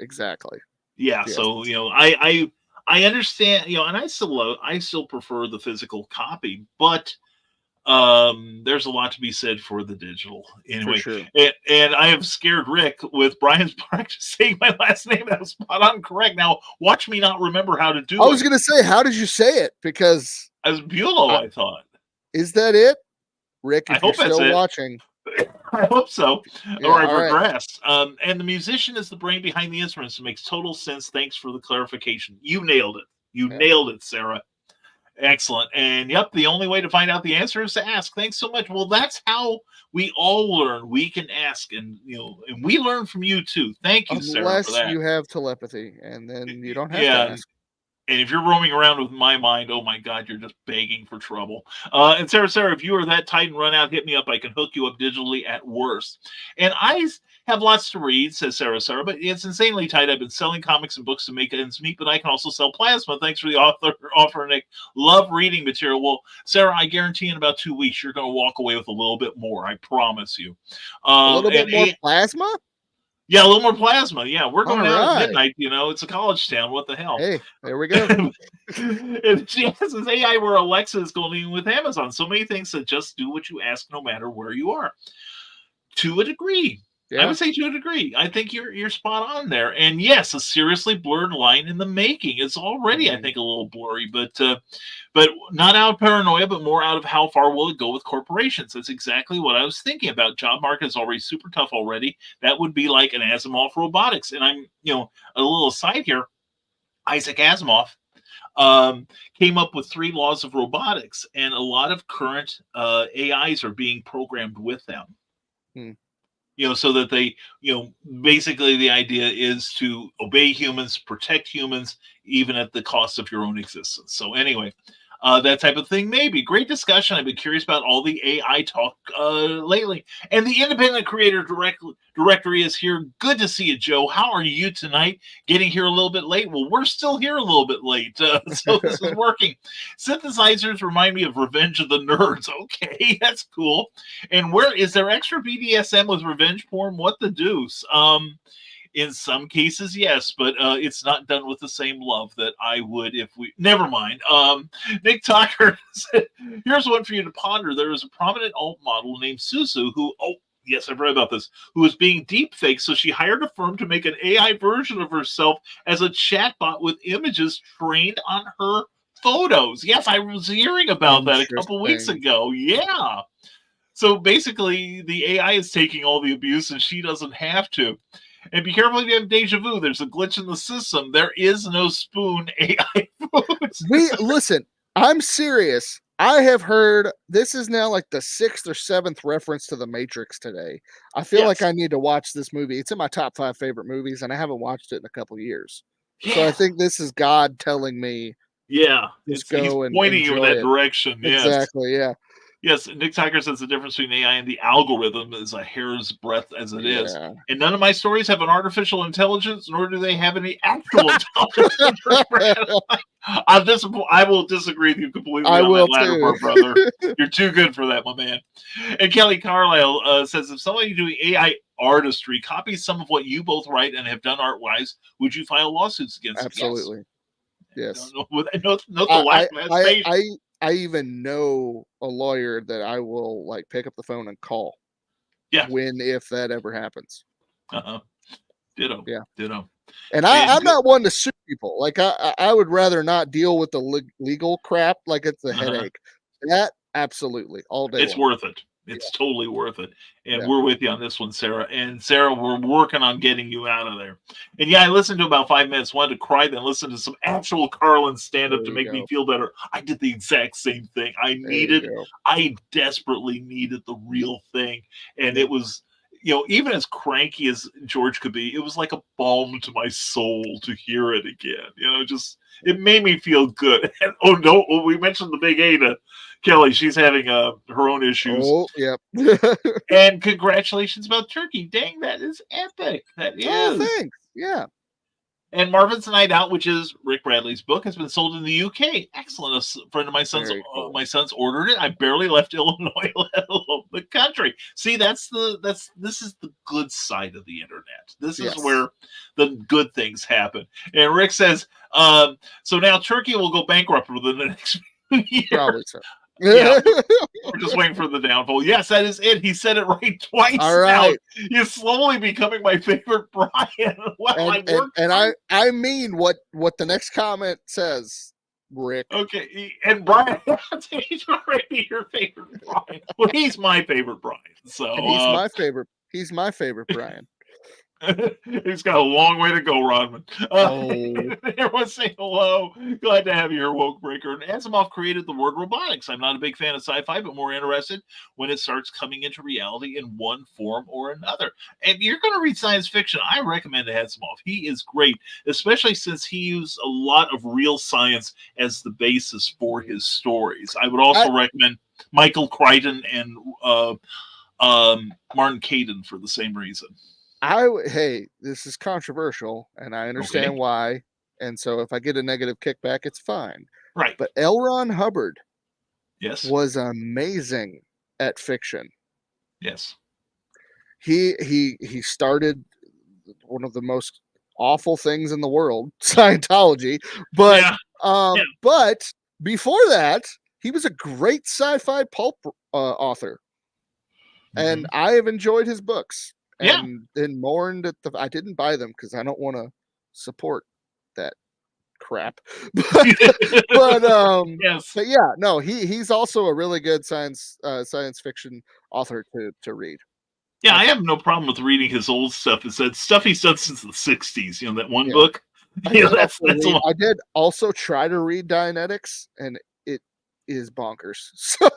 Exactly. Yeah, Yes. so I understand, and I still prefer the physical copy, but there's a lot to be said for the digital anyway. For sure. And I have scared Rick with Brian's practice saying my last name. That was spot on correct. Now watch me not remember how to do it. I was gonna say, how did you say it? Because as Bulow, I thought. Is that it? Rick, if I hope you're that's still it. watching. I hope so. Yeah, or I've all right. regressed. And the musician is the brain behind the instruments. It makes total sense. Thanks for the clarification. You nailed it. You nailed it, Sarah. Excellent. And yep, the only way to find out the answer is to ask. Thanks so much. Well, that's how we all learn. We can ask, and and we learn from you too. Thank you, Sarah, for that. Unless you have telepathy, and then you don't have to ask. And if you're roaming around with my mind, oh my God, you're just begging for trouble. And Sarah, if you are that tight and run out, hit me up. I can hook you up digitally at worst. And I have lots to read, says Sarah, but it's insanely tight. I've been selling comics and books to make ends meet, but I can also sell plasma. Thanks for the offer, Nick. Love reading material. Well, Sarah, I guarantee in about 2 weeks, you're going to walk away with a little bit more. I promise you. A little bit more plasma? Yeah, a little more plasma. Yeah, we're going out at midnight. It's a college town. What the hell? Hey, there we go. And she asks, is AI where Alexa is going with Amazon? So many things that just do what you ask no matter where you are. To a degree. Yeah. I would say to a degree. I think you're spot on there. And yes, a seriously blurred line in the making. It's already, I think, a little blurry, but not out of paranoia, but more out of how far will it go with corporations. That's exactly what I was thinking about. Job market is already super tough already. That would be like an Asimov robotics. And I'm, a little aside here. Isaac Asimov came up with 3 laws of robotics, and a lot of current AIs are being programmed with them. So that they, basically the idea is to obey humans, protect humans, even at the cost of your own existence. So anyway, that type of thing. Maybe. Great discussion. I've been curious about all the AI talk lately. And the Independent Creator Directory is here. Good to see you, Joe. How are you tonight? Getting here a little bit late? Well, we're still here a little bit late. So this is working. Synthesizers remind me of Revenge of the Nerds. Okay, that's cool. And where is there extra BDSM with revenge porn? What the deuce? In some cases, yes, but it's not done with the same love that I would if we... Never mind. Nick Tucker said, here's one for you to ponder. There is a prominent alt model named Suzu who... Oh, yes, I've read about this. Who was being deepfaked, so she hired a firm to make an AI version of herself as a chatbot with images trained on her photos. Yes, I was hearing about that a couple weeks ago. Yeah. So basically, the AI is taking all the abuse, and she doesn't have to. And be careful if you have deja vu. There's a glitch in the system. There is no spoon AI food. Listen, I'm serious. I have heard this is now like the 6th or 7th reference to The Matrix today. I feel like I need to watch this movie. It's in my top 5 favorite movies, and I haven't watched it in a couple years. Yeah. So I think this is God telling me, he's pointing you in that direction. Yes. Exactly. Yeah. Yes, Nick Tucker says the difference between AI and the algorithm is a hair's breadth as it is. And none of my stories have an artificial intelligence, nor do they have any actual intelligence. I will disagree with you completely on that latter part, brother. You're too good for that, my man. And Kelly Carlisle says, if somebody doing AI artistry copies some of what you both write and have done art-wise, would you file lawsuits against them? Absolutely. Yes. I even know a lawyer that I will pick up the phone and call. Yeah. If that ever happens. Ditto. Yeah. Ditto. And I'm not one to sue people. Like I would rather not deal with the legal crap. Like it's a headache. That absolutely all day. It's long. worth it. It's totally worth it. And Yeah. we're with you on this one, Sarah. And Sarah, we're working on getting you out of there. And yeah, I listened to about 5 minutes, wanted to cry, then listened to some actual Carlin stand-up to make me feel better. I did the exact same thing. I desperately needed the real thing. And it was, even as cranky as George could be, it was like a balm to my soul to hear it again. It made me feel good. And we mentioned the big Ada. Kelly, she's having her own issues. Oh, yep. And congratulations about Turkey. Dang, that is epic. That is. Oh, thanks. Yeah. And Marvin's Night Out, which is Rick Bradley's book, has been sold in the UK. Excellent. A friend of my son's ordered it. I barely left Illinois, let alone the country. See, this is the good side of the internet. This is where the good things happen. And Rick says, so now Turkey will go bankrupt within the next few years. Probably so. Yeah, we're just waiting for the downfall. Yes, that is it. He said it right twice. All right. Now. He's slowly becoming my favorite Brian. I mean what the next comment says, Rick. Okay, and Brian, he's already your favorite Brian. Well, he's my favorite Brian. So and he's my favorite. He's my favorite Brian. He's got a long way to go, Rodman. Everyone say hello. Glad to have you here, Woke Breaker. And Asimov created the word robotics. I'm not a big fan of sci-fi, but more interested when it starts coming into reality in one form or another. And you're going to read science fiction. I recommend Asimov. He is great, especially since he used a lot of real science as the basis for his stories. I would also recommend Michael Crichton and Martin Caidin for the same reason. Hey, this is controversial, and I understand why. And so if I get a negative kickback, it's fine. Right. But L. Ron Hubbard was amazing at fiction. Yes. He started one of the most awful things in the world, Scientology. But but before that, he was a great sci-fi pulp author. And I have enjoyed his books. And then mourned at I didn't buy them because I don't want to support that crap. But yeah, no, he's also a really good science fiction author to read. Yeah, I have no problem with reading his old stuff. It's that stuff he's done since the 60s. That one book. I did also try to read Dianetics, and it is bonkers. So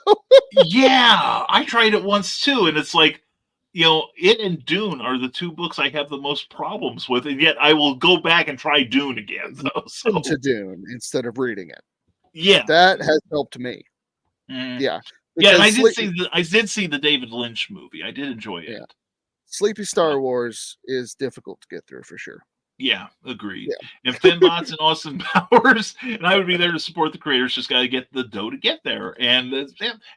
yeah, I tried it once too, and it's like, it and Dune are the two books I have the most problems with, and yet I will go back and try Dune again. To Dune instead of reading it. Yeah, that has helped me. Yeah, and I did see the David Lynch movie. I did enjoy it. Yeah. Sleepy Star Wars is difficult to get through for sure. Yeah, agreed. Yeah. And Finbots and Austin Powers, and I would be there to support the creators. Just got to get the dough to get there. And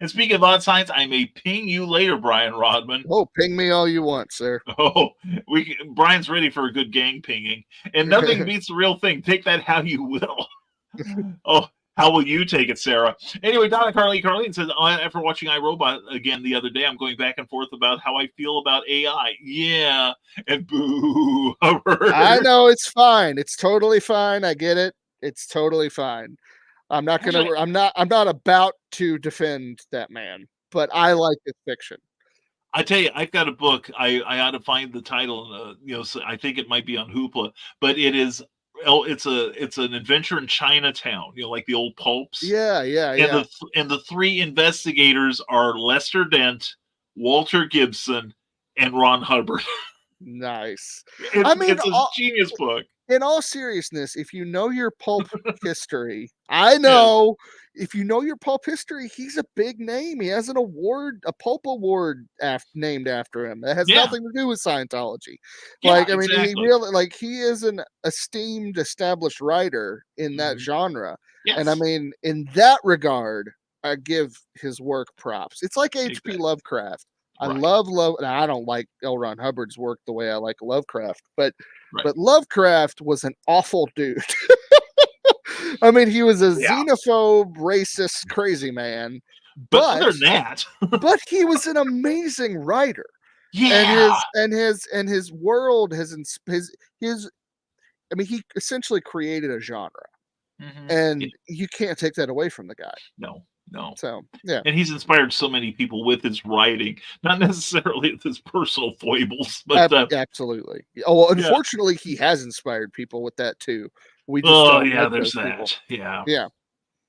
speaking of odd science, I may ping you later, Brian Rodman. Oh, ping me all you want, sir. Oh, Brian's ready for a good gang pinging, and nothing beats the real thing. Take that how you will. Oh. How will you take it, Sarah? Anyway, Donna Carlene says, after watching iRobot again the other day, I'm going back and forth about how I feel about AI. Yeah, and boo. I know it's fine. It's totally fine. I get it. It's totally fine. I'm not about to defend that man, but I like his fiction. I tell you, I've got a book. I ought to find the title. So I think it might be on Hoopla, but it is. Oh, it's an adventure in Chinatown, like the old pulps. Yeah. And the three investigators are Lester Dent, Walter Gibson, and Ron Hubbard. Nice. It's a genius book. In all seriousness, if you know your pulp history, I know if you know your pulp history, he's a big name. He has an award, a pulp award named after him. That has nothing to do with Scientology. He really, he is an esteemed, established writer in that genre. Yes. And in that regard, I give his work props. It's like H.P. Lovecraft. I love. I don't like L. Ron Hubbard's work the way I like Lovecraft, but Lovecraft was an awful dude. He was a xenophobe, racist, crazy man. But other than that, but he was an amazing writer. Yeah, and his world his I mean, he essentially created a genre, Mhm. and Yeah. you can't take that away from the guy. No, no. So yeah, And he's inspired so many people with his writing, not necessarily with his personal foibles, but absolutely. Oh, well, yeah. unfortunately, he has inspired people with that too. We just Oh, don't yeah, like there's those people. that. Yeah. Yeah.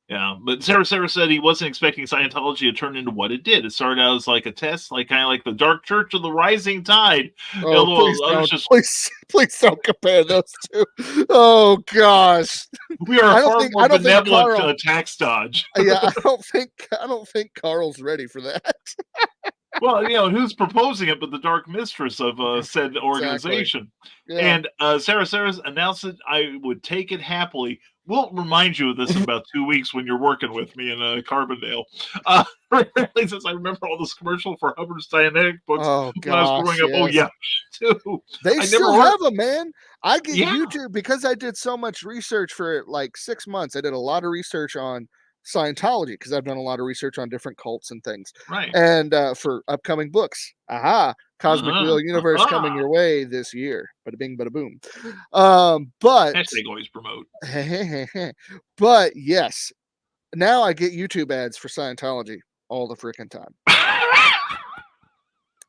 Yeah, but Sarah said he wasn't expecting Scientology to turn into what it did. It started out as like a test, like kind of like the Dark Church of the Rising Tide. Oh, Although please others don't. just Please don't compare those two. Oh gosh. we are I a don't far think more benevolent Carl. tax dodge. Yeah, I don't think Carl's ready for that. Well, who's proposing it but the Dark Mistress of said Exactly. organization. Yeah. And Sarah's announced that I would take it happily. We'll remind you of this in about 2 weeks when you're working with me in Carbondale. Since I remember all this commercial for Hubbard's Dianetic books Oh when I was growing gosh, up. Oh, yes. yeah, too. They I never still ordered. have them, man. I get Yeah. YouTube because I did so much research for like 6 months. I did a lot of research on Scientology because I've done a lot of research on different cults and things. Right. And for upcoming books. Aha, Cosmic Wheel Universe coming your way this year. Bada bing, bada boom. But Hashtag always promote. but yes, now I get YouTube ads for Scientology all the freaking time.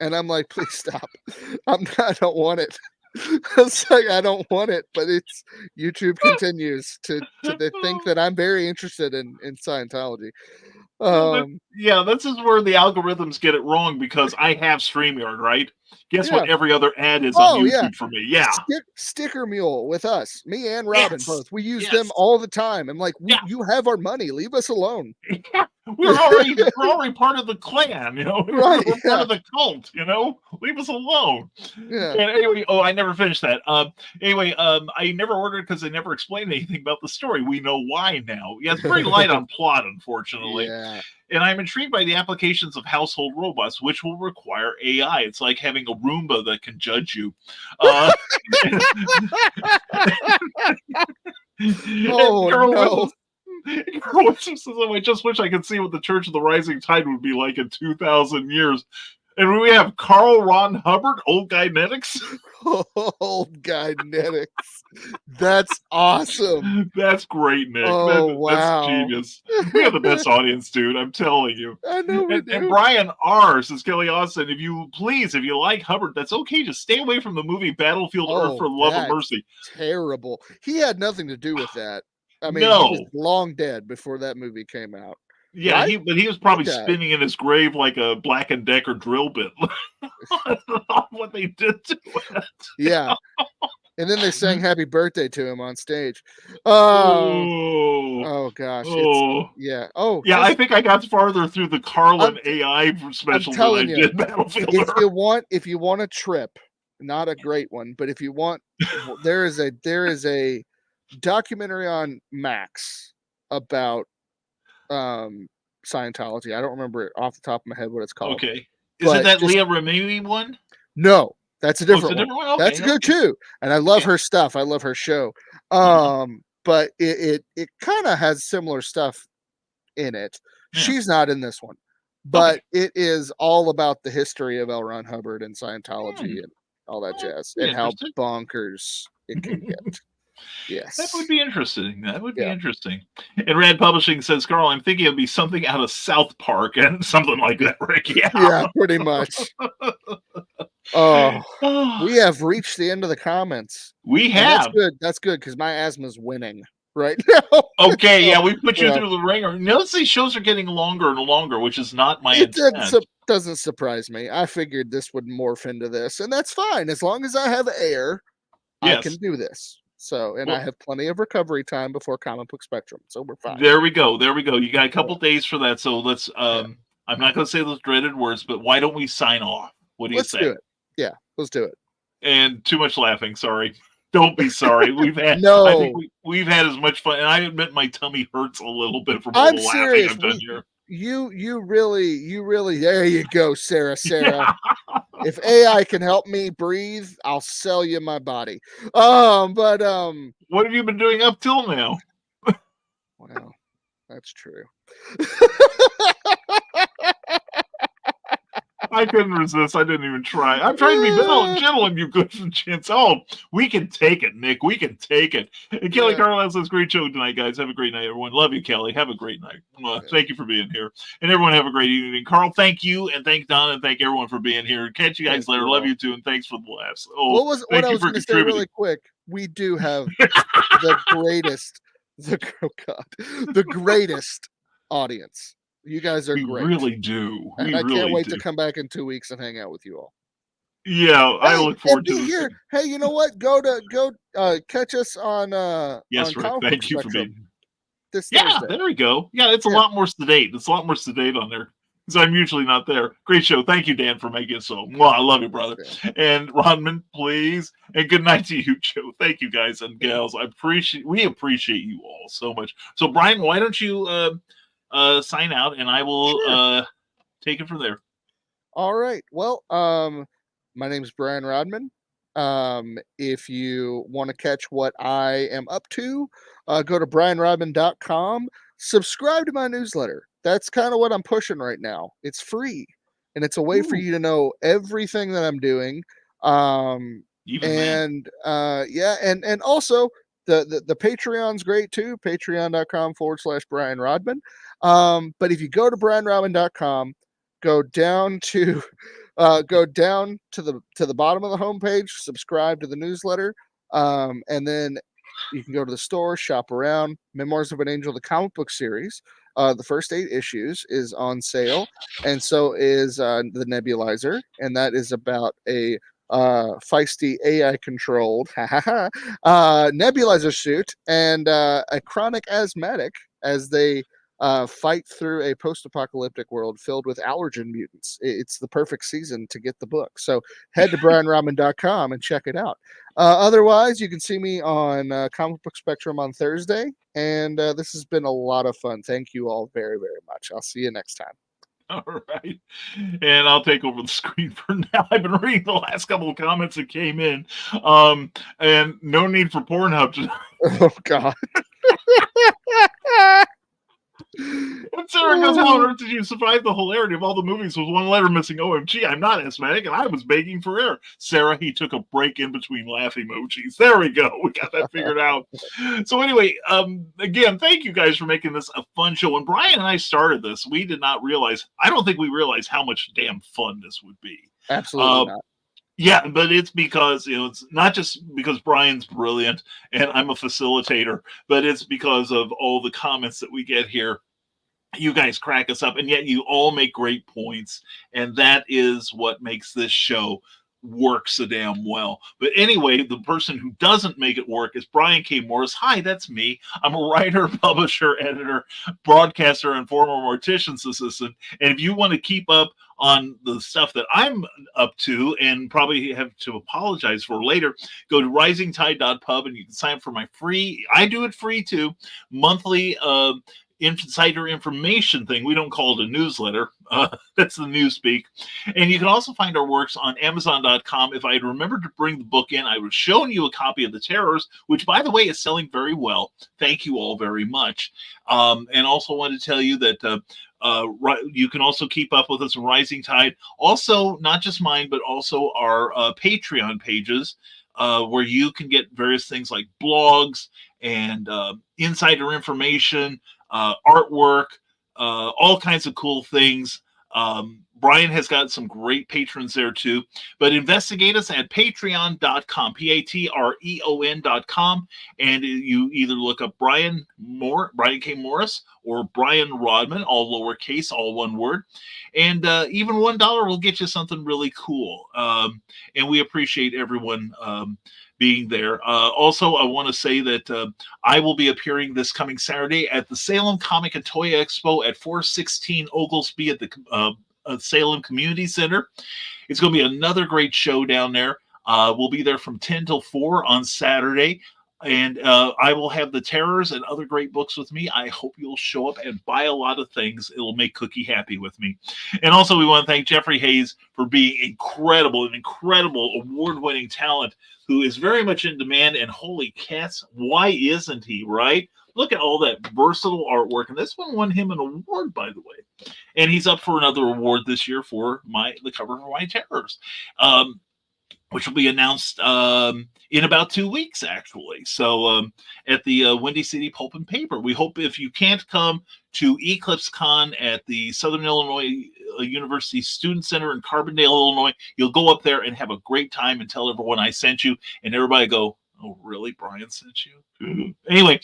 And I'm like, please stop. I don't want it. It's like I don't want it, but it's YouTube continues to they think that I'm very interested in Scientology. Yeah, this is where the algorithms get it wrong because I have StreamYard, right? Guess Yeah. what every other ad is on YouTube yeah. for me? Yeah. Sticker Mule with us, me and Robin Yes. both. We use Yes. them all the time. I'm like, Yeah. you have our money. Leave us alone. Yeah. We're already part of the clan, Right, We're part of the cult, Leave us alone. Yeah. And anyway, I never finished that. Anyway, I never ordered because they never explained anything about the story. We know why now. Yeah, it's very light on plot, unfortunately. Yeah. And I'm intrigued by the applications of household robots, which will require AI. It's like having a Roomba that can judge you. Oh no. Carl says, I just wish I could see what the Church of the Rising Tide would be like in 2,000 years. And we have Carl Ron Hubbard, Old Guy Netics. Old Guy Netics. That's awesome. That's great, Nick. Oh, wow. That's genius. We have the best audience, dude. I'm telling you. I know we do. And Brian R. says, Kelly Austin, if you like Hubbard, that's okay. Just stay away from the movie Battlefield Earth for the Love of Mercy. Terrible. He had nothing to do with that. I mean, no. He was long dead before that movie came out. Yeah, right? He was probably spinning in his grave like a Black & Decker drill bit. What they did to it. Yeah. And then they sang happy birthday to him on stage. Oh gosh. Yeah. Oh yeah. I think I got farther through the Carlin AI special than I did Battlefield. If you want a trip, not a great one, but if you want, there is a documentary on Max about Scientology. I don't remember it off the top of my head what it's called. Okay. Is it that Leah Remini one? No, that's a different one. Okay, that's good too. And I love her stuff. I love her show. But it kind of has similar stuff in it. Yeah. She's not in this one. But it is all about the history of L. Ron Hubbard and Scientology and all that jazz and how bonkers it can get. Yes. That would be interesting. Be interesting. And Rad Publishing says, Carl, I'm thinking it'd be something out of South Park and something like that, Rick. Yeah, pretty much. We have reached the end of the comments. We have. That's good because my asthma's winning right now. Okay, yeah, we put you through the ringer. Notice these shows are getting longer and longer, which is not my intent. Doesn't surprise me. I figured this would morph into this, and that's fine. As long as I have air, I can do this. So, and I have plenty of recovery time before Comic Book Spectrum, so we're fine. There we go. You got a couple days for that. So let's. I'm not going to say those dreaded words, but why don't we sign off? What do you say? Let's do it. Yeah, let's do it. And too much laughing. Sorry. Don't be sorry. We've had. I think we've had as much fun, and I admit my tummy hurts a little bit from all the laughing I've done here. You really. There you go, Sarah. Yeah. If AI can help me breathe, I'll sell you my body. But what have you been doing up till now? Well, that's true. I I couldn't resist. I didn't even try. I'm trying to be gentle and you good chance. Oh, we can take it, Nick. We can take it. And Kelly Carlisle says, great show tonight, guys. Have a great night, everyone. Love you, Kelly. Have a great night. Thank you for being here. And everyone have a great evening. Carl, thank you. And thank Don and thank everyone for being here. Catch you guys later. Love you too. And thanks for the laughs. Oh, what I was going to say really quick. We do have the greatest audience. You guys are great. We really do. And I can't wait to come back in 2 weeks and hang out with you all. Yeah, I look forward to here. Hey, you know what? Go catch us on yes, on Rick, thank you for being this yeah, Thursday. There we go. Yeah, it's a lot more sedate. It's a lot more sedate on there. Because I'm usually not there. Great show. Thank you, Dan, for making it so. Well, I love you, brother. And Rodman, please. And good night to you, Joe. Thank you, guys and gals. We appreciate you all so much. So, Brian, why don't you sign out, and I will take it from there. All right. Well, my name is Brian Rodman. If you want to catch what I am up to, go to brianrodman.com. Subscribe to my newsletter. That's kind of what I'm pushing right now. It's free, and it's a way for you to know everything that I'm doing. And also the Patreon's great too. Patreon.com/Brian Rodman. But if you go to brianrodman.com, go down to the bottom of the homepage, subscribe to the newsletter, and then you can go to the store, shop around. Memoirs of an Angel, the comic book series. The first 8 issues is on sale, and so is the Nebulizer, and that is about a feisty AI-controlled nebulizer suit and a chronic asthmatic as they fight through a post-apocalyptic world filled with allergen mutants. It's the perfect season to get the book. So head to brianrodman.com and check it out. Otherwise, you can see me on Comic Book Spectrum on Thursday. And this has been a lot of fun. Thank you all very, very much. I'll see you next time. All right. And I'll take over the screen for now. I've been reading the last couple of comments that came in. And no need for Pornhub tonight. Oh, God. And Sarah goes, how on earth did you survive the hilarity of all the movies with one letter missing? OMG, I'm not asthmatic, and I was begging for air. Sarah, he took a break in between laugh emojis. There we go. We got that figured out. So anyway, again, thank you guys for making this a fun show. When Brian and I started this, we did not realize, I don't think we realized how much damn fun this would be. Absolutely not. Yeah, but it's because, it's not just because Brian's brilliant and I'm a facilitator, but it's because of all the comments that we get here. You guys crack us up, and yet you all make great points, and that is what makes this show work so damn well. But anyway, the person who doesn't make it work is Brian K. Morris. Hi, that's me. I'm a writer, publisher, editor, broadcaster, and former mortician's assistant. And if you want to keep up on the stuff that I'm up to and probably have to apologize for later, go to risingtide.pub and you can sign up for my free, I do it free too, monthly insider information thing. We don't call it a newsletter. That's the newspeak. And you can also find our works on Amazon.com. If I had remembered to bring the book in, I would have shown you a copy of The Terrors, which, by the way, is selling very well. Thank you all very much. And also want to tell you that you can also keep up with us on Rising Tide. Also, not just mine, but also our Patreon pages, where you can get various things like blogs and insider information, artwork, all kinds of cool things. Brian has got some great patrons there too. But investigate us at patreon.com, patreon.com, and you either look up Brian K. Morris or Brian Rodman, all lowercase, all one word. And even $1 will get you something really cool. And we appreciate everyone being there. Also, I want to say that I will be appearing this coming Saturday at the Salem Comic and Toy Expo at 416 Oglesby at the Salem Community Center. It's going to be another great show down there. We'll be there from 10 till 4 on Saturday. And I will have The Terrors and other great books with me. I hope you'll show up and buy a lot of things. It'll make Cookie happy with me. And also, we want to thank Jeffrey Hayes for being an incredible award-winning talent who is very much in demand. And holy cats, why isn't he, right? look at all that versatile artwork. And this one won him an award, by the way. And he's up for another award this year for the cover for My Terrors. Which will be announced in about 2 weeks, actually. So at the Windy City Pulp and Paper. We hope if you can't come to Eclipse Con at the Southern Illinois University Student Center in Carbondale, Illinois, you'll go up there and have a great time and tell everyone I sent you, and everybody go, oh, really? Brian sent you? Anyway,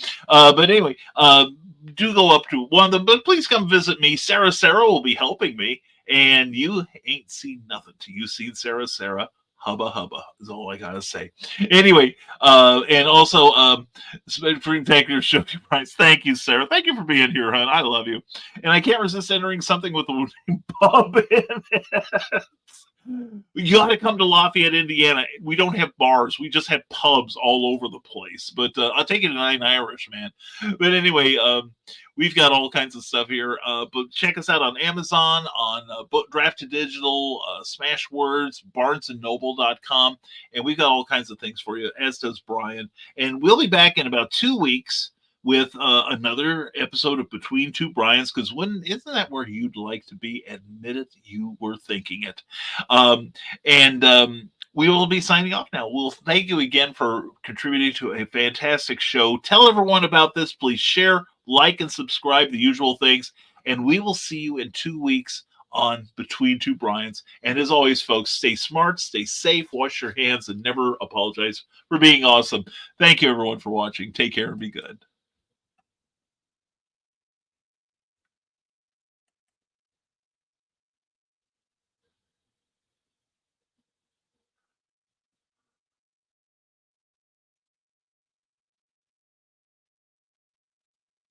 do go up to one of them, but please come visit me. Sarah will be helping me, and you ain't seen nothing till you seen Sarah. Hubba hubba is all I gotta say. Anyway, and also thank you, show you price. Thank you, Sarah. Thank you for being here, hon. I love you. And I can't resist entering something with the word pub in it. You got to come to Lafayette, Indiana. We don't have bars. We just have pubs all over the place. But I'll take it to Nine Irish, man. But anyway, we've got all kinds of stuff here. But check us out on Amazon, on Draft to Digital, Smashwords, BarnesandNoble.com. And we've got all kinds of things for you, as does Brian. And we'll be back in about 2 weeks with another episode of Between Two Brians, because isn't that where you'd like to be? Admit it, you were thinking it. We will be signing off now. We'll thank you again for contributing to a fantastic show. Tell everyone about this. Please share, like, and subscribe, the usual things. And we will see you in 2 weeks on Between Two Brians. And as always, folks, stay smart, stay safe, wash your hands, and never apologize for being awesome. Thank you, everyone, for watching. Take care and be good.